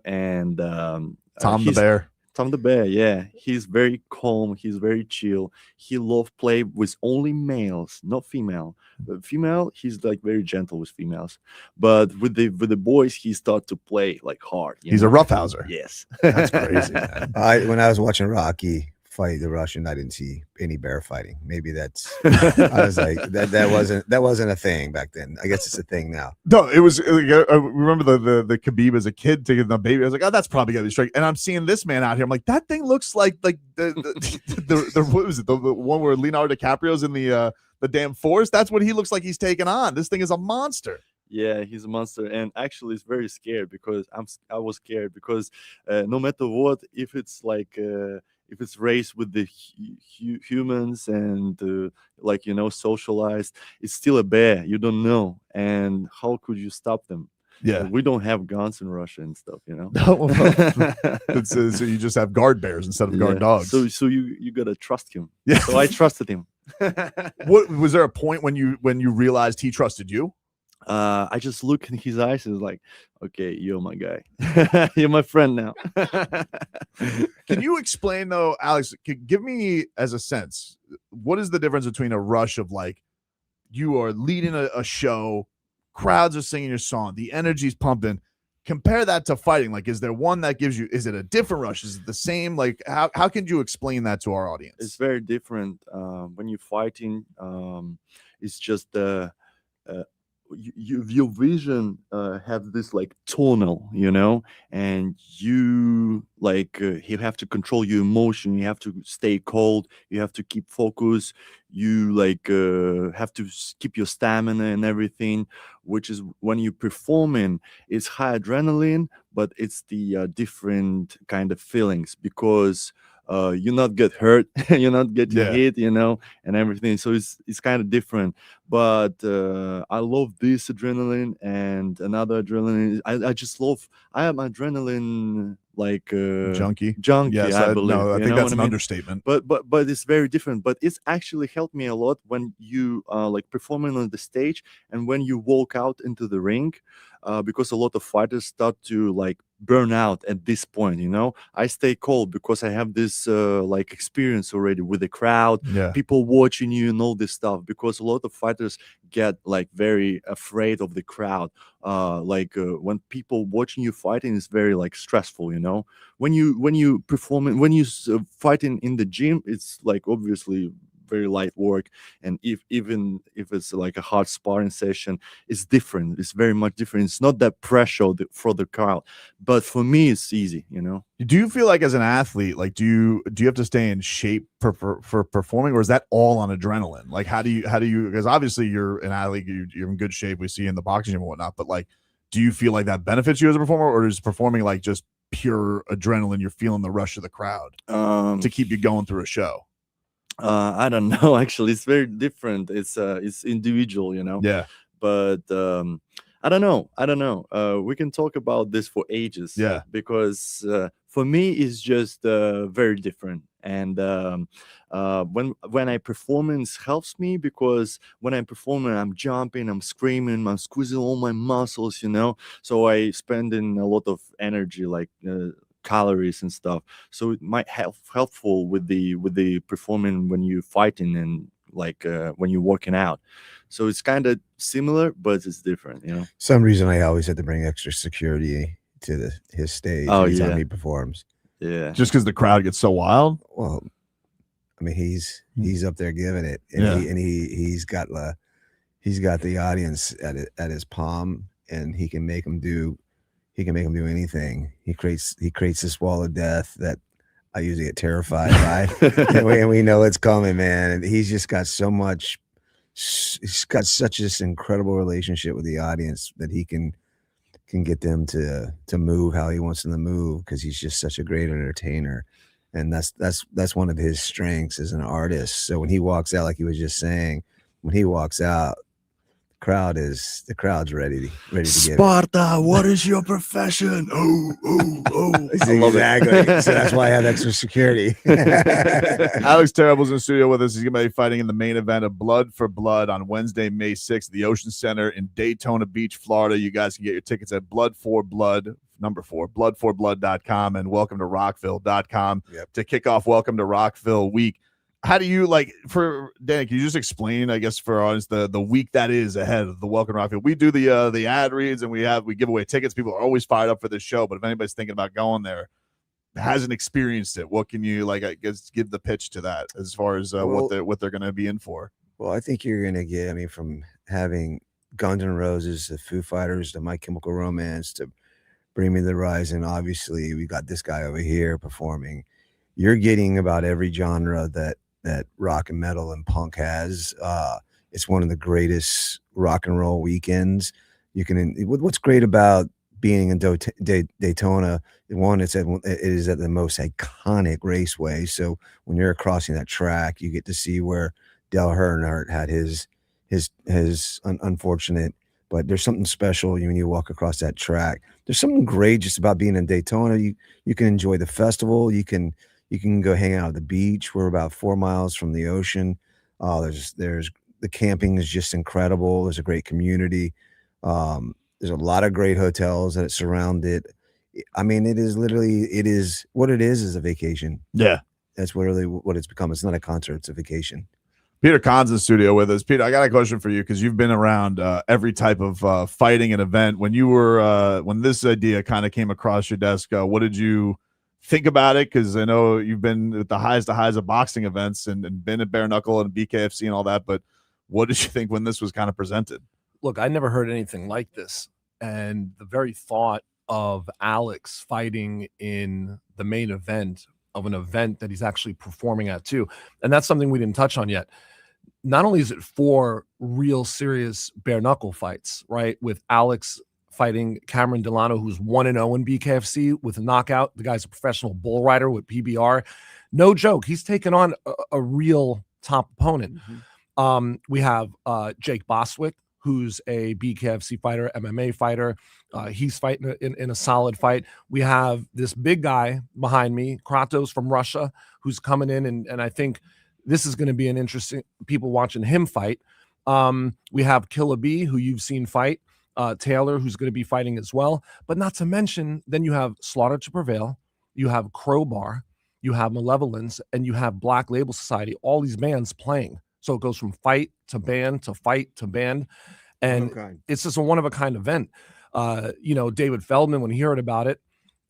And Tom the bear. Tom the bear, yeah. He's very calm. He's very chill. He loves play with only males, not female. Female, he's like very gentle with females. But with the boys, he starts to play like hard. He's a roughhouser. Yes. That's crazy. Man. When I was watching Rocky fight the Russian, I didn't see any bear fighting. Maybe I was like, that wasn't a thing back then. I guess it's a thing now. No, it was. I remember the Khabib as a kid taking the baby. I was like, oh, that's probably gonna be straight. And I'm seeing this man out here. I'm like, that thing looks like the what was it? The one where Leonardo DiCaprio's in the damn forest. That's what he looks like he's taking on. This thing is a monster. Yeah, he's a monster, and actually, it's very scared because I was scared because no matter what, if it's like if it's raised with the humans and like, you know, socialized, it's still a bear. You don't know, and how could you stop them? Yeah. We don't have guns in Russia and stuff, you know. So you just have guard bears instead of guard dogs. So you gotta trust him. Yeah. So I trusted him. What was there a point when you realized he trusted you? I just look in his eyes and was like, okay, you're my guy. You're my friend now. Can you explain though, Alex? Give me as a sense, what is the difference between a rush of like you are leading a show, crowds are singing your song, the energy's pumping? Compare that to fighting. Like, is there one that gives you? Is it a different rush? Is it the same? Like, how can you explain that to our audience? It's very different. When you're fighting, it's just your vision have this like tunnel, you know, and you like you have to control your emotion. You have to stay cold. You have to keep focus. You like have to keep your stamina and everything, which is when you're performing, it's high adrenaline, but it's the different kind of feelings because you not get hurt, you're not getting hit, you know, and everything. So it's kind of different. But I love this adrenaline and another adrenaline. I just love. I am adrenaline like junkie. Yes, I believe. No, I think that's an understatement. But it's very different. But it's actually helped me a lot when you like performing on the stage and when you walk out into the ring. Because a lot of fighters start to like burn out at this point, you know. I stay cold because I have this like experience already with the crowd, people watching you and all this stuff. Because a lot of fighters get like very afraid of the crowd. When people watching you fighting is very like stressful, you know. When you performing, when you fighting in the gym, it's like obviously very light work, and even if it's like a hard sparring session, it's different. It's very much different. It's not that pressure for the crowd, but for me it's easy, you know. Do you feel like as an athlete, like do you have to stay in shape for performing, or is that all on adrenaline? Like how do you because obviously you're an athlete, you're in good shape, we see you in the boxing gym and whatnot, but like do you feel like that benefits you as a performer, or is performing like just pure adrenaline, you're feeling the rush of the crowd to keep you going through a show? I don't know. Actually, it's very different. It's individual, you know. Yeah. But I don't know. We can talk about this for ages. Yeah. Because for me, it's just very different. And when I performance helps me, because when I'm performing, I'm jumping, I'm screaming, I'm squeezing all my muscles, you know. So I spend in a lot of energy, like calories and stuff, so it might helpful with the performing when you're fighting and like when you're working out. So it's kind of similar, but it's different, you know. Some reason I always had to bring extra security to his stage anytime he performs. Yeah, just because the crowd gets so wild. Well, I mean, he's up there giving it, and he's got the audience at his palm, and he can make them do anything. He creates this wall of death that I usually get terrified by, and we know it's coming, man. And he's just got he's got such this incredible relationship with the audience that he can get them to move how he wants them to move, because he's just such a great entertainer, and that's one of his strengths as an artist. So when he walks out, like he was just saying, when he walks out, the crowd's ready to get Sparta, what is your profession? Oh. Exactly. So that's why I have extra security. Alex Terrible's in the studio with us. He's gonna be fighting in the main event of Blood for Blood on Wednesday, May 6th, the Ocean Center in Daytona Beach, Florida. You guys can get your tickets at blood4blood.com, and welcome to Rockville.com to kick off Welcome to Rockville week. How do you, like, for Dan, can you just explain, I guess, for our audience, the week that is ahead of the Welcome to Rockville? We do the ad reads, and we give away tickets. People are always fired up for this show, but if anybody's thinking about going there, hasn't experienced it, what can you, like, I guess, give the pitch to that as far as what they're going to be in for? Well, I think you're going to get, I mean, from having Guns N' Roses, the Foo Fighters, the My Chemical Romance, to Bring Me the Horizon. Obviously, we got this guy over here performing. You're getting about every genre that rock and metal and punk has. It's one of the greatest rock and roll weekends. What's great about being in Daytona, one, it is at the most iconic raceway. So when you're crossing that track, you get to see where Dale Earnhardt had his unfortunate. But there's something special when you walk across that track. There's something great just about being in Daytona. You can enjoy the festival. You can go hang out at the beach. We're about 4 miles from the ocean. There's the camping is just incredible. There's a great community. There's a lot of great hotels that surround it. I mean, it is what it is a vacation. Yeah. That's really what it's become. It's not a concert, it's a vacation. Peter Kahn's in the studio with us. Peter, I got a question for you because you've been around every type of fighting and event. When you were when this idea kind of came across your desk, what did you think about it? Because I know you've been at the highs of boxing events and been at bare knuckle and BKFC and all that. But what did you think when this was kind of presented? Look, I never heard anything like this, and the very thought of Alex fighting in the main event of an event that he's actually performing at too, and that's something we didn't touch on yet. Not only is it 4 real serious bare knuckle fights, right, with Alex fighting Cameron Delano, who's 1-0 in BKFC with a knockout. The guy's a professional bull rider with PBR. No joke. He's taken on a real top opponent. We have Jake Boswick, who's a BKFC fighter, MMA fighter. He's fighting in a solid fight. We have this big guy behind me, Kratos from Russia, who's coming in, and I think this is going to be an interesting people watching him fight. We have Killer B, who you've seen fight, Taylor, who's going to be fighting as well. But not to mention, then you have Slaughter to Prevail, you have Crowbar, you have Malevolence, and you have Black Label Society, all these bands playing. So it goes from fight to band to fight to band. And it's just a one-of-a-kind event. David Feldman, when he heard about it,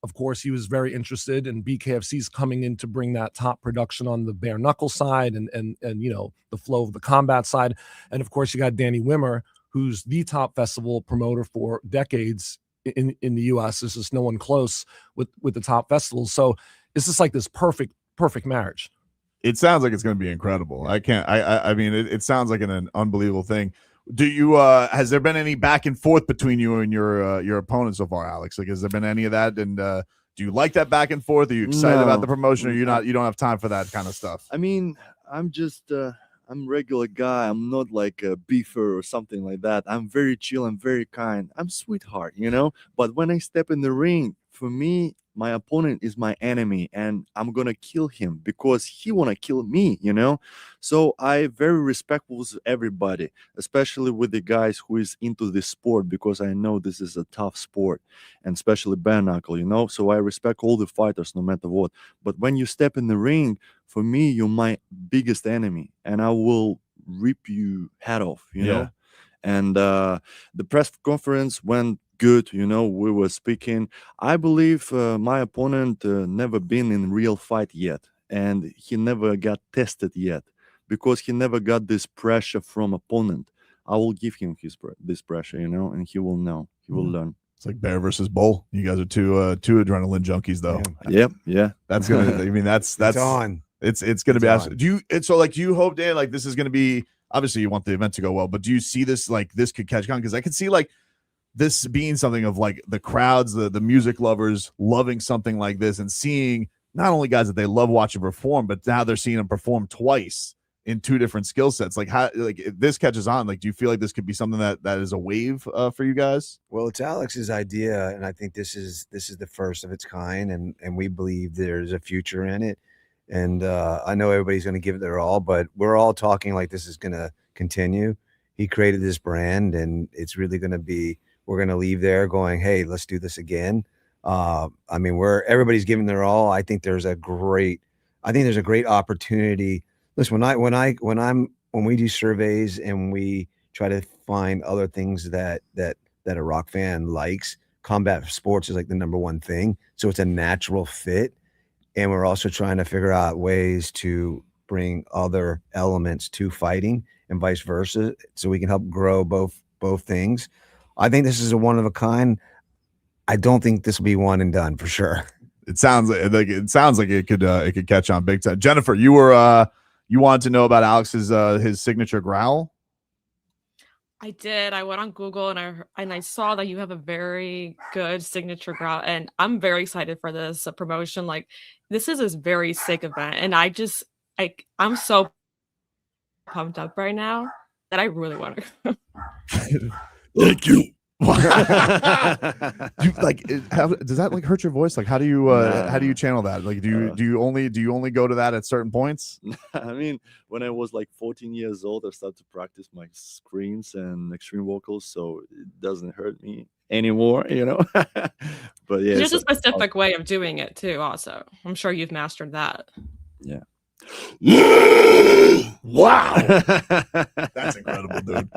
of course, he was very interested, and BKFC's coming in to bring that top production on the bare knuckle side and the flow of the combat side. And of course, you got Danny Wimmer, who's the top festival promoter for decades in the US. There's just no one close with the top festivals. So it's just like this perfect marriage. It sounds like it's going to be incredible. I mean, it sounds like an unbelievable thing. Do you has there been any back and forth between you and your opponent so far, Alex? Like, has there been any of that? And do you like that back and forth? Are you excited about the promotion, or you don't have time for that kind of stuff? I mean, I'm just I'm a regular guy. I'm not like a beefer or something like that. I'm very chill. I'm very kind. I'm sweetheart, But when I step in the ring, for me, my opponent is my enemy, and I'm gonna kill him because he wanna kill me, So I very respectful with everybody, especially with the guys who is into this sport, because I know this is a tough sport, and especially bare knuckle, So I respect all the fighters no matter what. But when you step in the ring, for me, you're my biggest enemy, and I will rip you head off, you know. And the press conference went good, we were speaking. I believe my opponent never been in real fight yet, and he never got tested yet because he never got this pressure from opponent. I will give him this pressure, and he will know. He will learn. It's like Bear versus Bull. You guys are two adrenaline junkies, though. Yep, yeah. That's gonna. I mean, that's on. It's gonna be absolutely. Do you hope, Dan, like this is gonna be? Obviously, you want the event to go well, but do you see this like this could catch on? Because I could see like this being something of like the crowds, the music lovers loving something like this and seeing not only guys that they love watching perform, but now they're seeing them perform twice in 2 different skill sets. Like how, like if this catches on, like, do you feel like this could be something that is a wave for you guys? Well, it's Alex's idea, and I think this is the first of its kind, and we believe there's a future in it. And I know everybody's going to give it their all, but we're all talking like this is going to continue. He created this brand, and it's really going to be. We're going to leave there going, hey, let's do this again. I mean, everybody's giving their all. I think there's a great opportunity. Listen, when we do surveys and we try to find other things that a rock fan likes, combat sports is like the number one thing. So it's a natural fit. And we're also trying to figure out ways to bring other elements to fighting and vice versa, so we can help grow both things. I think this is a one of a kind. I don't think this will be one and done for sure. It sounds like it could catch on big time. Jennifer, you were you wanted to know about Alex's his signature growl? I did. I went on Google and I saw that you have a very good signature grout, and I'm very excited for this promotion. Like, this is a very sick event, and I'm so pumped up right now that I really want to. Thank you. Does that like hurt your voice? Like, how do you channel that? Like, do you only go to that at certain points? I mean, when I was like 14 years old, I started to practice my screams and extreme vocals, so it doesn't hurt me anymore, you know. But yeah, There's a specific way of doing it too. Also, I'm sure you've mastered that. yeah. Wow. That's incredible, dude.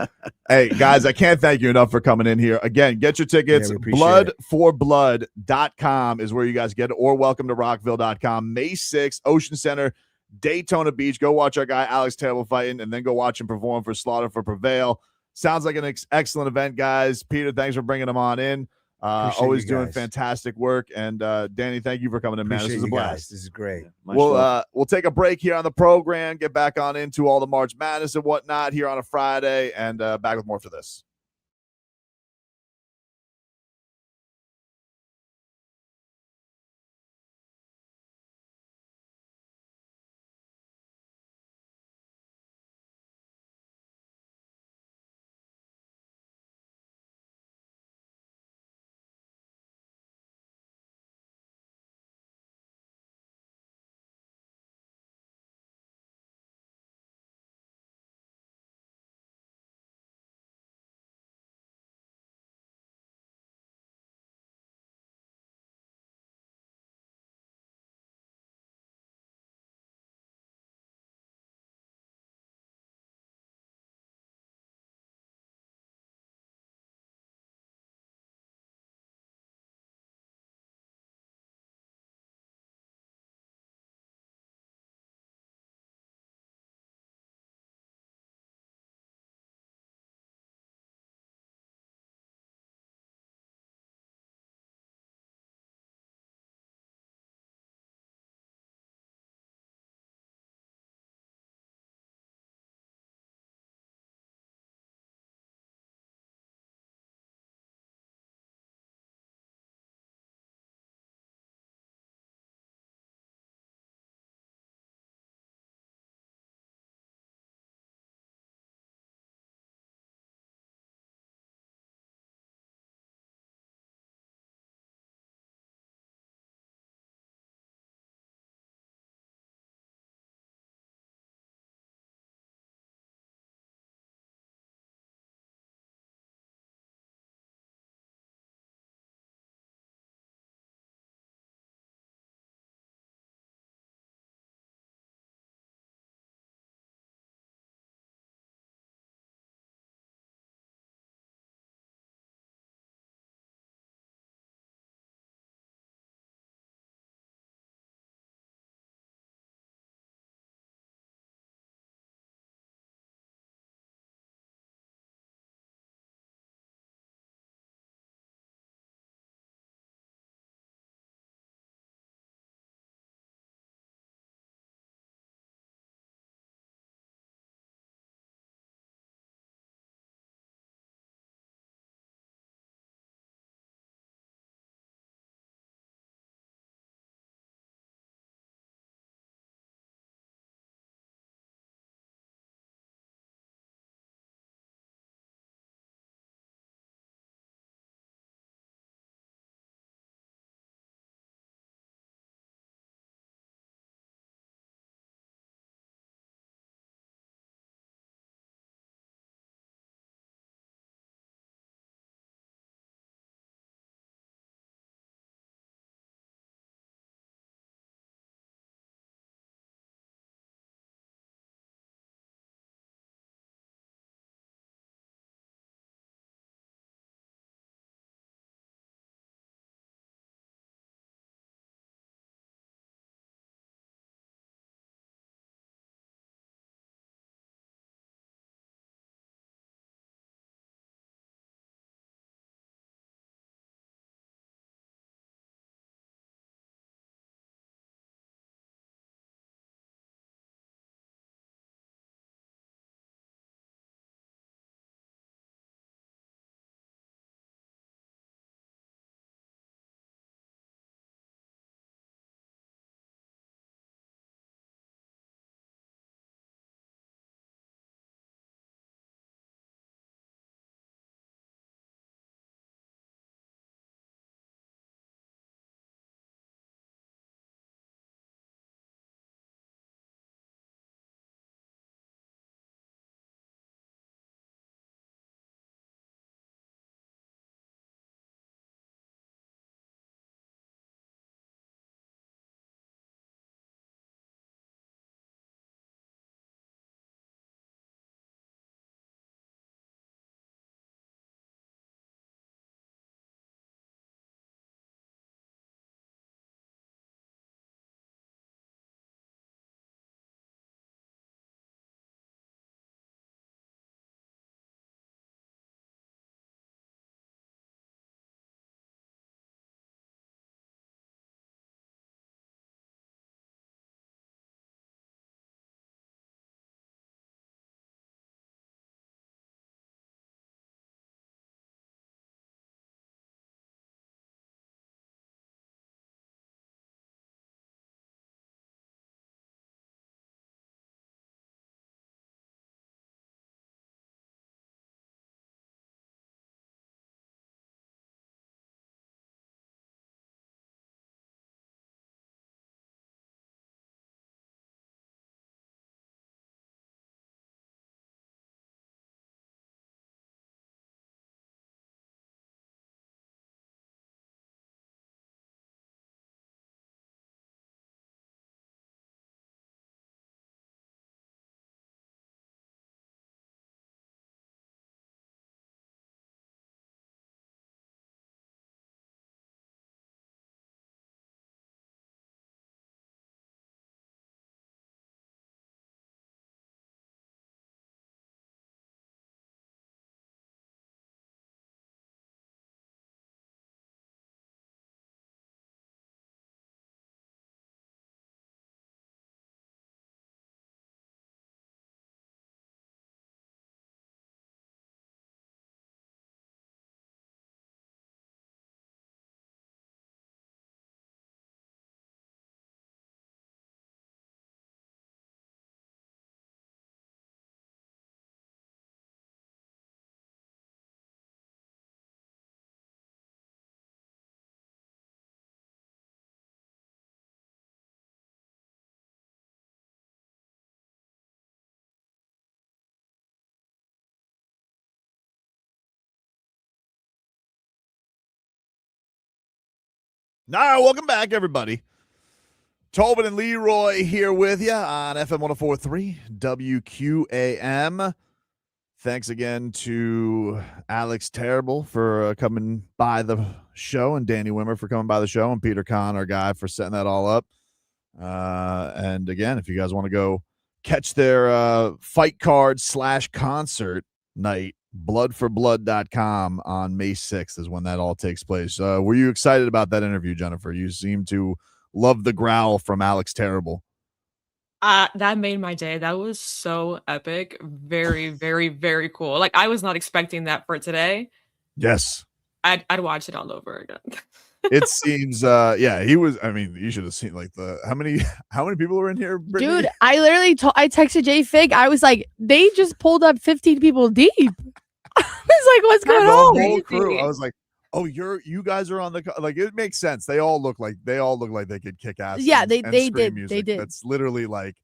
Hey, guys, I can't thank you enough for coming in here. Again, get your tickets. Yeah, we appreciate it. bloodforblood.com is where you guys get it, or welcome to rockville.com. May 6th, Ocean Center, Daytona Beach. Go watch our guy Alex Taylor fighting, and then go watch him perform for Slaughter for Prevail. Sounds like an excellent event, guys. Peter, thanks for bringing him on in. Appreciate Always you doing guys. fantastic work. And Danny, thank you for coming in, man. This Appreciate was a you blast. guys. This is great. We'll take a break here on the program, get back on into all the March Madness and whatnot here on a Friday, and back with more for this. All right, welcome back, everybody. Tobin and Leroy here with you on FM 104.3 WQAM. Thanks again to Alex Terrible for coming by the show, and Danny Wimmer for coming by the show, and Peter Kahn, our guy, for setting that all up. And again, if you guys want to go catch their fight card / concert night, bloodforblood.com on May 6th is when that all takes place. Were you excited about that interview, Jennifer? You seem to love the growl from Alex Terrible. That made my day. That was so epic. Very, very, very cool. Like, I was not expecting that for today. Yes. I'd watch it all over again. It seems he was. I mean, you should have seen like how many people were in here, Brittany? Dude, I literally I texted Jay Fig. I was like, they just pulled up 15 people deep. I was like, what's going The on? whole crew. I was like, oh, you guys are on the like. It makes sense. They all look like they could kick ass. Yeah, and they scream did. Music. They did. That's literally like,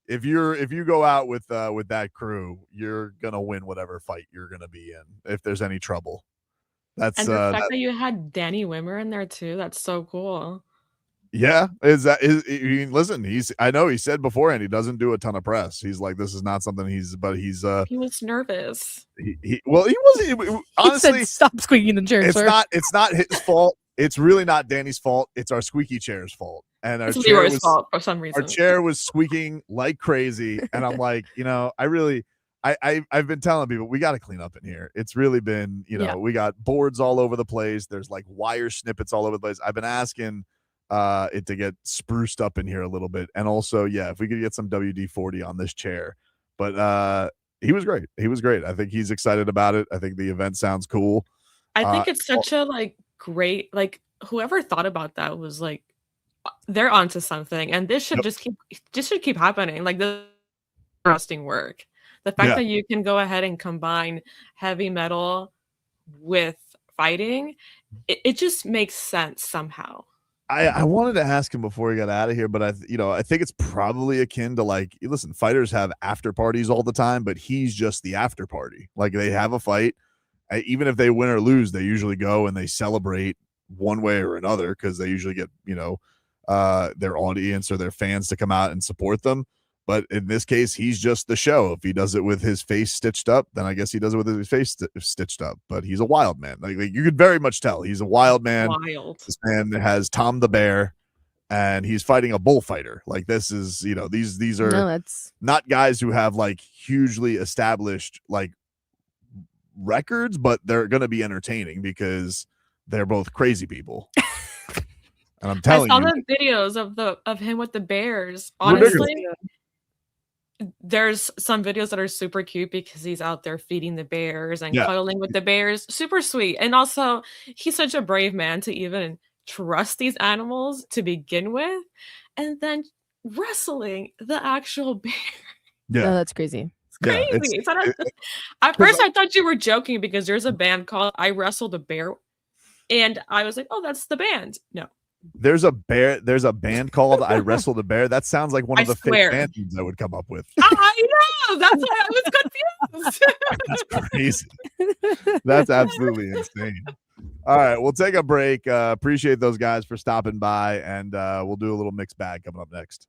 if you go out with that crew, you're gonna win whatever fight you're gonna be in. If there's any trouble, that's And the fact that you had Danny Wimmer in there too, that's so cool. yeah. Listen, I know he said beforehand he doesn't do a ton of press. He's like, this is not something he's He was nervous. he wasn't honestly. He said, stop squeaking the chair, It's sir. not his fault. It's really not Danny's fault. It's our squeaky chair's fault. And our It's chair Leroy's was fault for some reason. Our chair was squeaking like crazy, and I'm like, I've been telling people we got to clean up in here. It's really been, we got boards all over the place. There's like wire snippets all over the place. I've been asking it to get spruced up in here a little bit, and also, if we could get some WD-40 on this chair. But he was great. I think he's excited about it. I think the event sounds cool. I think it's such a great, whoever thought about that was like, they're onto something, and this should just keep happening. Like, the interesting work. The fact that you can go ahead and combine heavy metal with fighting, it just makes sense somehow. I wanted to ask him before he got out of here, but I think it's probably akin to listen, fighters have after parties all the time, but he's just the after party. Like, they have a fight, even if they win or lose, they usually go and they celebrate one way or another, because they usually get their audience or their fans to come out and support them. But in this case, he's just the show. If he does it with his face stitched up, then I guess he does it with his face stitched up. But he's a wild man. Like, you could very much tell he's a wild man. Wild. This man has Tom the Bear, and he's fighting a bullfighter. Like, this is, these are not guys who have hugely established records, but they're going to be entertaining because they're both crazy people. And I'm telling you, I saw the videos of him with the bears. Honestly, there's some videos that are super cute because he's out there feeding the bears and cuddling with the bears. Super sweet. And also, he's such a brave man to even trust these animals to begin with, and then wrestling the actual bear. Yeah, no, that's crazy. It's crazy. At first, I thought you were joking because there's a band called I Wrestled a Bear, and I was like, oh, that's the band. No. There's a band called I Wrestled a Bear. That sounds like one of the fake band names I would come up with. I know. That's why I was confused. That's crazy. That's absolutely insane. All right, we'll take a break. Appreciate those guys for stopping by, and we'll do a little mixed bag coming up next.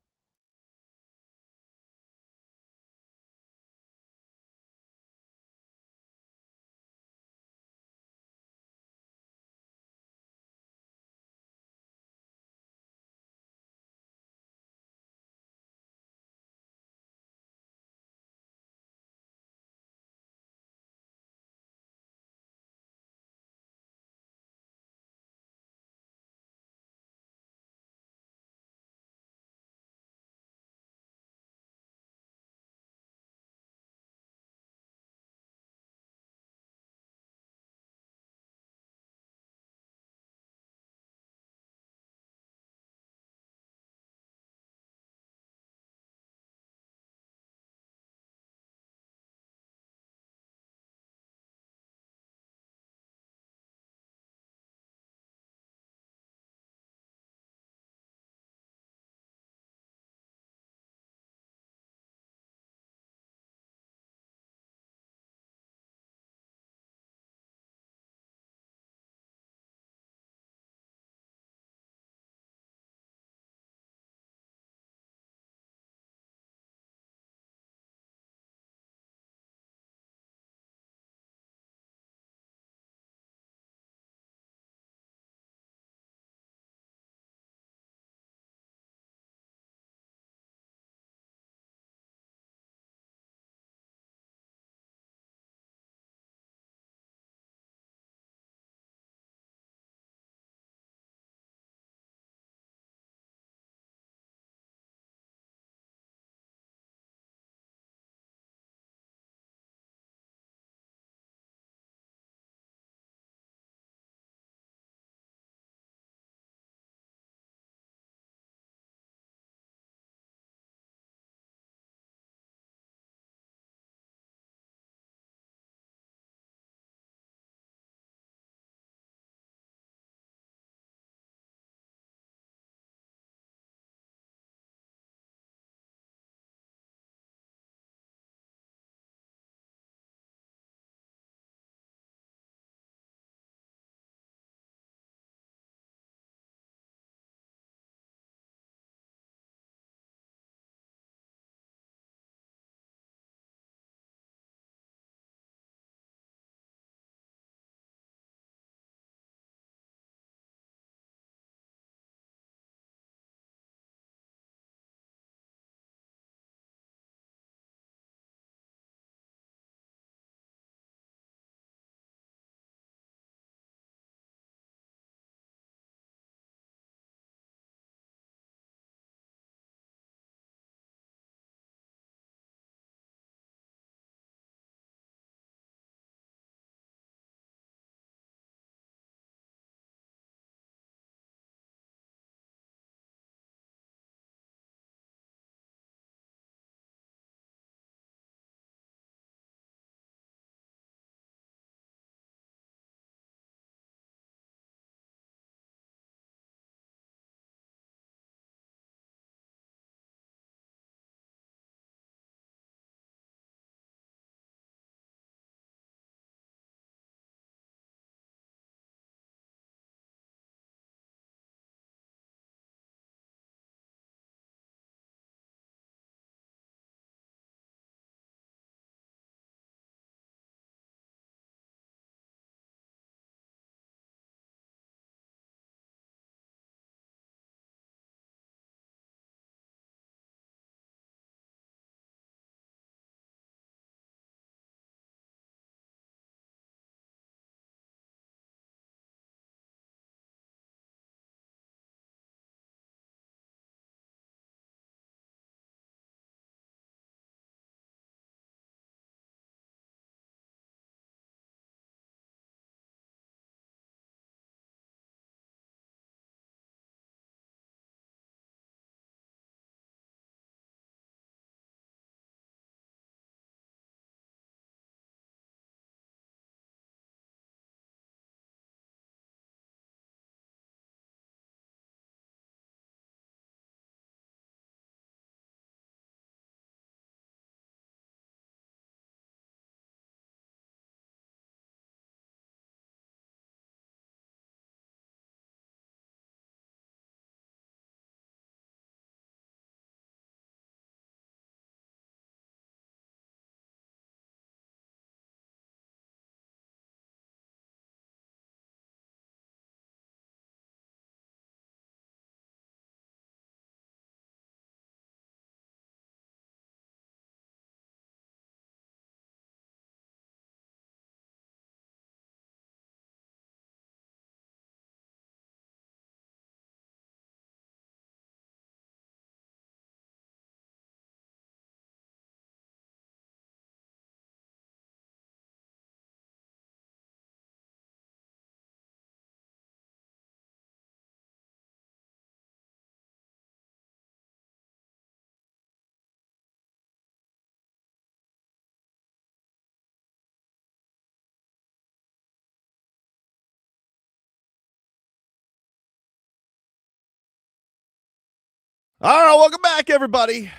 All right, welcome back, everybody.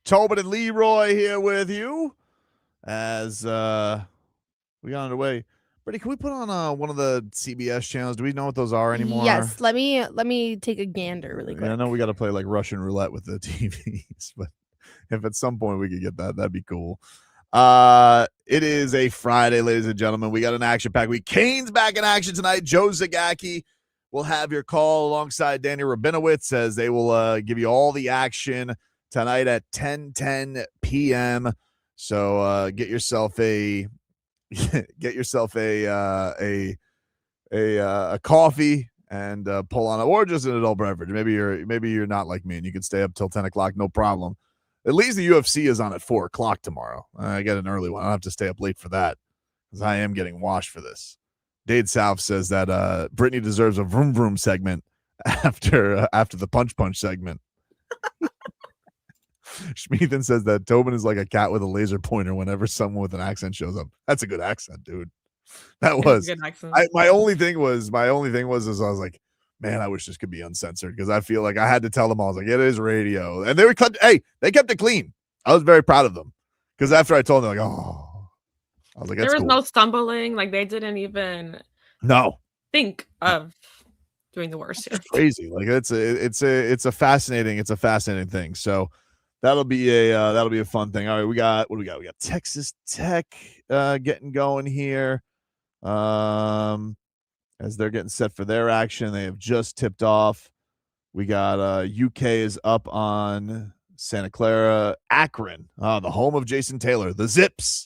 Tobin and Leroy here with you as we got underway. Brittany, can we put on one of the CBS channels? Do we know what those are anymore? Yes, let me take a gander really quick. Yeah, I know we got to play like Russian roulette with the TVs, but if at some point we could get that, that'd be cool. It is a Friday, ladies and gentlemen. We got an action-packed week. Kane's back in action tonight. Joe Zagacki will have your call alongside Danny Rabinowitz as they will give you all the action tonight at 10:10 p.m. So get yourself a coffee and pull on it, or just an adult beverage. Maybe you're not like me and you can stay up till 10 o'clock, no problem. At least the UFC is on at 4 o'clock tomorrow. I get an early one. I don't have to stay up late for that because I am getting washed for this. Dade South says that Brittany deserves a vroom vroom segment after the punch segment. Schmeathan says that Tobin is like a cat with a laser pointer whenever someone with an accent shows up. That's a good accent, dude. That was good accent. My only thing was I was like, man, I wish this could be uncensored because I feel like I had to tell them all. I was like, it is radio, and they kept it clean. I was very proud of them because after I told them, they're like, oh. I was like, there was cool. no stumbling. Like they didn't even think of doing the worst. It's crazy. Like it's a fascinating thing. So that'll be a fun thing. All right, we got Texas Tech getting going here. As they're getting set for their action, they have just tipped off. We got UK is up on Santa Clara, Akron, the home of Jason Taylor, the Zips.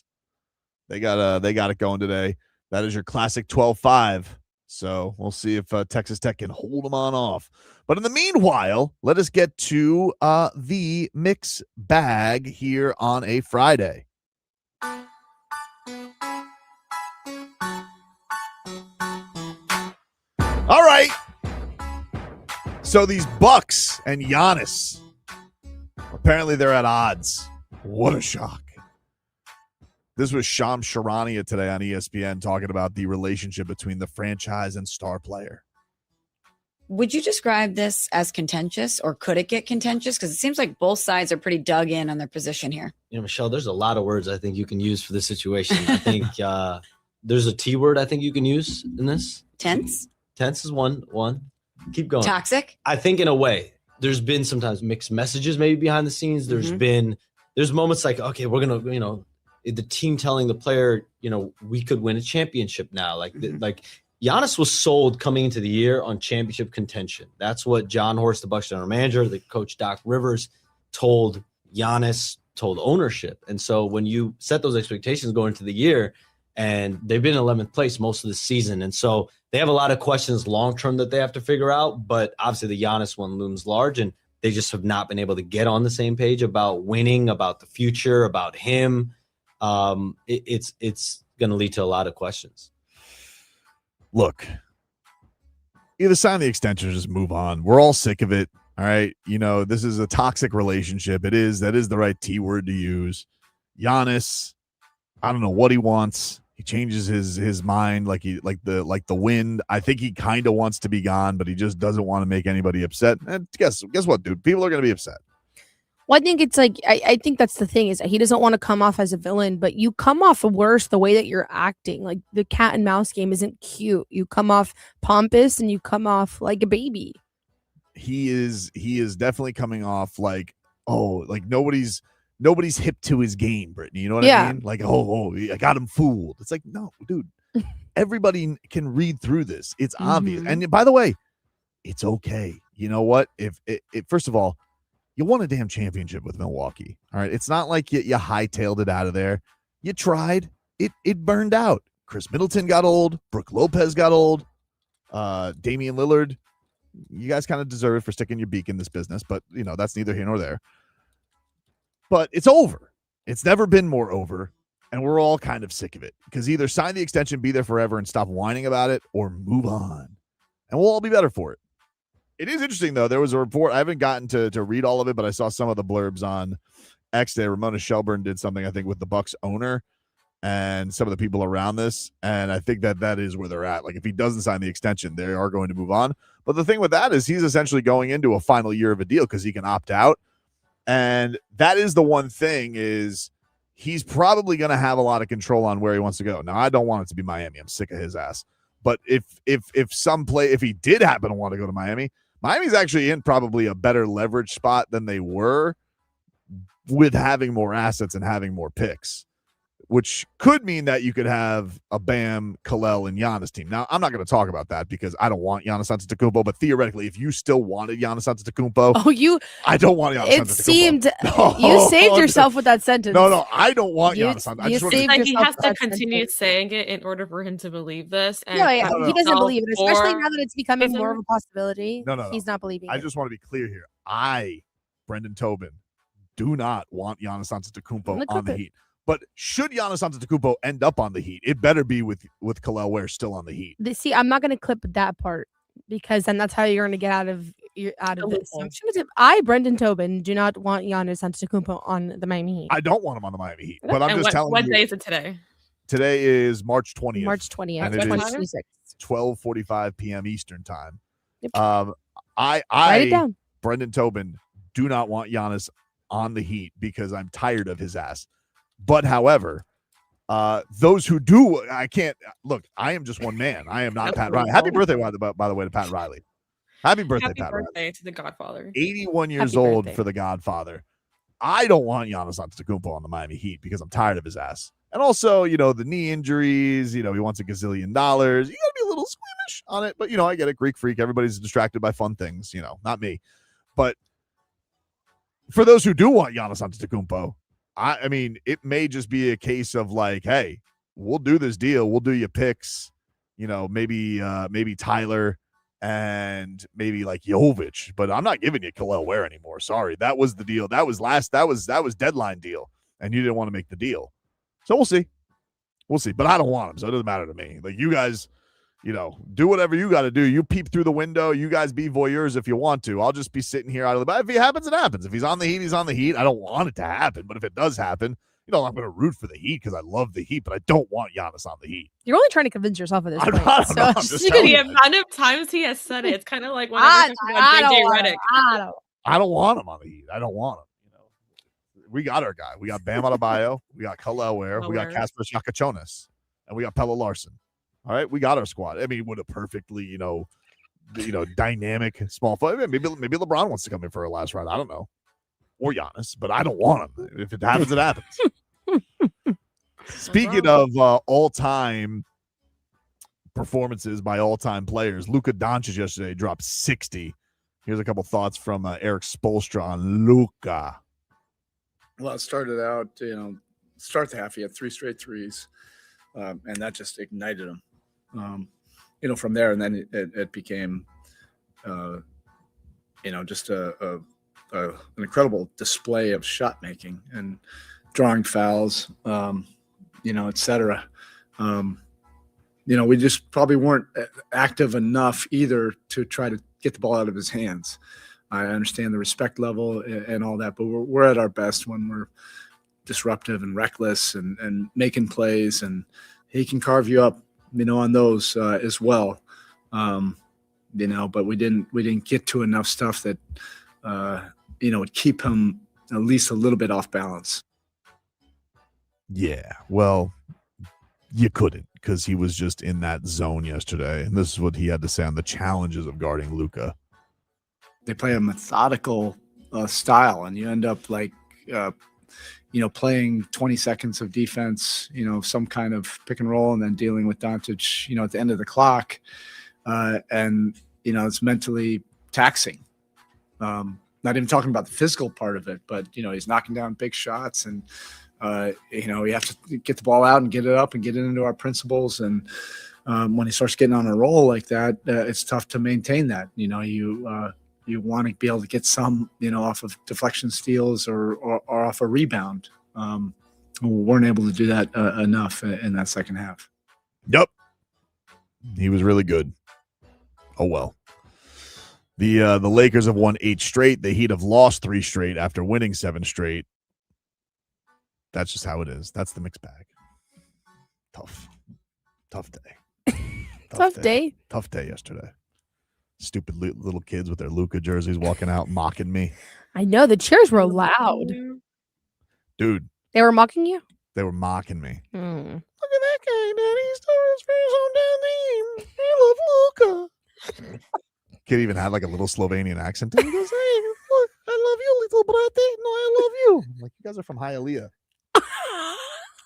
They got it going today. That is your classic 12-5. So we'll see if Texas Tech can hold them on off. But in the meanwhile, let us get to the mix bag here on a Friday. All right. So these Bucks and Giannis, apparently they're at odds. What a shock. This was Shams Charania today on ESPN talking about the relationship between the franchise and star player. Would you describe this as contentious, or could it get contentious? Because it seems like both sides are pretty dug in on their position here. You know, Michelle, there's a lot of words I think you can use for this situation. I think there's a T word I think you can use in this. Tense? Tense is one. Keep going. Toxic? I think in a way. There's been sometimes mixed messages maybe behind the scenes. There's moments like, okay, we're going to, the team telling the player, we could win a championship now. Like Giannis was sold coming into the year on championship contention. That's what John Horst, the Bucks general manager, the coach Doc Rivers told Giannis, told ownership. And so when you set those expectations going into the year, and they've been in 11th place most of the season. And so they have a lot of questions long-term that they have to figure out, but obviously the Giannis one looms large, and they just have not been able to get on the same page about winning, about the future, about him. It's going to lead to a lot of questions. Look, either sign the extension or just move on. We're all sick of it. All right. This is a toxic relationship. That is the right T word to use. Giannis, I don't know what he wants. He changes his mind like the wind. I think he kind of wants to be gone, but he just doesn't want to make anybody upset. And guess what, dude? People are going to be upset. Well, I think it's like I think that's the thing, is that he doesn't want to come off as a villain, but you come off worse the way that you're acting. Like the cat and mouse game isn't cute. You come off pompous and you come off like a baby. He is definitely coming off like nobody's hip to his game, Brittany. You know what I mean? Like, I got him fooled. It's like, no, dude. Everybody can read through this. It's obvious. And by the way, it's okay. You know what? If first of all, you won a damn championship with Milwaukee. All right. It's not like you hightailed it out of there. You tried. It burned out. Chris Middleton got old. Brooke Lopez got old. Damian Lillard. You guys kind of deserve it for sticking your beak in this business, but that's neither here nor there. But it's over. It's never been more over. And we're all kind of sick of it, because either sign the extension, be there forever, and stop whining about it, or move on. And we'll all be better for it. It is interesting, though. There was a report. I haven't gotten to read all of it, but I saw some of the blurbs on X Day. Ramona Shelburne did something, I think, with the Bucks owner. and some of the people around this. And I think that is where they're at. Like, if he doesn't sign the extension, they are going to move on. But the thing with that is he's essentially going into a final year of a deal because he can opt out. And that is the one thing, is he's probably going to have a lot of control on where he wants to go. Now, I don't want it to be Miami. I'm sick of his ass. But if he did happen to want to go to Miami, Miami's actually in probably a better leverage spot than they were with having more assets and having more picks, which could mean that you could have a Bam, Kalel, and Giannis team. Now, I'm not going to talk about that because I don't want Giannis Antetokounmpo, but theoretically, if you still wanted Giannis Antetokounmpo, I don't want Giannis Antetokounmpo. It seemed you saved yourself with that sentence. No, I don't want Giannis Antetokounmpo. I just want Like, he has to continue saying it in order for him to believe this. And Yeah, he doesn't believe it, especially or- now that it's becoming more of a possibility. No. He's not believing I it. just want to be clear here. Brendan Tobin, do not want Giannis Antetokounmpo on the Heat. But should Giannis Antetokounmpo end up on the Heat, it better be with Kalel Ware still on the Heat. See, I'm not going to clip that part because then that's how you're going to get out of this. So I'm just gonna say, Brendan Tobin, do not want Giannis Antetokounmpo on the Miami Heat. I don't want him on the Miami Heat, but I'm And just telling what you. day is it today? Today is March 20th. March 20th, and it is 2026. 12:45 p.m. Eastern time. Yep. Write it down. Brendan Tobin, do not want Giannis on the Heat because I'm tired of his ass. But however, those who do, I can't look. I am just one man. I am not Pat Riley. Happy birthday, by the way, to Pat Riley. Happy birthday, Happy Pat Riley. birthday to the Godfather. 81 years Happy old birthday. for the Godfather. I don't want Giannis Antetokounmpo on the Miami Heat because I'm tired of his ass. And also, the knee injuries, he wants $1 gazillion. You got to be a little squeamish on it. But, I get it. Greek freak. Everybody's distracted by fun things, not me. But for those who do want Giannis Antetokounmpo, I mean, it may just be a case of like, hey, we'll do this deal. We'll do your picks, maybe Tyler and maybe like Jovic, but I'm not giving you Kalel Ware anymore. Sorry. That was the deal. That was deadline deal. And you didn't want to make the deal. So we'll see. We'll see. But I don't want him. So it doesn't matter to me. Like, you guys, do whatever you got to do. You peep through the window. You guys be voyeurs if you want to. I'll just be sitting here out of the back. If it happens, it happens. If he's on the Heat, he's on the Heat. I don't want it to happen. But if it does happen, I'm going to root for the Heat because I love the Heat, but I don't want Giannis on the Heat. You're only trying to convince yourself of this point. I don't know. I'm just telling The you. amount of times he has said it, it's kind of like when I we talk about don't JJ want Redick. it. I don't want him on the Heat. I don't want him. We got our guy. We got Bam Adebayo. We got Kalel Ware. We got Kasper Shakachonis. And we got Pelle Larson. All right, we got our squad. I mean, with a perfectly, dynamic small foot. Maybe LeBron wants to come in for a last round. I don't know, or Giannis, but I don't want him. If it happens, it happens. Speaking of all-time performances by all-time players, Luka Dončić yesterday dropped 60. Here's a couple thoughts from Eric Spoelstra on Luka. Well, it started out, start the half, he had 3 straight threes, and that just ignited him. From there, and then it became, just an incredible display of shot making and drawing fouls, et cetera. We just probably weren't active enough either to try to get the ball out of his hands. I understand the respect level and all that, but we're at our best when we're disruptive and reckless and making plays, and he can carve you up, on those as well. But we didn't get to enough stuff that, would keep him at least a little bit off balance. Yeah, well, you couldn't because he was just in that zone yesterday. And this is what he had to say on the challenges of guarding Luka. They play a methodical style, and you end up like, playing 20 seconds of defense, some kind of pick and roll, and then dealing with Dončić, at the end of the clock. And it's mentally taxing. Not even talking about the physical part of it, but, he's knocking down big shots, and, you have to get the ball out and get it up and get it into our principles. And when he starts getting on a roll like that, it's tough to maintain that. You want to be able to get some, off of deflection steals or off a rebound. We weren't able to do that enough in that second half. Yep. He was really good. Oh, well. The Lakers have won 8 straight. The Heat have lost 3 straight after winning 7 straight. That's just how it is. That's the mixed bag. Tough day. Tough day. Tough day yesterday. Stupid little kids with their Luka jerseys walking out mocking me. I know the cheers were loud. Dude, They were mocking you? they were mocking me. Hmm. Look at that guy, Daddy. He's throwing his fingers on down the I love Luka. Kid even had like a little Slovenian accent. He goes, hey, look, I love you, little brate. No, I love you. I'm like, you guys are from Hialeah.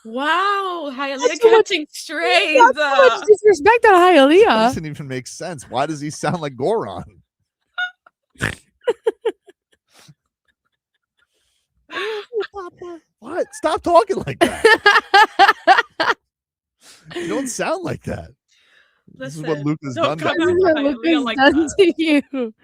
Wow, Hialeah That's so much- catching strays. That's so much disrespect on That Hialeah. doesn't even make sense. Why does he sound like Goron? What? Stop talking like that. You don't sound like that. This is what Luka's done. don't to come you. out This is what Hialeah Luka's like done that. to you.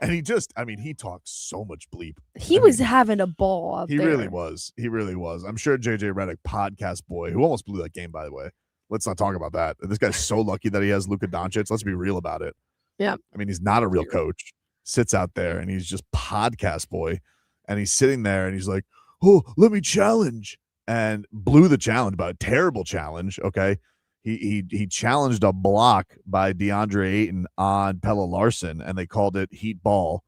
And he talks so much bleep. He was having a ball out He there. really was. He really was. I'm sure JJ Redick, podcast boy, who almost blew that game, by the way. Let's not talk about that. This guy's so lucky that he has Luka Dončić. Let's be real about it. Yeah. I mean, he's not a real coach. Sits out there and he's just podcast boy. And he's sitting there and he's like, oh, let me challenge. And blew the challenge, but a terrible challenge. Okay. He challenged a block by DeAndre Ayton on Pelle Larsson, and they called it heat ball.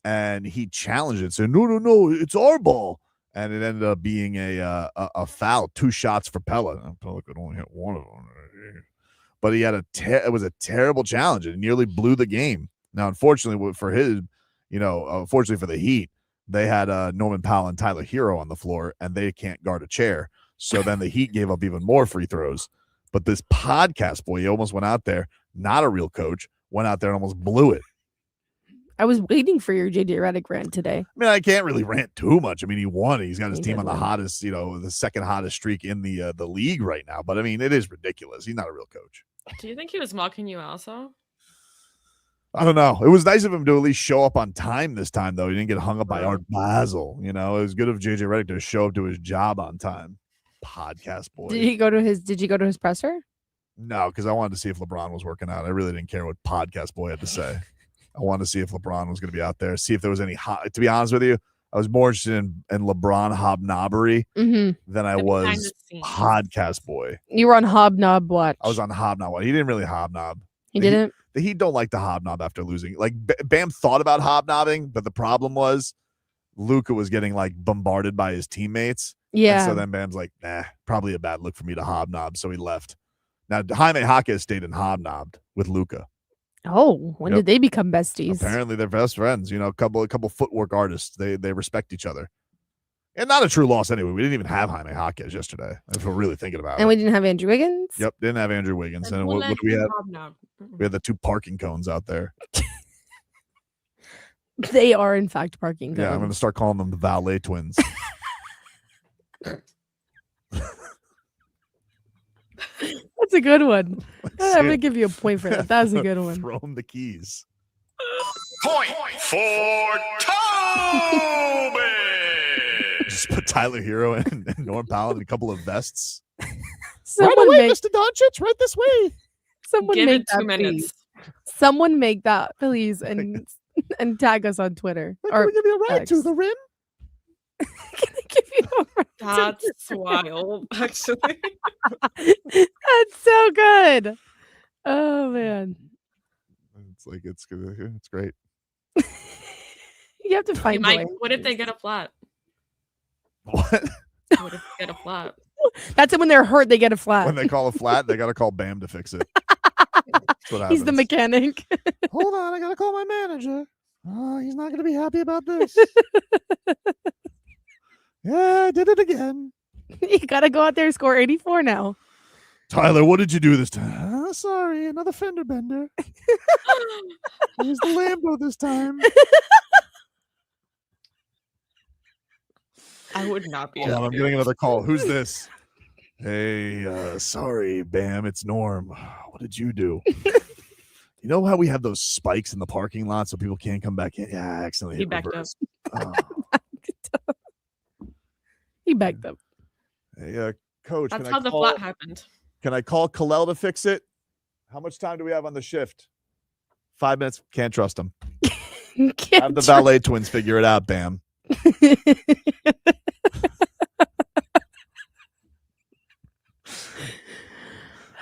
And he challenged it, said, no, it's our ball. And it ended up being a foul, 2 shots for Pelle. Pelle could only hit one of them. But he had it was a terrible challenge. It nearly blew the game. Now, unfortunately for unfortunately for the Heat, they had Norman Powell and Tyler Herro on the floor, and they can't guard a chair. So then the Heat gave up even more free throws. But this podcast boy, he almost went out there, not a real coach, went out there and almost blew it. I was waiting for your JJ Redick rant today. I mean, I can't really rant too much. I mean, he won. He's got his He team did on the win. hottest, the second hottest streak in the league right now. But I mean, it is ridiculous. He's not a real coach. Do you think he was mocking you also? I don't know. It was nice of him to at least show up on time this time, though. He didn't get hung up by Art Basel. It was good of JJ Redick to show up to his job on time. Podcast boy. Did you go to his presser? No, because I wanted to see if LeBron was working out. I really didn't care what podcast boy had to say. I wanted to see if LeBron was going to be out there, see if there was any to be honest with you, I was more interested in LeBron hobnobbery than I was podcast boy. You were on Hobnob Watch. I was on hobnob. He didn't really hobnob. He didn't? The Heat don't like to hobnob after losing. Like Bam thought about hobnobbing, but the problem was Luka was getting like bombarded by his teammates. Yeah. And so then Bam's like, nah, probably a bad look for me to hobnob. So he left. Now, Jaime Jaquez stayed and hobnobbed with Luka. Oh, when did they become besties? Apparently, they're best friends. A couple footwork artists. They respect each other, and not a true loss anyway. We didn't even have Jaime Jaquez yesterday. If we're really thinking about it. And we didn't have Andrew Wiggins. Yep, didn't have Andrew Wiggins. And what do we have? We had the 2 parking cones out there. They are in fact parking. Yeah, I'm going to cones. start calling them the Valet twins. That's a good one. I'm gonna give you a point for that. That was a good one. Throw him the keys. Point for Toby. Just put Tyler Herro and Norm Powell in a couple of vests. Someone right away, make- Mr. Dončić, right this way. Someone Give make it that 2 minutes. please. Someone make that please and tag us on Twitter. Can we give you a ride X. to the rim? That's wild, actually. That's so good. Oh man. It's like it's good. It's great. You have to find Mike, joy. what if they get a flat? What? What if they get a flat? That's it. When they're hurt, they get a flat. When they call a flat, they got to call Bam to fix it. That's what happens. He's the mechanic. Hold on, I got to call my manager. Oh, he's not going to be happy about this. Yeah, I did it again. You gotta go out there and score 84 now. Tyler, what did you do this time? Oh, sorry, another fender bender. Use the Lambo this time. I would not be. Hold on, I'm happy. getting another call. Who's this? Hey, sorry, Bam, it's Norm. What did you do? You know how we have those spikes in the parking lot so people can't come back in? Yeah, I accidentally He hit backed up. reverse. Oh. He backed up. Hey, Coach, That's can how I the call, flat happened. Can I call Kalel to fix it? How much time do we have on the shift? 5 minutes. Can't trust him. Have the Valet twins figure it out, Bam.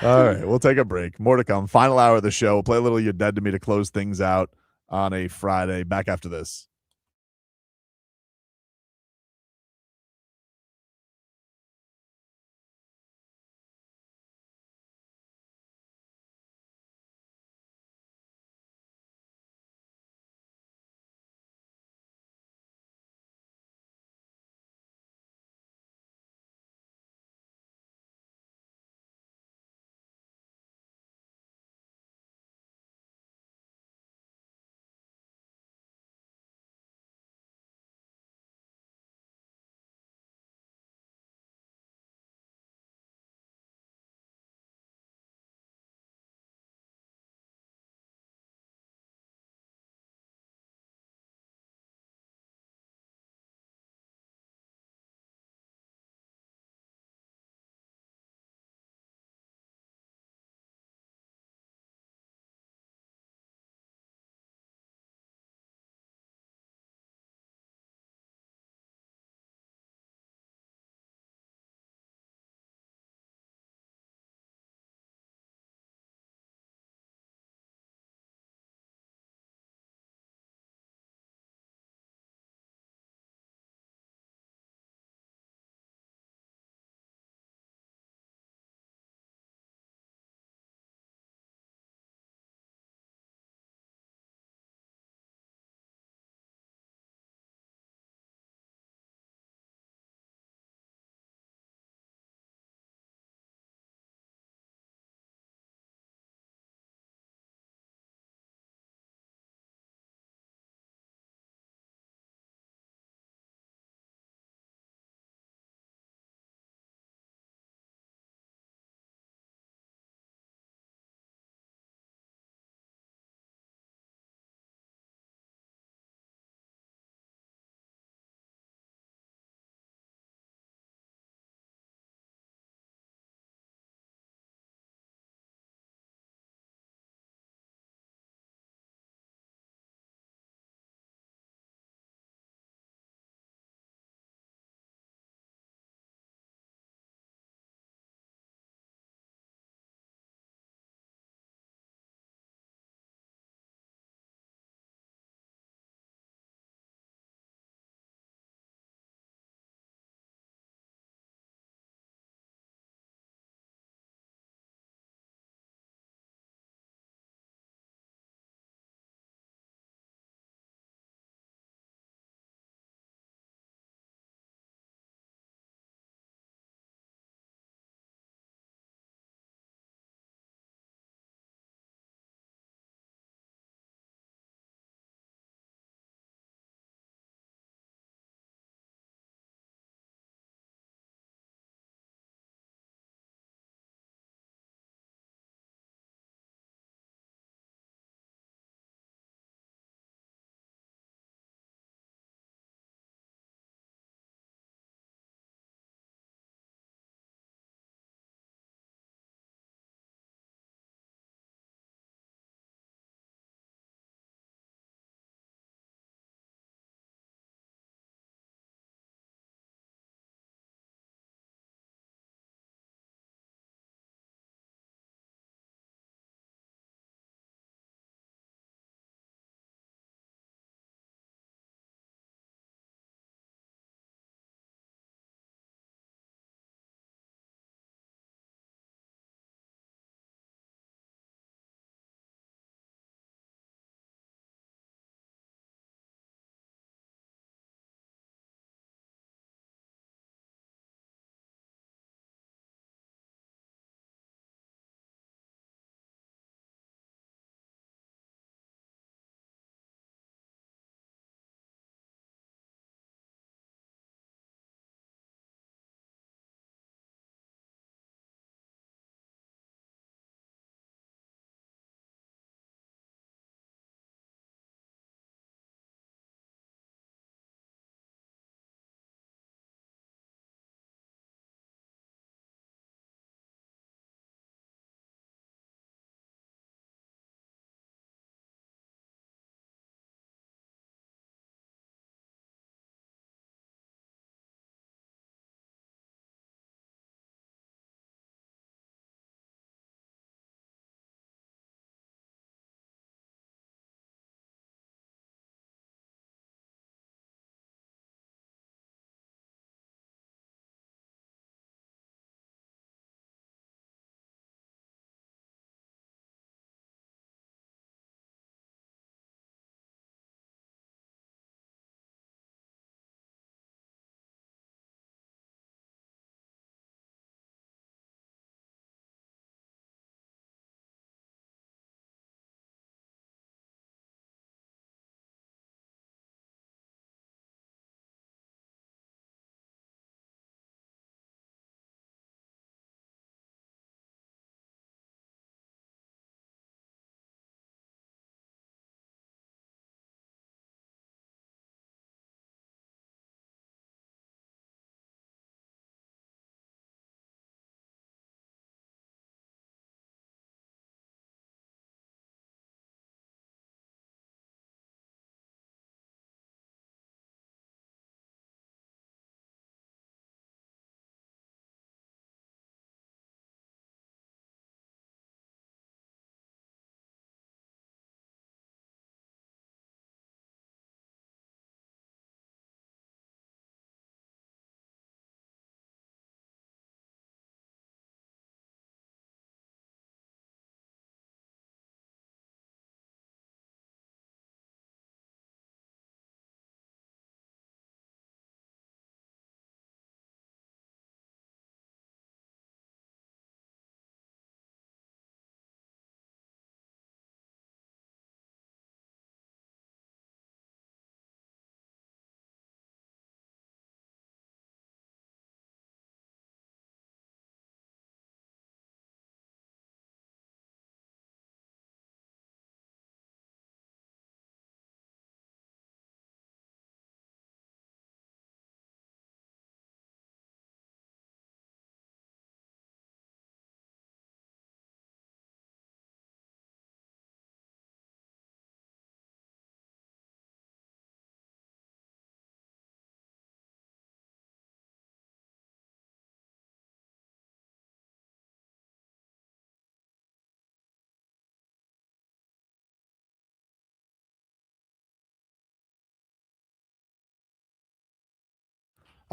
All right, we'll take a break. More to come. Final hour of the show. We'll play a little You're Dead to Me to close things out on a Friday. Back after this.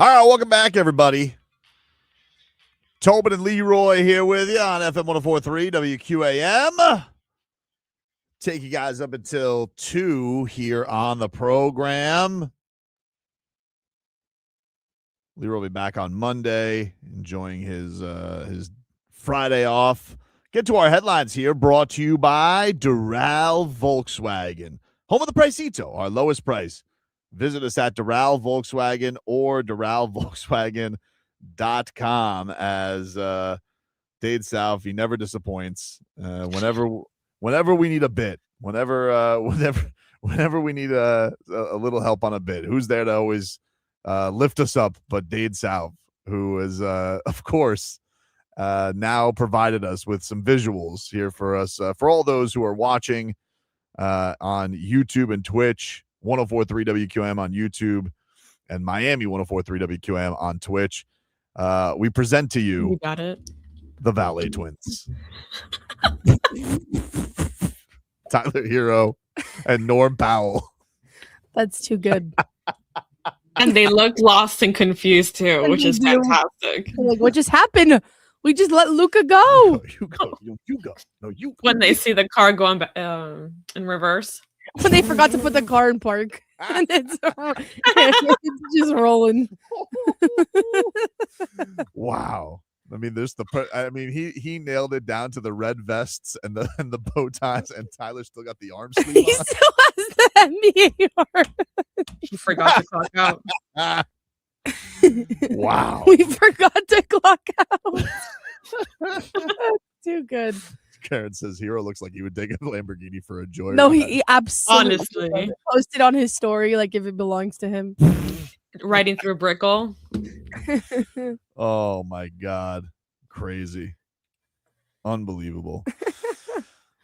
All right, welcome back, everybody. Tobin and Leroy here with you on FM 104.3 WQAM. Take you guys up until 2 here on the program. Leroy will be back on Monday, enjoying his Friday off. Get to our headlines here, brought to you by Doral Volkswagen. Home of the Pricito, our lowest price. Visit us at Doral Volkswagen or DoralVolkswagen.com as Dade South, he never disappoints. Whenever we need a bit, whenever we need a little help on a bit, who's there to always lift us up but Dade South, who is of course now provided us with some visuals here for us, for all those who are watching on YouTube and Twitch. 104.3 WQM on YouTube and Miami 104.3 WQM on Twitch. We present to you, got it, the Valet twins. Tyler Herro and Norm Powell. That's too good. And they look lost and confused too, And which they is do. fantastic. They're like, what just happened? We just let Luka go. No, you go. No, you go. When they see the car going in reverse. When they forgot to put the car in park. And it's just rolling. Wow. I mean, he nailed it down to the red vests and the bow ties, and Tyler still got the arm sleeve He on. still has the NBA arm. He forgot to clock out. Wow. We forgot to clock out. Too good. Karen says Herro looks like he would take a Lamborghini for a joyride. No, he absolutely Honestly. would. Posted on his story like if it belongs to him. Riding through a brickle. Oh my God. Crazy. Unbelievable.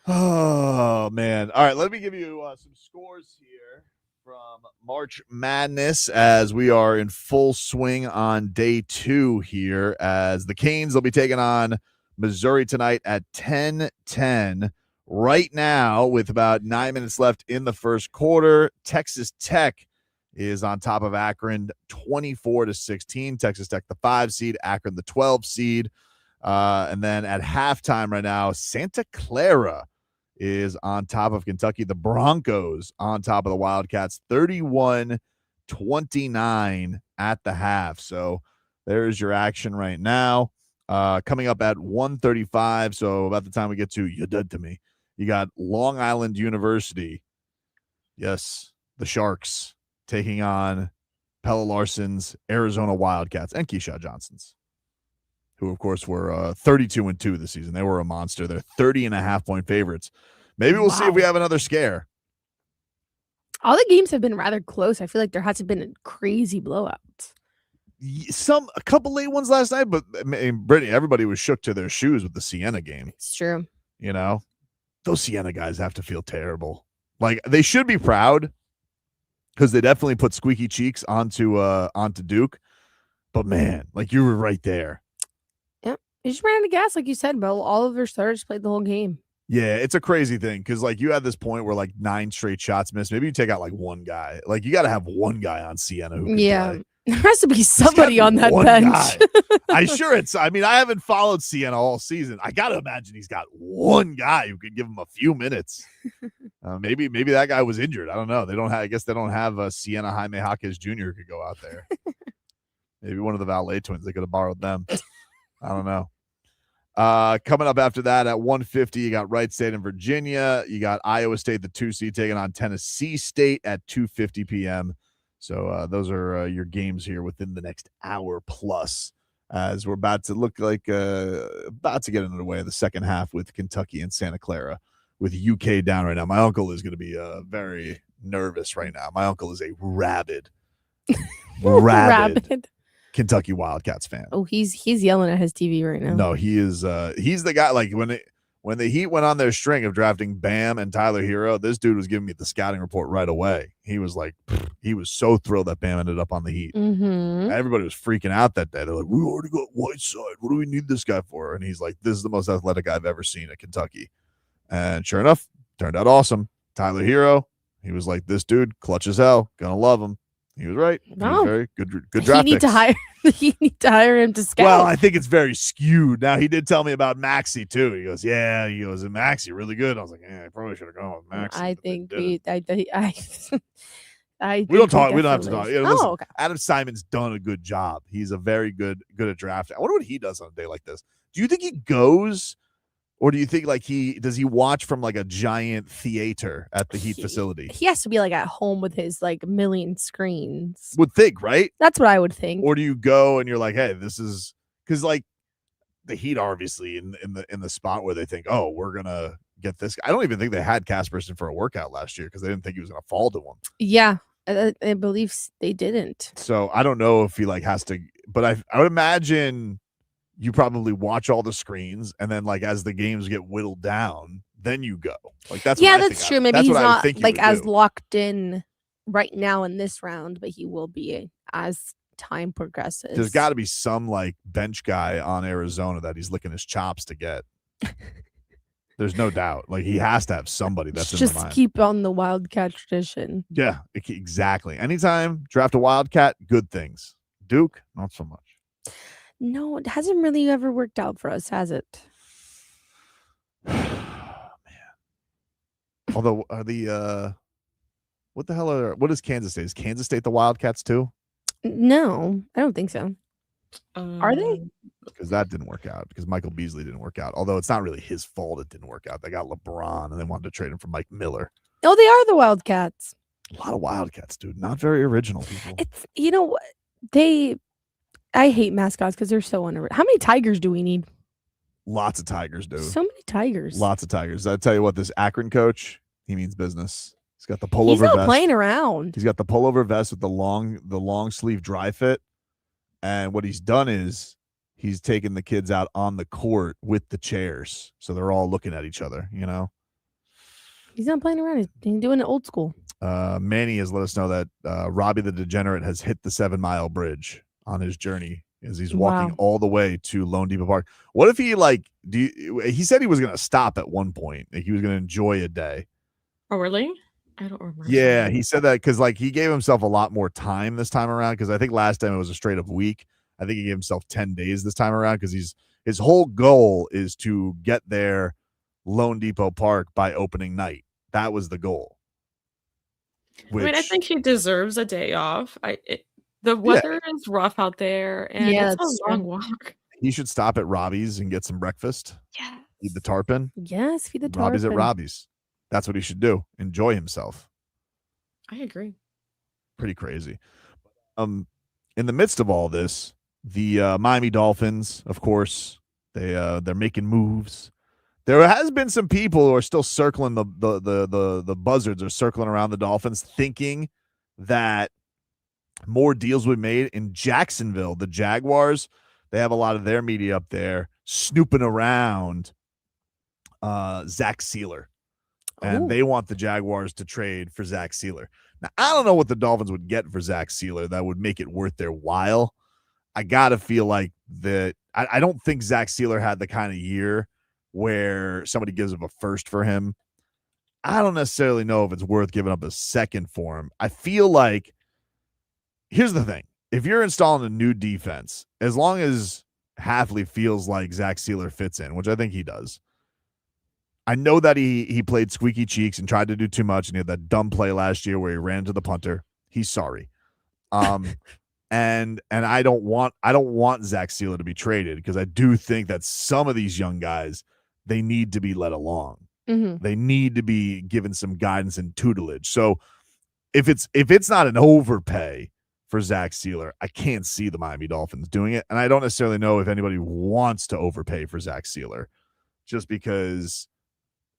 Oh man. All right, let me give you some scores here from March Madness as we are in full swing on day 2 here, as the Canes will be taking on Missouri tonight at 10:10. Right now, with about 9 minutes left in the first quarter, Texas Tech is on top of Akron 24-16. Texas Tech the 5 seed, Akron the 12 seed. And then at halftime right now, Santa Clara is on top of Kentucky. The Broncos on top of the Wildcats 31-29 at the half. So there's your action right now. Coming up at 1:35, so about the time we get to "You're Dead to Me," you got Long Island University, yes, the Sharks, taking on Pella Larson's Arizona Wildcats and Keyshawn Johnson's, who of course were 32-2 this season. They were a monster. They're 30.5-point favorites.Maybe we'll see if we have another scare. All the games have been rather close. I feel like there hasn't been crazy blowouts. A couple late ones last night, but I mean, Brittany, everybody was shook to their shoes with the Siena game. It's true. You know, those Siena guys have to feel terrible. Like, they should be proud because they definitely put squeaky cheeks onto Duke. But man, like, you were right there. Yep. They just ran out of gas, like you said, but all of their starters played the whole game. Yeah, it's a crazy thing because, like, you had this point where, like, 9 straight shots missed. Maybe you take out, like, one guy. Like, you got to have one guy on Siena who can play. There has to be somebody on that One bench. guy. I mean, I haven't followed Siena all season. I got to imagine he's got one guy who could give him a few minutes. Maybe that guy was injured. I don't know. I guess they don't have Siena Jaime Jaquez Jr. who could go out there. Maybe one of the Valet twins. They could have borrowed them. I don't know. Coming up after that at 1:50, you got Wright State and Virginia. You got Iowa State, the 2 seed, taking on Tennessee State at 2:50 p.m. So those are your games here within the next hour plus, as we're about to look like about to get into the way of the second half with Kentucky and Santa Clara, with UK down right now. My uncle is going to be very nervous right now. My uncle is a rabid Kentucky Wildcats fan. Oh, he's yelling at his TV right now. No, he is. He's the guy. Like when the Heat went on their string of drafting Bam and Tyler Herro, this dude was giving me the scouting report right away. He was like, he was so thrilled that Bam ended up on the Heat. Mm-hmm. Everybody was freaking out that day. They're like, we already got Whiteside. What do we need this guy for? And he's like, this is the most athletic I've ever seen at Kentucky. And sure enough, turned out awesome. Tyler Herro, he was like, this dude, clutch as hell, gonna love him. He was right. He No. was very good He draft need to picks. hire. He need to hire him to scout. Well, I think it's very skewed. Now, he did tell me about Maxey, too. He goes, yeah, he goes, Maxey, really good. I was like, yeah, I probably should have gone with Maxey. I think we. I We don't talk. We don't have to definitely- talk. Yeah, listen, okay. Adam Simon's done a good job. He's a very good at drafting. I wonder what he does on a day like this. Do you think he goes, or do you think like does he watch from like a giant theater at the Heat facility? He has to be like at home with his like million screens. Would think, right? That's what I would think. Or do you go and you're like, hey, this is because like the Heat are obviously in the spot where they think, oh, we're gonna get this. I don't even think they had Kasperson for a workout last year because they didn't think he was gonna fall to him. Yeah, I believe they didn't. So I don't know if he like has to, but I would imagine you probably watch all the screens and then like as the games get whittled down, then you go. Like that's Yeah, what I that's think true. Maybe that's he's what I would not think he like would as do. locked in right now in this round, but he will be as time progresses. There's got to be some like bench guy on Arizona that he's licking his chops to get. There's no doubt. Like he has to have somebody that's in the just mind. keep on the Wildcat tradition. Yeah, exactly. Anytime draft a Wildcat, good things. Duke, not so much. No, it hasn't really ever worked out for us, has it? Although what the hell what is Kansas State? Is Kansas State the Wildcats too? No, I don't think so. Are they? Because that didn't work out. Because Michael Beasley didn't work out. Although it's not really his fault it didn't work out. They got LeBron and they wanted to trade him for Mike Miller. Oh, they are the Wildcats. A lot of Wildcats, dude. Not very original people. It's what I hate mascots because they're so unoriginal. How many tigers do we need? Lots of Tigers, dude. So many tigers. Lots of Tigers. I tell you what, this Akron coach, he means business. He's got the pullover He's not vest. playing around. He's got the pullover vest with the long sleeve dry fit. And what he's done is he's taken the kids out on the court with the chairs. So they're all looking at each other, He's not playing around. He's doing it old school. Manny has let us know that Robbie the Degenerate has hit the 7 Mile Bridge on his journey as he's walking Wow. all the way to Lone Depot Park. What if he he said he was going to stop at one point. Like he was going to enjoy a day. Oh, really? I don't remember. Yeah, he said that because like he gave himself a lot more time this time around because I think last time it was a straight up week. I think he gave himself 10 days this time around because his whole goal is to get there Lone Depot Park by opening night. That was the goal. I think he deserves a day off. The weather is rough out there, and Yeah, it's that's a long true. walk. He should stop at Robbie's and get some breakfast. Yeah. Eat the tarpon. Yes, feed the tarpon. Robbie's at Robbie's. That's what he should do. Enjoy himself. I agree. Pretty crazy. In the midst of all this, the Miami Dolphins, of course, they're making moves. There has been some people who are still circling the buzzards are circling around the Dolphins, thinking that more deals would be made in Jacksonville. The Jaguars, they have a lot of their media up there snooping around Zach Sealer. And they want the Jaguars to trade for Zach Sealer. Now, I don't know what the Dolphins would get for Zach Sealer that would make it worth their while. I got to feel like that. I don't think Zach Sealer had the kind of year where somebody gives up a first for him. I don't necessarily know if it's worth giving up a second for him. I feel like, here's the thing. If you're installing a new defense, as long as Halfley feels like Zach Sealer fits in, which I think he does, I know that he played squeaky cheeks and tried to do too much, and he had that dumb play last year where he ran to the punter. He's sorry. And I don't want Zach Sealer to be traded because I do think that some of these young guys, they need to be let along. Mhm. They need to be given some guidance and tutelage. So if it's not an overpay for Zach Sealer, I can't see the Miami Dolphins doing it. And I don't necessarily know if anybody wants to overpay for Zach Sealer just because,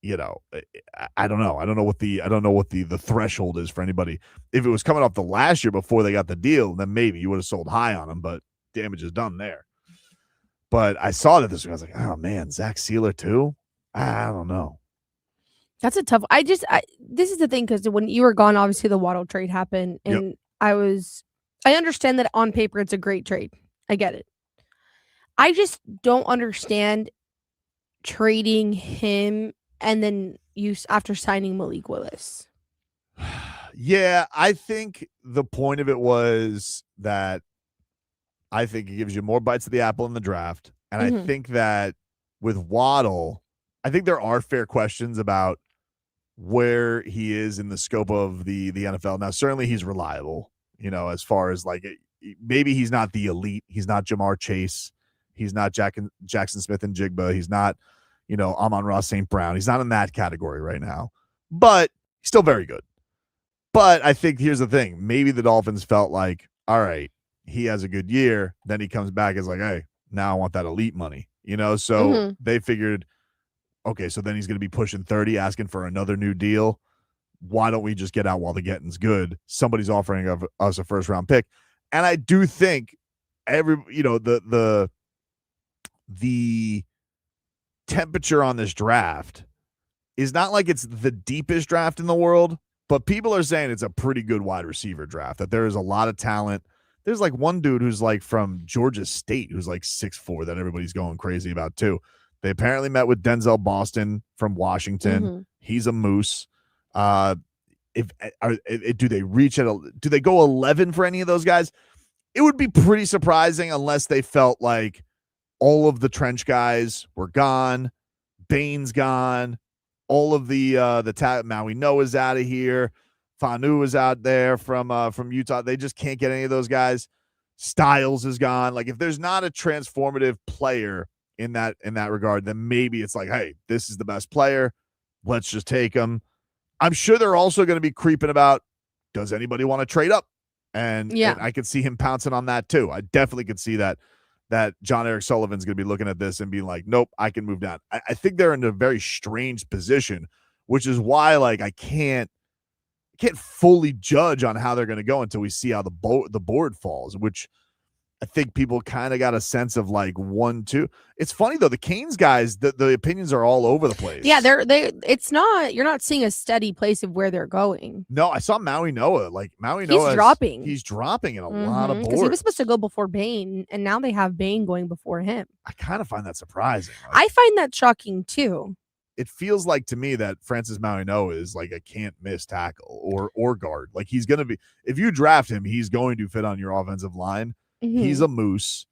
I don't know. I don't know what the threshold is for anybody. If it was coming off the last year before they got the deal, then maybe you would have sold high on him, but damage is done there. But I saw that this week. I was like, oh man, Zach Sealer too? I don't know. That's a tough. This is the thing because when you were gone, obviously the Waddle trade happened, and I understand that on paper it's a great trade. I get it. I just don't understand trading him and then after signing Malik Willis. Yeah, I think the point of it was that I think it gives you more bites of the apple in the draft. And I think that with Waddle, I think there are fair questions about where he is in the scope of the NFL. Now, certainly he's reliable, as far as like maybe he's not the elite. He's not Jamar Chase. He's not Jackson Smith and Jigba. He's not, Amon-Ra St. Brown. He's not in that category right now, but he's still very good. But I think here's the thing. Maybe the Dolphins felt like, all right, he has a good year. Then he comes back as like, hey, now I want that elite money, So they figured, okay, so then he's going to be pushing 30, asking for another new deal. Why don't we just get out while the getting's good? Somebody's offering us a first round pick. And I do think the temperature on this draft is not like it's the deepest draft in the world, but people are saying it's a pretty good wide receiver draft, that there is a lot of talent. There's like one dude who's like from Georgia State who's like 6'4" that everybody's going crazy about too. They apparently met with Denzel Boston from Washington. He's a moose. Do they reach do they go 11 for any of those guys? It would be pretty surprising unless they felt like all of the trench guys were gone. Bain's gone. All of the Maui Noah's out of here. Fanu is out there from Utah. They just can't get any of those guys. Styles is gone. Like if there's not a transformative player in that regard, then maybe it's like, hey, this is the best player. Let's just take him. I'm sure they're also going to be creeping about, does anybody want to trade up? And I could see him pouncing on that too. I definitely could see that John Eric Sullivan's going to be looking at this and being like, nope, I can move down. I think they're in a very strange position, which is why like I can't fully judge on how they're going to go until we see how the board falls, which I think people kind of got a sense of like 1, 2. It's funny though, the Canes guys, the opinions are all over the place. Yeah, you're not seeing a steady place of where they're going. No, I saw Maui Noah. Like Maui He's Noah, dropping. He's dropping in a lot of boards. Because he was supposed to go before Bain, and now they have Bain going before him. I kind of find that surprising. Like, I find that shocking too. It feels like to me that Francis Maui Noah is like a can't miss tackle or guard. Like he's going to be, if you draft him, he's going to fit on your offensive line. He's a moose.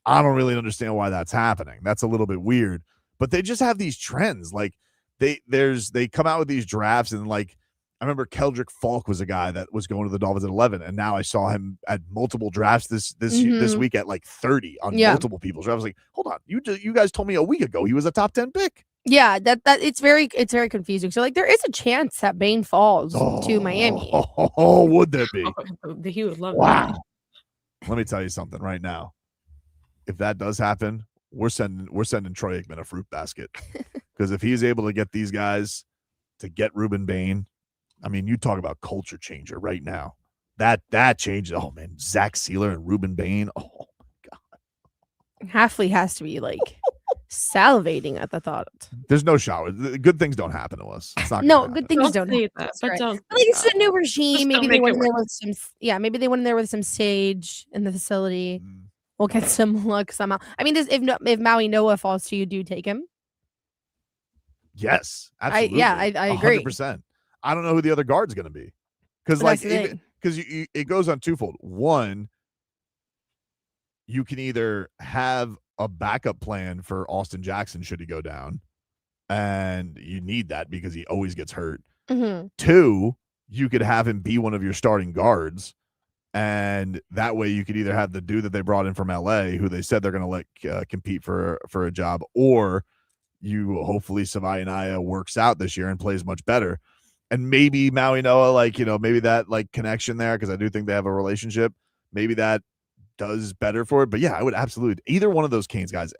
I don't really understand why that's happening. That's a little bit weird, but they just have these trends. Like they come out with these drafts, and like I remember Keldrick Falk was a guy that was going to the Dolphins at 11, and now I saw him at multiple drafts this week at like 30 on multiple people's drafts. I was like, hold on, you guys told me a week ago he was a top 10 pick. Yeah, that it's very confusing. So like there is a chance that Bain falls to Miami. Oh, would there be? He would love that. Let me tell you something right now. If that does happen, we're sending Troy Aikman a fruit basket, because if he's able to get these guys to get Ruben Bain, I mean, you talk about culture changer right now. That changes. Oh man, Zach Sealer and Ruben Bain. Oh my God. Halfley has to be like salivating at the thought. There's no shower. Good things don't happen to us. It's not no, good things don't say happen. that, That's but right. don't Like it's a new regime. Maybe they make went it in there with some. Yeah, maybe they went in there with some sage in the facility. We'll get some luck somehow. I mean, if Maui Noah falls to you, do you take him? Yes, absolutely. I agree. 100%. I don't know who the other guard's going to be, because like it goes on twofold. One, you can either have a backup plan for Austin Jackson should he go down, and you need that because he always gets hurt. Two, you could have him be one of your starting guards, and that way you could either have the dude that they brought in from LA, who they said they're going to let compete for a job, or you hopefully Savaianaya works out this year and plays much better. And maybe Maui Noah, maybe that connection there, because I do think they have a relationship, maybe that does better for it. But yeah, I would absolutely either one of those Canes guys.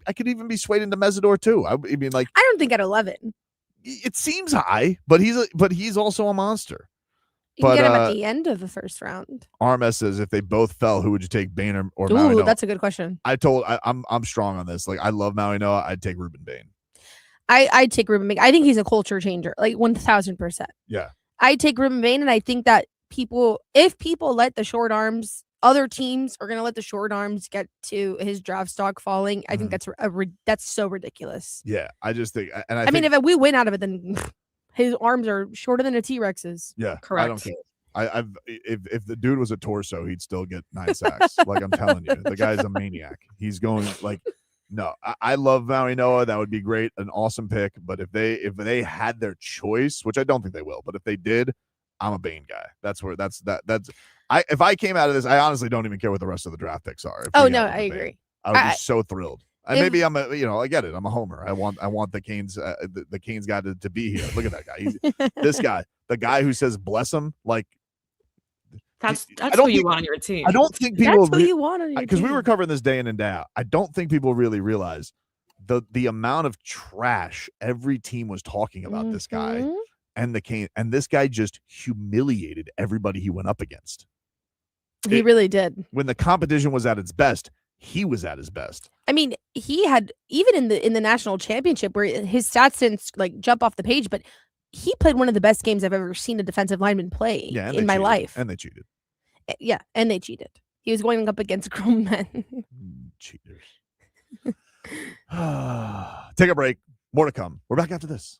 I could even be swayed into Mesidor too. I mean, I don't think at 11. It seems high, but he's also a monster. You can get him at the end of the first round. RMS says, if they both fell, who would you take, Bain or Ooh, Maui Noah? That's a good question. I'm strong on this. Like, I love Maui Noah. I'd take Ruben Bain. I'd take Ruben Bain. I think he's a culture changer, like 1,000%. Yeah. I'd take Ruben Bain, and I think that if people let the short arms, other teams are going to let the short arms get to his draft stock falling. I think that's so ridiculous. Yeah, I just think, and I mean, if we win out of it, then His arms are shorter than a T-Rex's. Yeah, Correct. I don't care. If the dude was a torso, he'd still get 9 sacks. Like I'm telling you, the guy's a maniac. He's going like, no. I love Maui Noah. That would be great, an awesome pick. But if they had their choice, which I don't think they will, but if they did, I'm a Bane guy. If I came out of this, I honestly don't even care what the rest of the draft picks are. Oh no, I agree. I would be so thrilled. Maybe I'm I get it. I'm a homer. I want the Canes the Canes guy to be here. Look at that guy. He's this guy, the guy who says bless him. Like That's who you want on your team. I don't think people That's who you want on your because we team. were covering this day in and day out. I don't think people really realize the amount of trash every team was talking about this guy Mhm. and the Cane, and this guy just humiliated everybody he went up against. He really did. When the competition was at its best, he was at his best. I mean, he had even in the national championship where his stats didn't like jump off the page, but he played one of the best games I've ever seen a defensive lineman play Yeah, and in they my cheated. life. And they cheated. Yeah, and they cheated. He was going up against grown men. Cheaters. Take a break. More to come. We're back after this.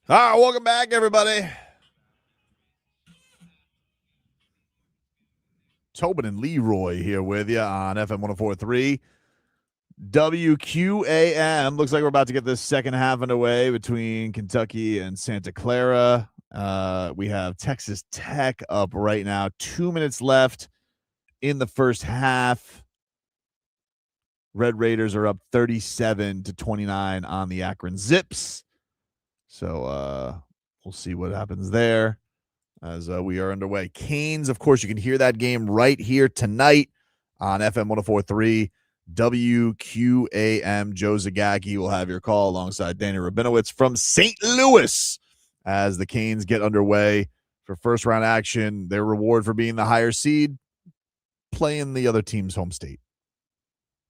All right, welcome back, everybody. Tobin and Leroy here with you on FM 104.3 WQAM. Looks like we're about to get this second half underway between Kentucky and Santa Clara. We have Texas Tech up right now. 2 minutes left in the first half. Red Raiders are up 37-29 on the Akron Zips. So we'll see what happens there as we are underway. Canes, of course, you can hear that game right here tonight on FM 104.3 WQAM. Joe Zagacki will have your call alongside Danny Rabinowitz from St. Louis as the Canes get underway for first round action. Their reward for being the higher seed, playing the other team's home state.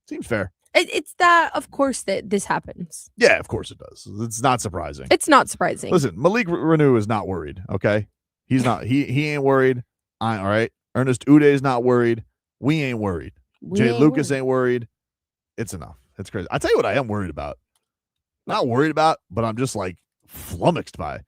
Seems fair. It's that, of course, that this happens. Yeah, of course it does. It's not surprising. It's not surprising. Listen, Malik Renew is not worried, okay? He's not. He ain't worried. All right. Ernest Ude is not worried. We ain't worried. Jay Lucas ain't worried. It's enough. It's crazy. I tell you what I am worried about. Not worried about, but I'm just like flummoxed by.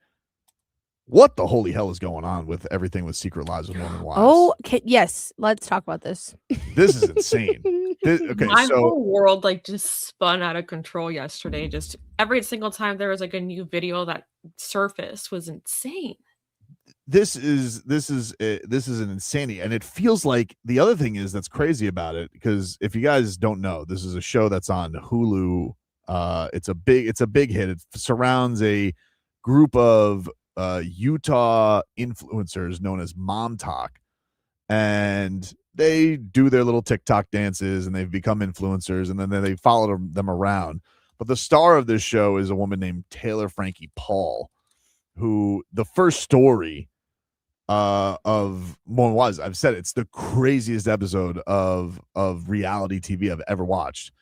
What the holy hell is going on with everything with Secret Lives of Mormon Wives? Oh, yes. Let's talk about this. This is insane. Okay, My so whole world just spun out of control yesterday. Just every single time there was a new video that surfaced was insane. this is an insanity, and it feels like the other thing is that's crazy about it, because if you guys don't know, this is a show that's on Hulu. It's a big hit. It surrounds a group of Utah influencers known as Mom Talk, and they do their little TikTok dances and they've become influencers, and then they follow them around. But the star of this show is a woman named Taylor Frankie Paul, who the first story of Mormon Wives, I've said it's the craziest episode of reality TV I've ever watched,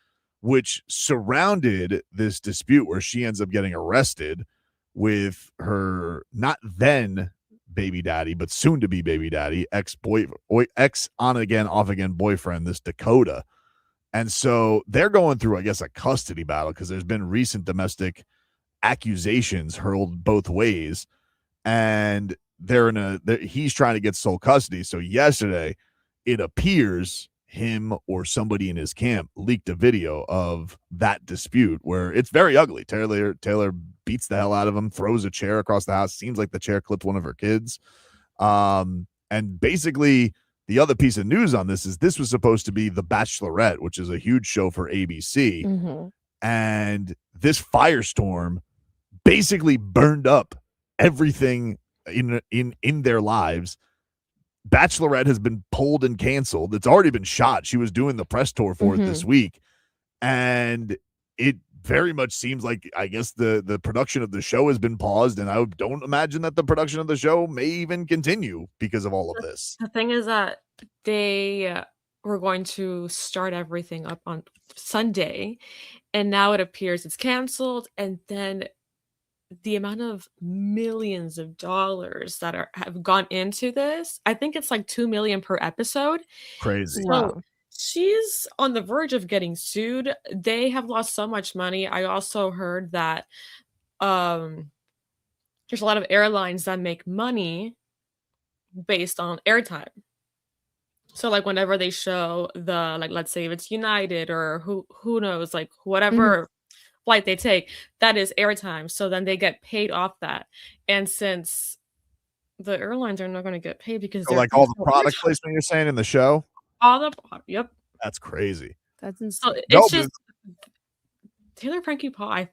which surrounded this dispute where she ends up getting arrested with her not then baby daddy, but soon to be baby daddy, ex on again, off again boyfriend, this Dakota. And so they're going through, I guess, a custody battle because there's been recent domestic accusations hurled both ways, and he's trying to get sole custody. So yesterday, it appears him or somebody in his camp leaked a video of that dispute where it's very ugly. Taylor beats the hell out of him, throws a chair across the house. Seems like the chair clipped one of her kids. And basically, the other piece of news on this is this was supposed to be The Bachelorette, which is a huge show for ABC. Mm-hmm. And this firestorm basically burned up everything in their lives. Bachelorette has been pulled and canceled. It's already been shot. She was doing the press tour for it this week. And it very much seems like, I guess, the production of the show has been paused, and I don't imagine that the production of the show may even continue because of all of this. The thing is that they were going to start everything up on Sunday, and now it appears it's canceled. And then the amount of millions of dollars that have gone into this, I think it's like $2 million per episode. Crazy. So she's on the verge of getting sued. They have lost so much money. I also heard that there's a lot of airlines that make money based on airtime. So like whenever they show the, like, let's say if it's United or who knows, like whatever flight they take, that is airtime. So then they get paid off that. And since the airlines are not going to get paid because So like all the product placement you're saying in the show? Yep. That's crazy. That's insane. So it's just Taylor Frankie Paul.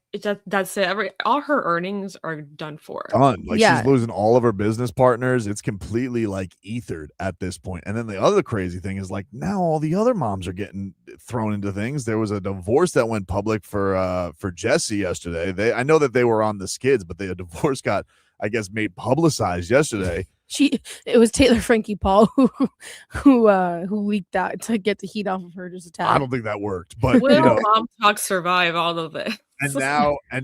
That's it. All her earnings are done for. Done. Like she's losing all of her business partners. It's completely like ethered at this point. And then the other crazy thing is like now all the other moms are getting thrown into things. There was a divorce that went public for Jesse yesterday. I know that they were on the skids, but the divorce got, I guess, made publicized yesterday. It was Taylor Frankie Paul who leaked that to get the heat off of her just a tad. I don't think that worked, but will Mom Talk survive all of it? And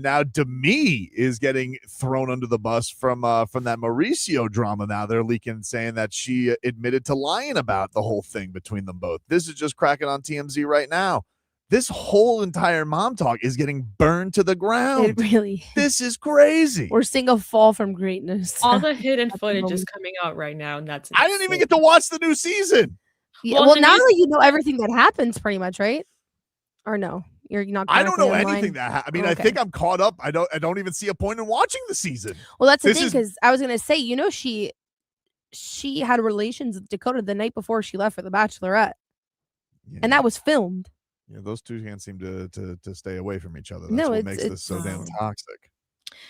now Demi is getting thrown under the bus from that Mauricio drama. Now they're leaking, saying that she admitted to lying about the whole thing between them both. This is just cracking on TMZ right now. This whole entire mom talk is getting burned to the ground. It really. This is crazy. We're seeing a fall from greatness. All the hidden At the footage is moment. coming out right now, and that's I didn't even get to watch the new season. Yeah, Well, well, the now new that you know everything that happens, pretty much, right? Or no, you're not. I don't know currently anything online? I mean, I Okay. think I'm caught up. I don't even see a point in watching the season. Well, that's the This thing, is- because I was gonna say, she had relations with Dakota the night before she left for The Bachelorette, and that was filmed. Yeah, those two can't seem to stay away from each other. That's No, what it's- makes this it's- so damn toxic.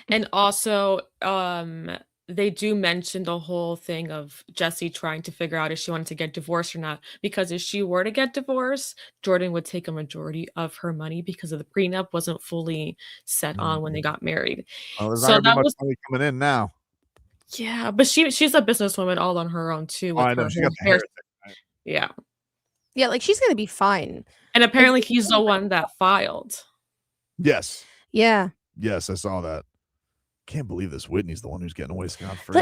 And also, they do mention the whole thing of Jessie trying to figure out if she wanted to get divorced or not. Because if she were to get divorced, Jordan would take a majority of her money because of the prenup wasn't fully set on when they got married. Well, there's So not gonna that be much was money coming in now. yeah, but she's a businesswoman all on her own too. Oh, With I know. her She whole got the hair hair- thing, right? Yeah, Yeah, like she's gonna be fine. and apparently he's the one that filed. Yes. Yeah. Yes, I saw that. Can't believe this. Whitney's the one who's getting away scot-free.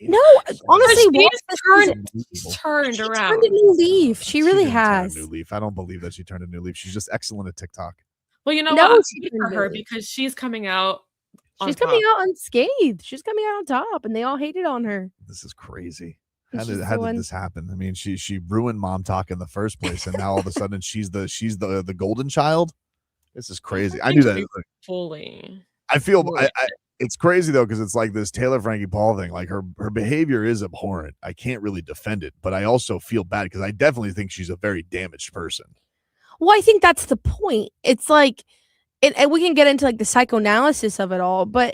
No, honestly, She's watch this turned season. turned She around. turned a new leaf. She really didn't turn a has. new leaf. I don't believe that she turned a new leaf. She's just excellent at TikTok. Well, you know No, what? I'm she happy for didn't her do it. because she's coming out. on She's coming top. out unscathed. She's coming out on top, and they all hated on her. This is crazy. And How she's did the how did one- this happen? I mean, she ruined mom talk in the first place, and now all of a sudden she's the golden child. This is crazy. I knew that. Fully. I feel it's crazy though, because it's like this Taylor Frankie Paul thing. Like her behavior is abhorrent. I can't really defend it, but I also feel bad because I definitely think she's a very damaged person. Well, I think that's the point. It's like, and we can get into like the psychoanalysis of it all, but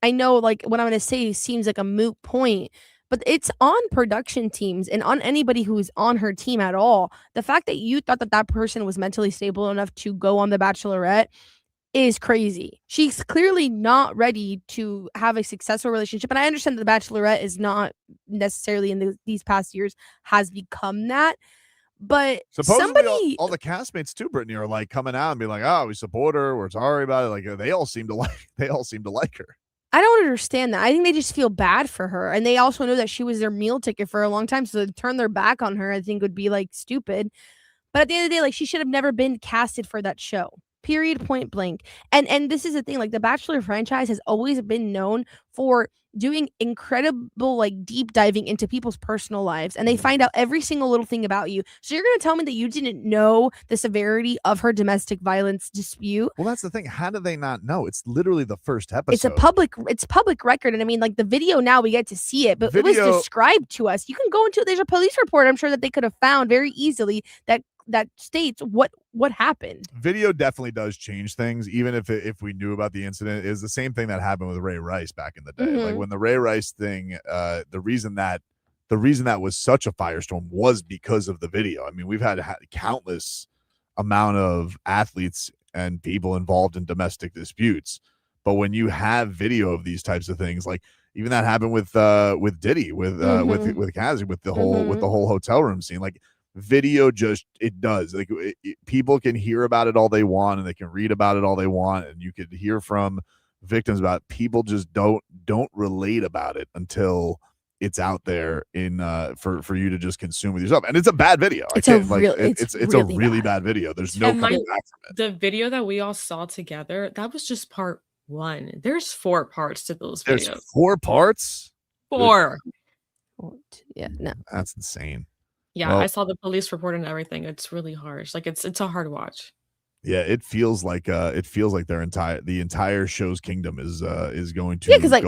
I know like what I'm going to say seems like a moot point, but it's on production teams and on anybody who's on her team at all. The fact that you thought that person was mentally stable enough to go on The Bachelorette is crazy. She's clearly not ready to have a successful relationship. And I understand that The Bachelorette is not necessarily in these past years has become that. But Supposedly, somebody, all the castmates too, Brittany, are like coming out and be like, "Oh, we support her. We're sorry about it." Like they all seem to like her. I don't understand that. I think they just feel bad for her. And they also know that she was their meal ticket for a long time. So to turn their back on her, I think would be like stupid. But at the end of the day, like she should have never been casted for that show. Period, point blank. And this is the thing, like the Bachelor franchise has always been known for doing incredible like deep diving into people's personal lives, and they find out every single little thing about you. So you're gonna tell me that you didn't know the severity of her domestic violence dispute? Well, that's the thing. How do they not know? It's literally the first episode. It's public record, and I mean, like the video now we get to see it, but it Video- was described to us. You can go into there's a police report. I'm sure that they could have found very easily that states what happened. Video definitely does change things, even if we knew about the incident. Is the same thing that happened with Ray Rice back in the day. Like Mhm. when the Ray Rice thing, the reason that was such a firestorm was because of the video. I mean, we've had countless amount of athletes and people involved in domestic disputes, but when you have video of these types of things, like even that happened with Diddy, with Cassie, with the whole hotel room scene, like video just it does like people can hear about it all they want and they can read about it all they want, and you could hear from victims about it. People just don't relate about it until it's out there in for you to just consume with yourself. And it's a bad video. It's a really really bad video. There's no And coming back from it. the video that we all saw together, that was just part one. There's 4 parts to those There's videos. 4 parts. 4. Yeah, no. That's insane. Yeah, Well, I saw the police report and everything. It's really harsh. Like it's a hard watch. yeah, it feels like the entire show's kingdom is going to 'cause, like,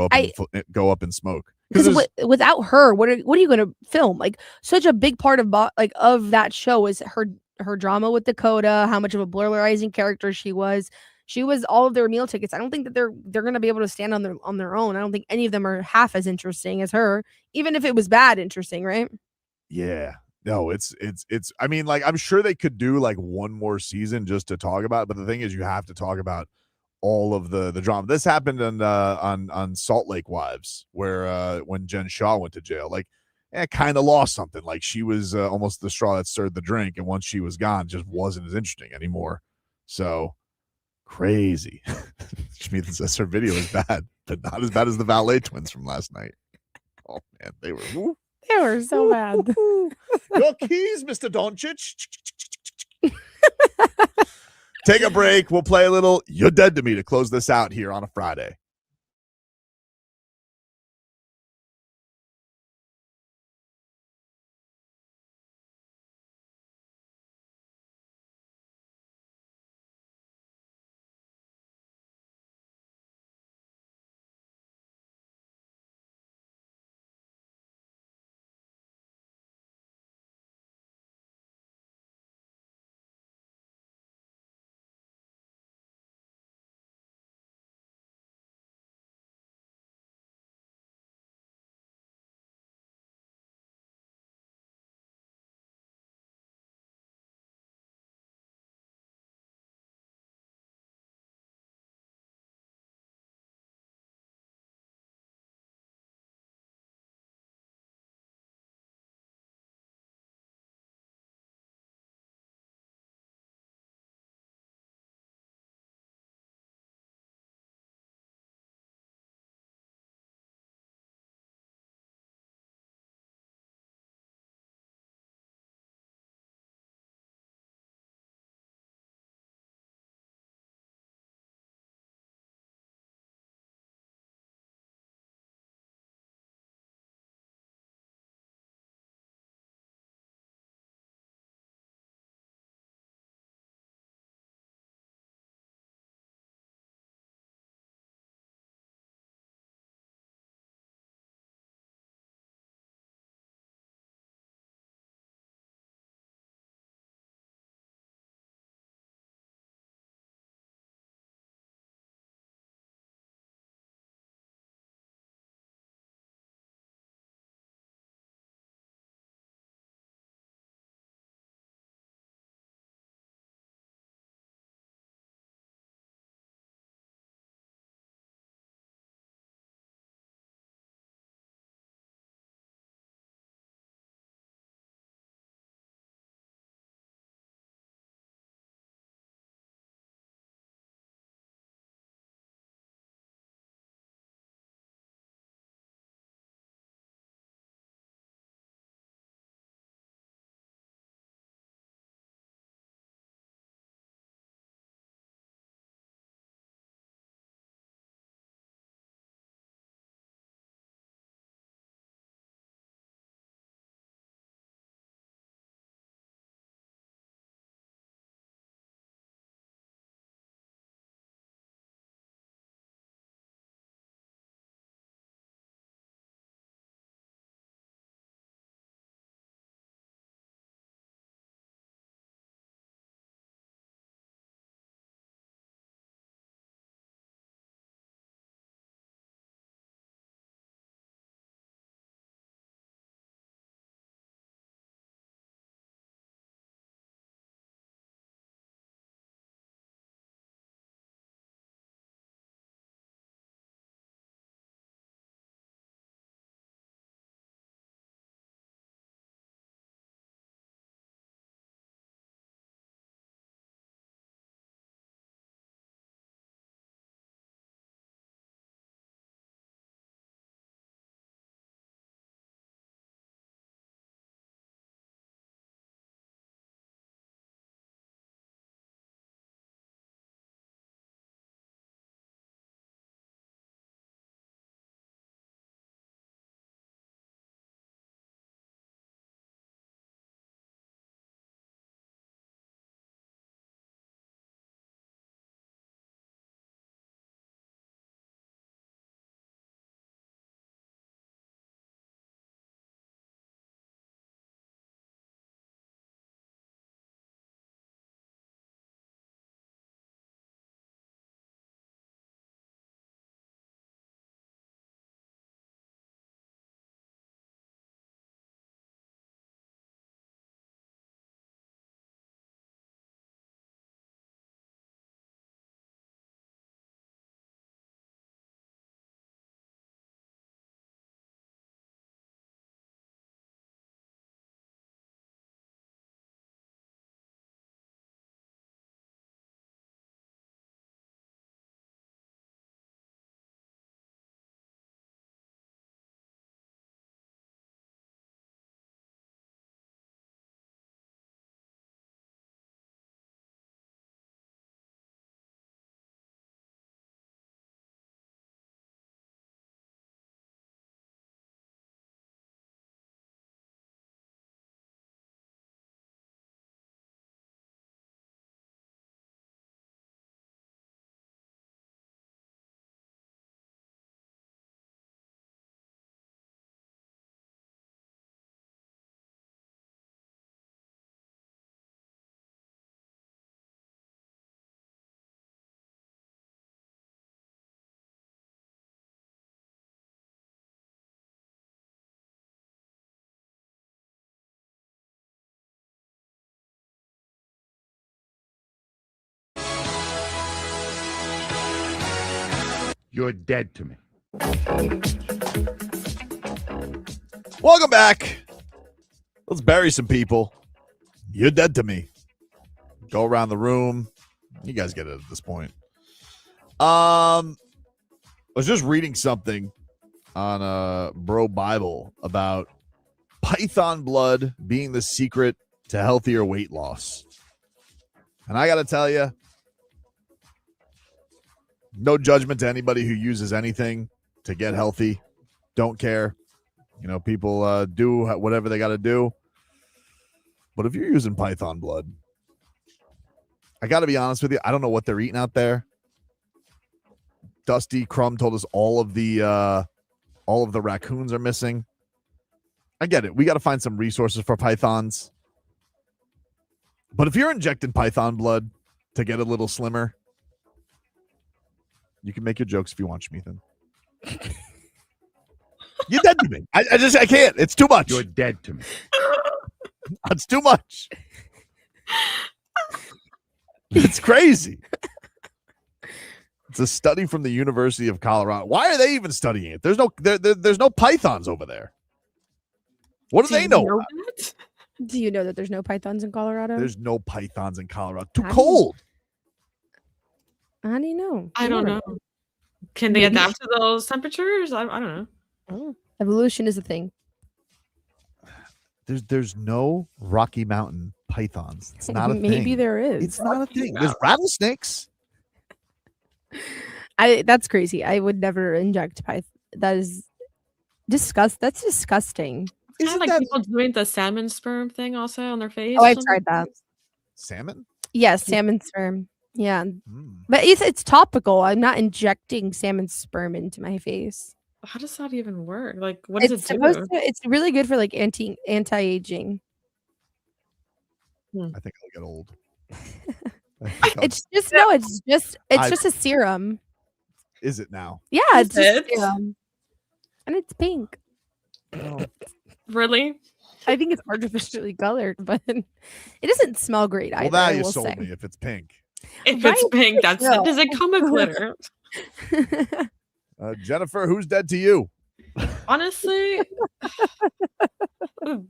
go up in smoke. Because without her, what are you going to film? Like such a big part of of that show is her drama with Dakota, how much of a polarizing character she was. She was all of their meal tickets. I don't think that they're going to be able to stand on their own. I don't think any of them are half as interesting as her, even if it was bad interesting, right? Yeah. No, it's I mean, like I'm sure they could do like one more season just to talk about it, but the thing is you have to talk about all of the drama. This happened on Salt Lake Wives, where when Jen Shaw went to jail, like it kind of lost something. Like she was almost the straw that stirred the drink, and once she was gone, it just wasn't as interesting anymore. So crazy. Shmita says her video is bad, but not as bad as the Valet twins from last night. Oh man, they were woo. They were so bad. Your keys, Mr. Dončić. Take a break. We'll play a little You're Dead to Me to close this out here on a Friday. You're dead to me. Welcome back. Let's bury some people. You're dead to me. Go around the room. You guys get it at this point. I was just reading something on Bro Bible about python blood being the secret to healthier weight loss. And I got to tell you, no judgment to anybody who uses anything to get healthy. Don't care. You know, people do whatever they got to do. But if you're using python blood, I got to be honest with you, I don't know what they're eating out there. Dusty Crumb told us all of the raccoons are missing. I get it. We got to find some resources for pythons. But if you're injecting python blood to get a little slimmer, you can make your jokes if you want, Schmeathan. You're dead to me. I can't. It's too much. You're dead to me. It's too much. It's crazy. It's a study from the University of Colorado. Why are they even studying it? There's no pythons over there. What do they know? Do you know that there's no pythons in Colorado? There's no pythons in Colorado. Too cold. How do you know? I don't know. Can they adapt to those temperatures? I don't know. Oh, evolution is a thing. There's no Rocky Mountain pythons. It's not a thing. Maybe there is. It's not a thing. There's rattlesnakes. That's crazy. I would never inject python. That's disgusting. Kind of like people doing the salmon sperm thing also on their face. Oh, I've tried that. Salmon? Yes, salmon sperm. Yeah. But it's topical. I'm not injecting salmon sperm into my face. How does that even work? Like, what does it do? It's really good for like anti-aging. I think I'll get old. It's just a serum. Is it now? Yeah, it's just a serum. And it's pink. Really? I think it's artificially colored, but it doesn't smell great either. Well, now I you will sold say. me if it's pink. If it's pink, does it come with glitter? Jennifer, who's dead to you? Honestly,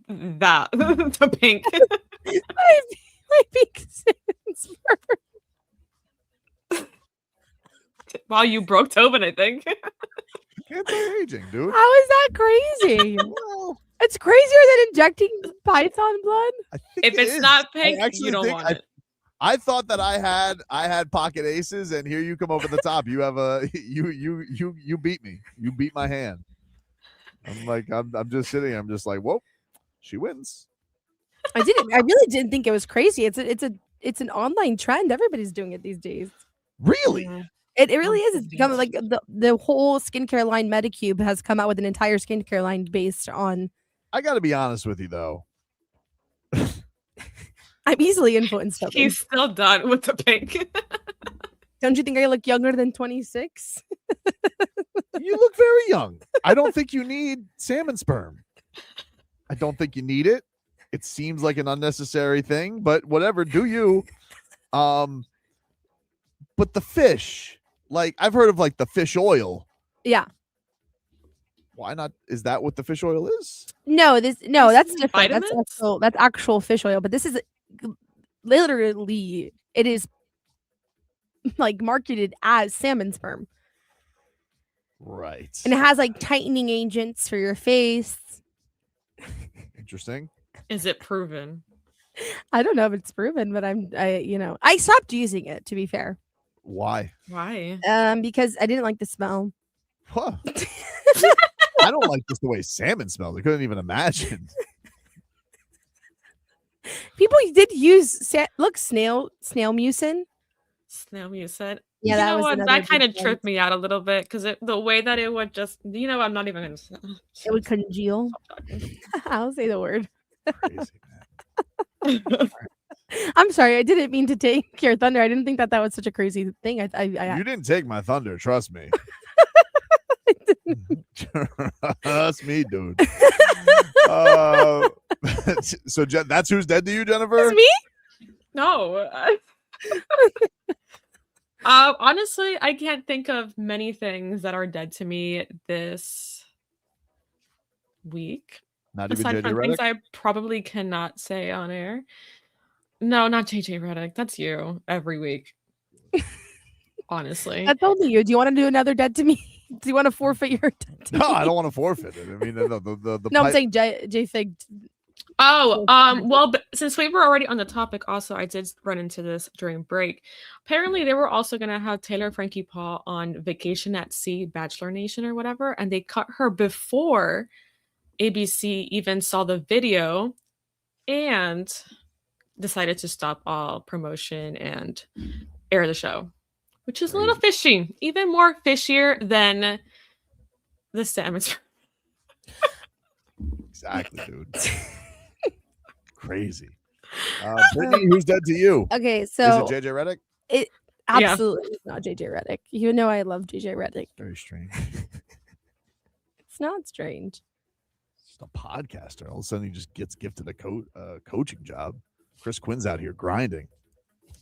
the pink. my pink salmon sperm. Wow, you broke Tobin, I think. Anti-aging, dude. How is that crazy? It's crazier than injecting python blood. If it's not pink, you don't want it. I thought that I had pocket aces, and here you come over the top. You have you beat me. You beat my hand. I'm just sitting. I'm just like, whoa, she wins. I really didn't think it was crazy. It's an online trend. Everybody's doing it these days. Really? It really is. It's becoming like the whole skincare line. Medicube has come out with an entire skincare line based on. I got to be honest with you, though. I'm easily influenced. He's still done with the pink. Don't you think I look younger than 26? You look very young. I don't think you need salmon sperm. I don't think you need it. It seems like an unnecessary thing, but whatever, do you. But the fish, like I've heard of like the fish oil. Yeah. Why not? Is that what the fish oil is? No, that's different. Vitamins? That's actual fish oil, but this is literally it is like marketed as salmon sperm. Right. And it has like tightening agents for your face. Interesting. Is it proven? I don't know if it's proven, but I stopped using it, to be fair. Why? Why? Because I didn't like the smell. Huh. I don't like just the way salmon smells. I couldn't even imagine. People did use snail mucin. Snail mucin. Yeah, you that know was what? another That kind of big tripped me out a little bit because the way that it would just, I'm not even gonna. It would congeal. I'll say the word. Crazy, man. I'm sorry, I didn't mean to take your thunder. I didn't think that was such a crazy thing. You didn't take my thunder, trust me. Trust me, dude. So that's who's dead to you, Jennifer? It's me? No. Honestly, I can't think of many things that are dead to me this week. Not even Aside JJ from things Redick? I probably cannot say on air. No, not JJ Redick. That's you every week. Honestly. That's only you. Do you want to do another dead to me? Do you want to forfeit your dead to No, me? I don't want to forfeit it. I mean, the No, I'm pipe- saying J Fig. Oh, well, but since we were already on the topic, also, I did run into this during break. Apparently, they were also going to have Taylor Frankie Paul on Vacation at Sea, Bachelor Nation or whatever, and they cut her before ABC even saw the video and decided to stop all promotion and air the show, which is a little fishy, even more fishier than the Salmons. Exactly, dude. Crazy. Brittany, who's dead to you? Okay, so is it JJ Redick? It Yeah. absolutely is not JJ Redick. You know I love JJ Redick. Very strange. It's not strange. Just a podcaster. All of a sudden, he just gets gifted a coaching job. Chris Quinn's out here grinding.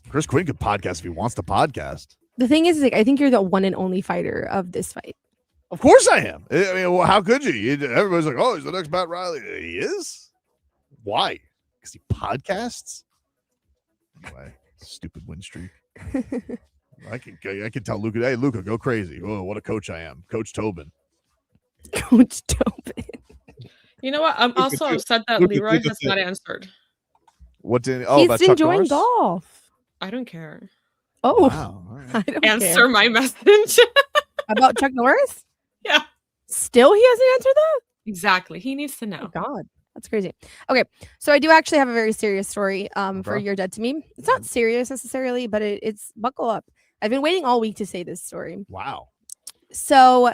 Chris Quinn could podcast if he wants to podcast. The thing is, like, I think you're the one and only fighter of this fight. Of course I am. I mean, well, how could you? Everybody's like, oh, he's the next Pat Riley. He is? Why? Because he podcasts? Anyway, stupid win streak. I can tell Luka, hey, Luka, go crazy. Oh, what a coach I am. Coach Tobin. Coach Tobin. You know what? I'm also upset that Luka, Leroy Luka has said- not answered. What did? Oh, He's about Chuck enjoying Norris? golf. I don't care. Oh, Wow. All right. I don't Answer care. my message. About Chuck Norris? Yeah. Still, he hasn't answered that? Exactly. He needs to know. Oh, God. That's crazy. Okay, so I do actually have a very serious story for Okay. You're Dead to Me. It's not serious necessarily, but it's buckle up. I've been waiting all week to say this story. Wow. So,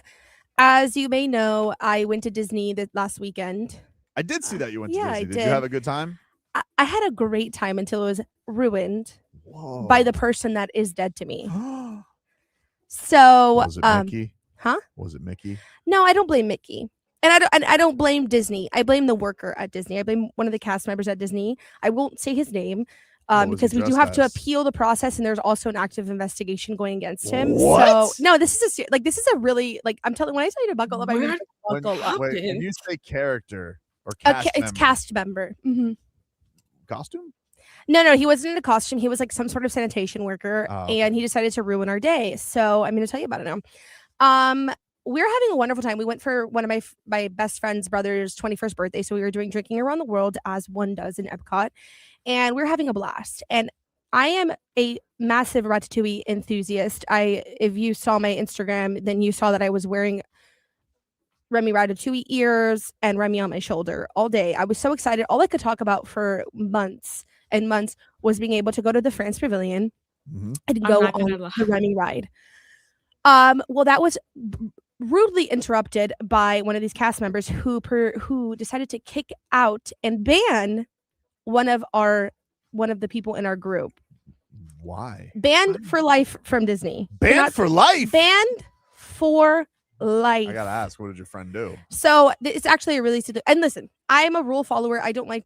as you may know, I went to Disney last weekend. I did see that you went to Yeah, I Disney. Did did. you have a good time? I had a great time until it was ruined Whoa. by the person that is dead to me. So, Was it Mickey? huh? Was it Mickey? No, I don't blame Mickey. And I don't blame Disney. I blame the worker at Disney. I blame one of the cast members at Disney. I won't say his name What was because he we do dressed have to as? appeal the process, and there's also an active investigation going against him. What? So no, this is this is a really I'm telling when I tell you to buckle up, I mean When, buckle up. when you say character or A cast it's member, cast member. Mhm. costume? No, he wasn't in a costume. He was like some sort of sanitation worker, Oh, okay. and he decided to ruin our day. So I'm going to tell you about it now. We're having a wonderful time. We went for one of my best friend's brother's 21st birthday, so we were doing drinking around the world as one does in Epcot, and we're having a blast. And I am a massive Ratatouille enthusiast. If you saw my Instagram, then you saw that I was wearing Remy Ratatouille ears and Remy on my shoulder all day. I was so excited. All I could talk about for months and months was being able to go to the France Pavilion Mhm. and I'm go not gonna on lie. the Remy ride. Well, that was rudely interrupted by one of these cast members who decided to kick out and ban one of the people in our group. Why? Banned for life from Disney. Banned Cannot- for life? Banned for life. I gotta ask, what did your friend do? So it's actually a really and listen, I am a rule follower. I don't like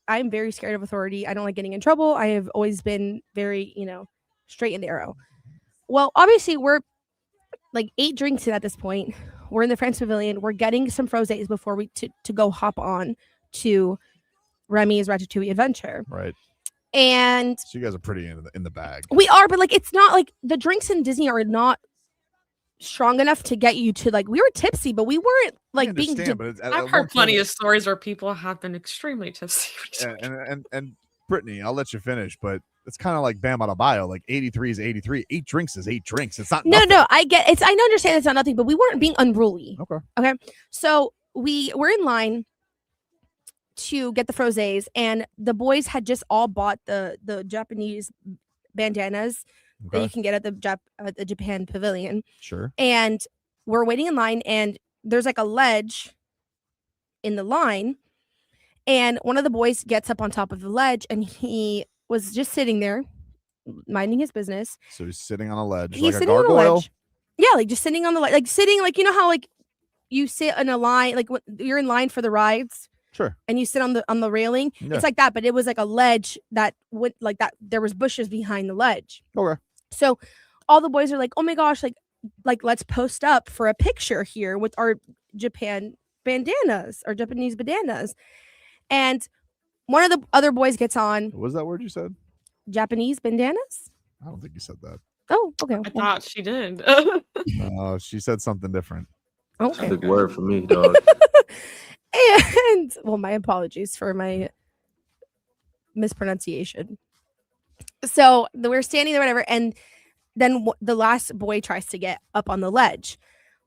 I'm very scared of authority. I don't like getting in trouble. I have always been very, straight and narrow. Well, obviously we're like 8 drinks in at this point. We're in the France Pavilion. We're getting some frosés before we to go hop on to Remy's Ratatouille adventure. Right. And So you guys are pretty in the bag. we are, but it's not like the drinks in Disney are not strong enough to get you to we were tipsy, but we weren't being understand, but it's, at I've one heard plenty point- of stories where people have been extremely tipsy. and Brittany, I'll let you finish, but it's kind of like Bam Adebayo, like 83 is 83. 8 drinks is 8 drinks. It's not nothing. No, I get it's I understand it's not nothing, but we weren't being unruly. Okay. So we were in line to get the frosés, and the boys had just all bought the Japanese bandanas that you Okay. can get at the Japan Pavilion. Sure. And we're waiting in line, and there's like a ledge in the line, and one of the boys gets up on top of the ledge, and he was just sitting there minding his business. So he's sitting on a ledge, He's like a sitting on a gargoyle. ledge. Yeah, just sitting on the ledge, sitting how you sit in a line, when you're in line for the rides. Sure. And you sit on the railing. Yeah. It's like that, but it was like a ledge that went like that. There was bushes behind the ledge. Okay. So all the boys are like, oh my gosh, like let's post up for a picture here with our Japan bandanas or Japanese bandanas. And one of the other boys gets on. What was that word you said? Japanese bandanas? I don't think you said that. Oh, okay. I thought she did. No, she said something different. That's a big word for me, dog. And well, my apologies for my mispronunciation. So we're standing there, whatever, and then the last boy tries to get up on the ledge.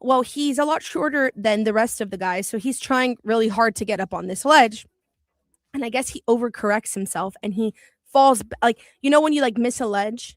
Well, he's a lot shorter than the rest of the guys, so he's trying really hard to get up on this ledge. And I guess he overcorrects himself and he falls, like, you know when you like miss a ledge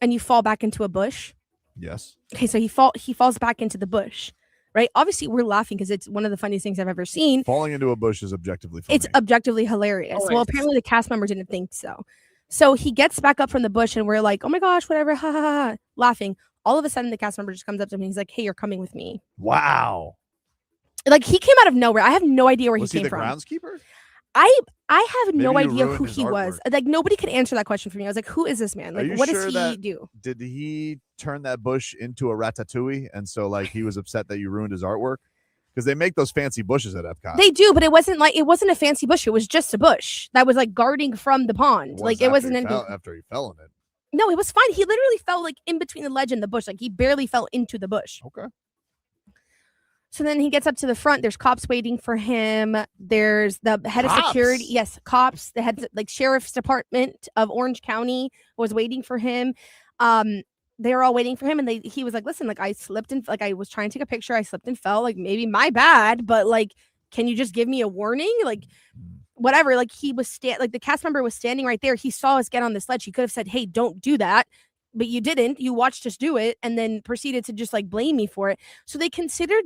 and you fall back into a bush? Yes. Okay, so he falls back into the bush, right? Obviously, we're laughing because it's one of the funniest things I've ever seen. Falling into a bush is objectively funny. It's objectively hilarious. Always. Well, apparently the cast member didn't think so. So he gets back up from the bush and we're like, oh my gosh, whatever, ha ha ha, laughing. All of a sudden, the cast member just comes up to me and he's like, hey, you're coming with me. Wow. Like, he came out of nowhere. I have no idea where Was he he came the from. groundskeeper? I have no Maybe you idea ruined who his he was. artwork. Like, nobody could answer that question for me. I was like, who is this man? Are Like, you what sure does he do? Did he turn that bush into a ratatouille? And so, like, he was upset that you ruined his artwork? Because they make those fancy bushes at Epcot. They do, but it wasn't a fancy bush. It was just a bush that was like guarding from the pond. Like, it wasn't anything. After he fell in it. No, it was fine. He literally fell like in between the ledge and the bush. Like, he barely fell into the bush. Okay. So then he gets up to the front. There's cops waiting for him. There's the head of security. Yes, cops. The head, like, sheriff's department of Orange County was waiting for him. They were all waiting for him, and he was like, listen, like, I slipped and like I was trying to take a picture. I slipped and fell. Like, maybe my bad, but like, can you just give me a warning? Like, whatever. Like, he was like, the cast member was standing right there. He saw us get on the sledge. He could have said, hey, don't do that. But you didn't. You watched us do it and then proceeded to just like blame me for it. So they considered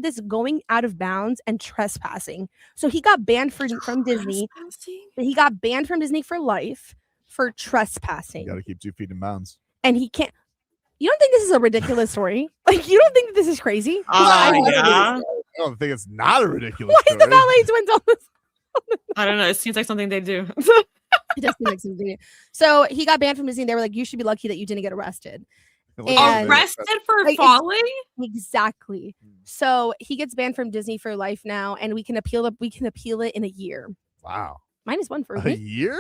this going out of bounds and trespassing. So he got banned from Disney. He got banned from Disney for life for trespassing. You got to keep 2 feet in bounds. And he can't. You don't think this is a ridiculous story? Like, you don't think that this is crazy? Yeah. I don't think it's not a ridiculous Why is the Valet twins on this? I don't know. It seems like something they do. It does seem like something. So he got banned from Disney. They were like, you should be lucky that you didn't get arrested. Arrested for falling? Exactly. So he gets banned from Disney for life now, and we can appeal it in a year. Wow. -1 for A me. year?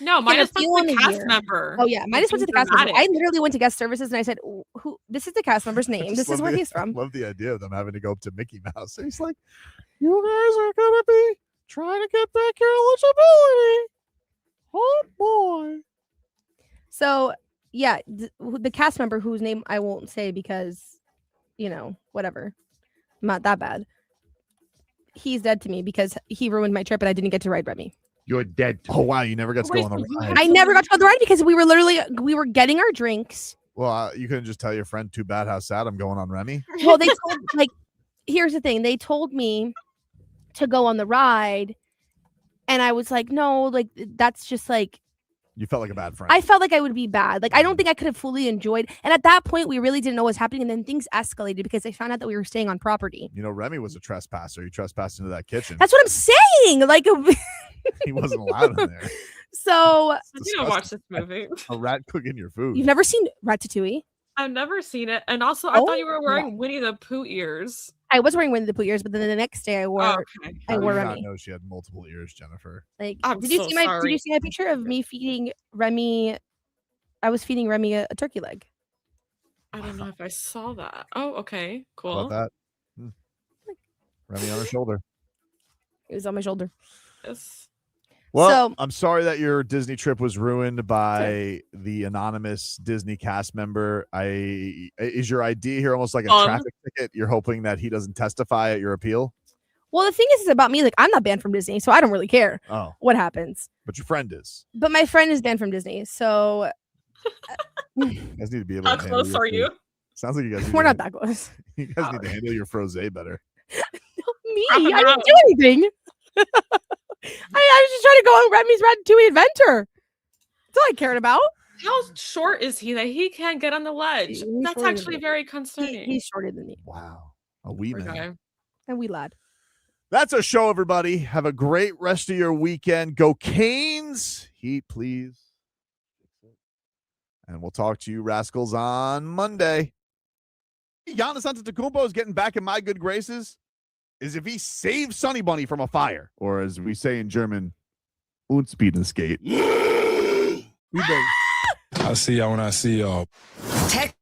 No, You can minus appeal one in the a cast year. member. Oh yeah, -1 It's to the cast member. dramatic. I literally went to guest services and I said, "Who? This is the cast member's name. Just This is love where the- he's from." Love the idea of them having to go up to Mickey Mouse. He's like, you guys are gonna be trying to get back your eligibility. Oh boy. So yeah, the cast member whose name I won't say because, whatever, I'm not that bad. He's dead to me because he ruined my trip and I didn't get to ride Remy. You're dead. Oh wow, you never got to go on the ride. I never got to go on the ride because we were getting our drinks. Well, you couldn't just tell your friend, too bad, how sad I'm going on Remy. Well, they told here's the thing. They told me to go on the ride, and I was like, no, like that's just like You felt like a bad friend. I felt like I would be bad. Like, I don't think I could have fully enjoyed. And at that point, we really didn't know what was happening. And then things escalated because they found out that we were staying on property. Remy was a trespasser. He trespassed into that kitchen. That's what I'm saying. Like, He wasn't allowed in there. so You don't watch this movie. A rat cooking your food. you've never seen Ratatouille? I've never seen it. And also, I thought you were Oh, wearing Winnie the Pooh ears. I was wearing Winnie the Pooh ears, but then the next day I wore Oh, okay. I How wore did you not Remy. know she had multiple ears, Jennifer? Like, I'm did you so see my sorry. picture of me feeding Remy? I was feeding Remy a turkey leg. I don't know if I saw that. Oh, okay. How Cool. about that? Remy on her shoulder. It was on my shoulder. Yes. Well, So- I'm sorry that your Disney trip was ruined by the anonymous Disney cast member. Is your idea here almost like a traffic ticket? You're hoping that he doesn't testify at your appeal? Well, the thing is about me. Like, I'm not banned from Disney, so I don't really care Oh, what happens. but your friend is. But my friend is banned from Disney, so You guys need to be able How to handle close your are you? food. Sounds like you guys. we're not that close. You guys need to handle your frosé better. Me, I didn't do anything. I was just trying to go on Remy's Ratatouille adventure. That's all I cared about. How short is he that he can't get on the ledge? He's That's shorter than actually me. very concerning. He's shorter than me. Wow, a wee Poor man. guy. And we lad. That's our show, everybody. Have a great rest of your weekend. Go Canes. Heat, please. And we'll talk to you rascals on Monday. Giannis Antetokounmpo is getting back in my good graces is if he saves Sonny Bunny from a fire, or as we say in German, Unspieden skate. I'll see y'all when I see y'all. Tech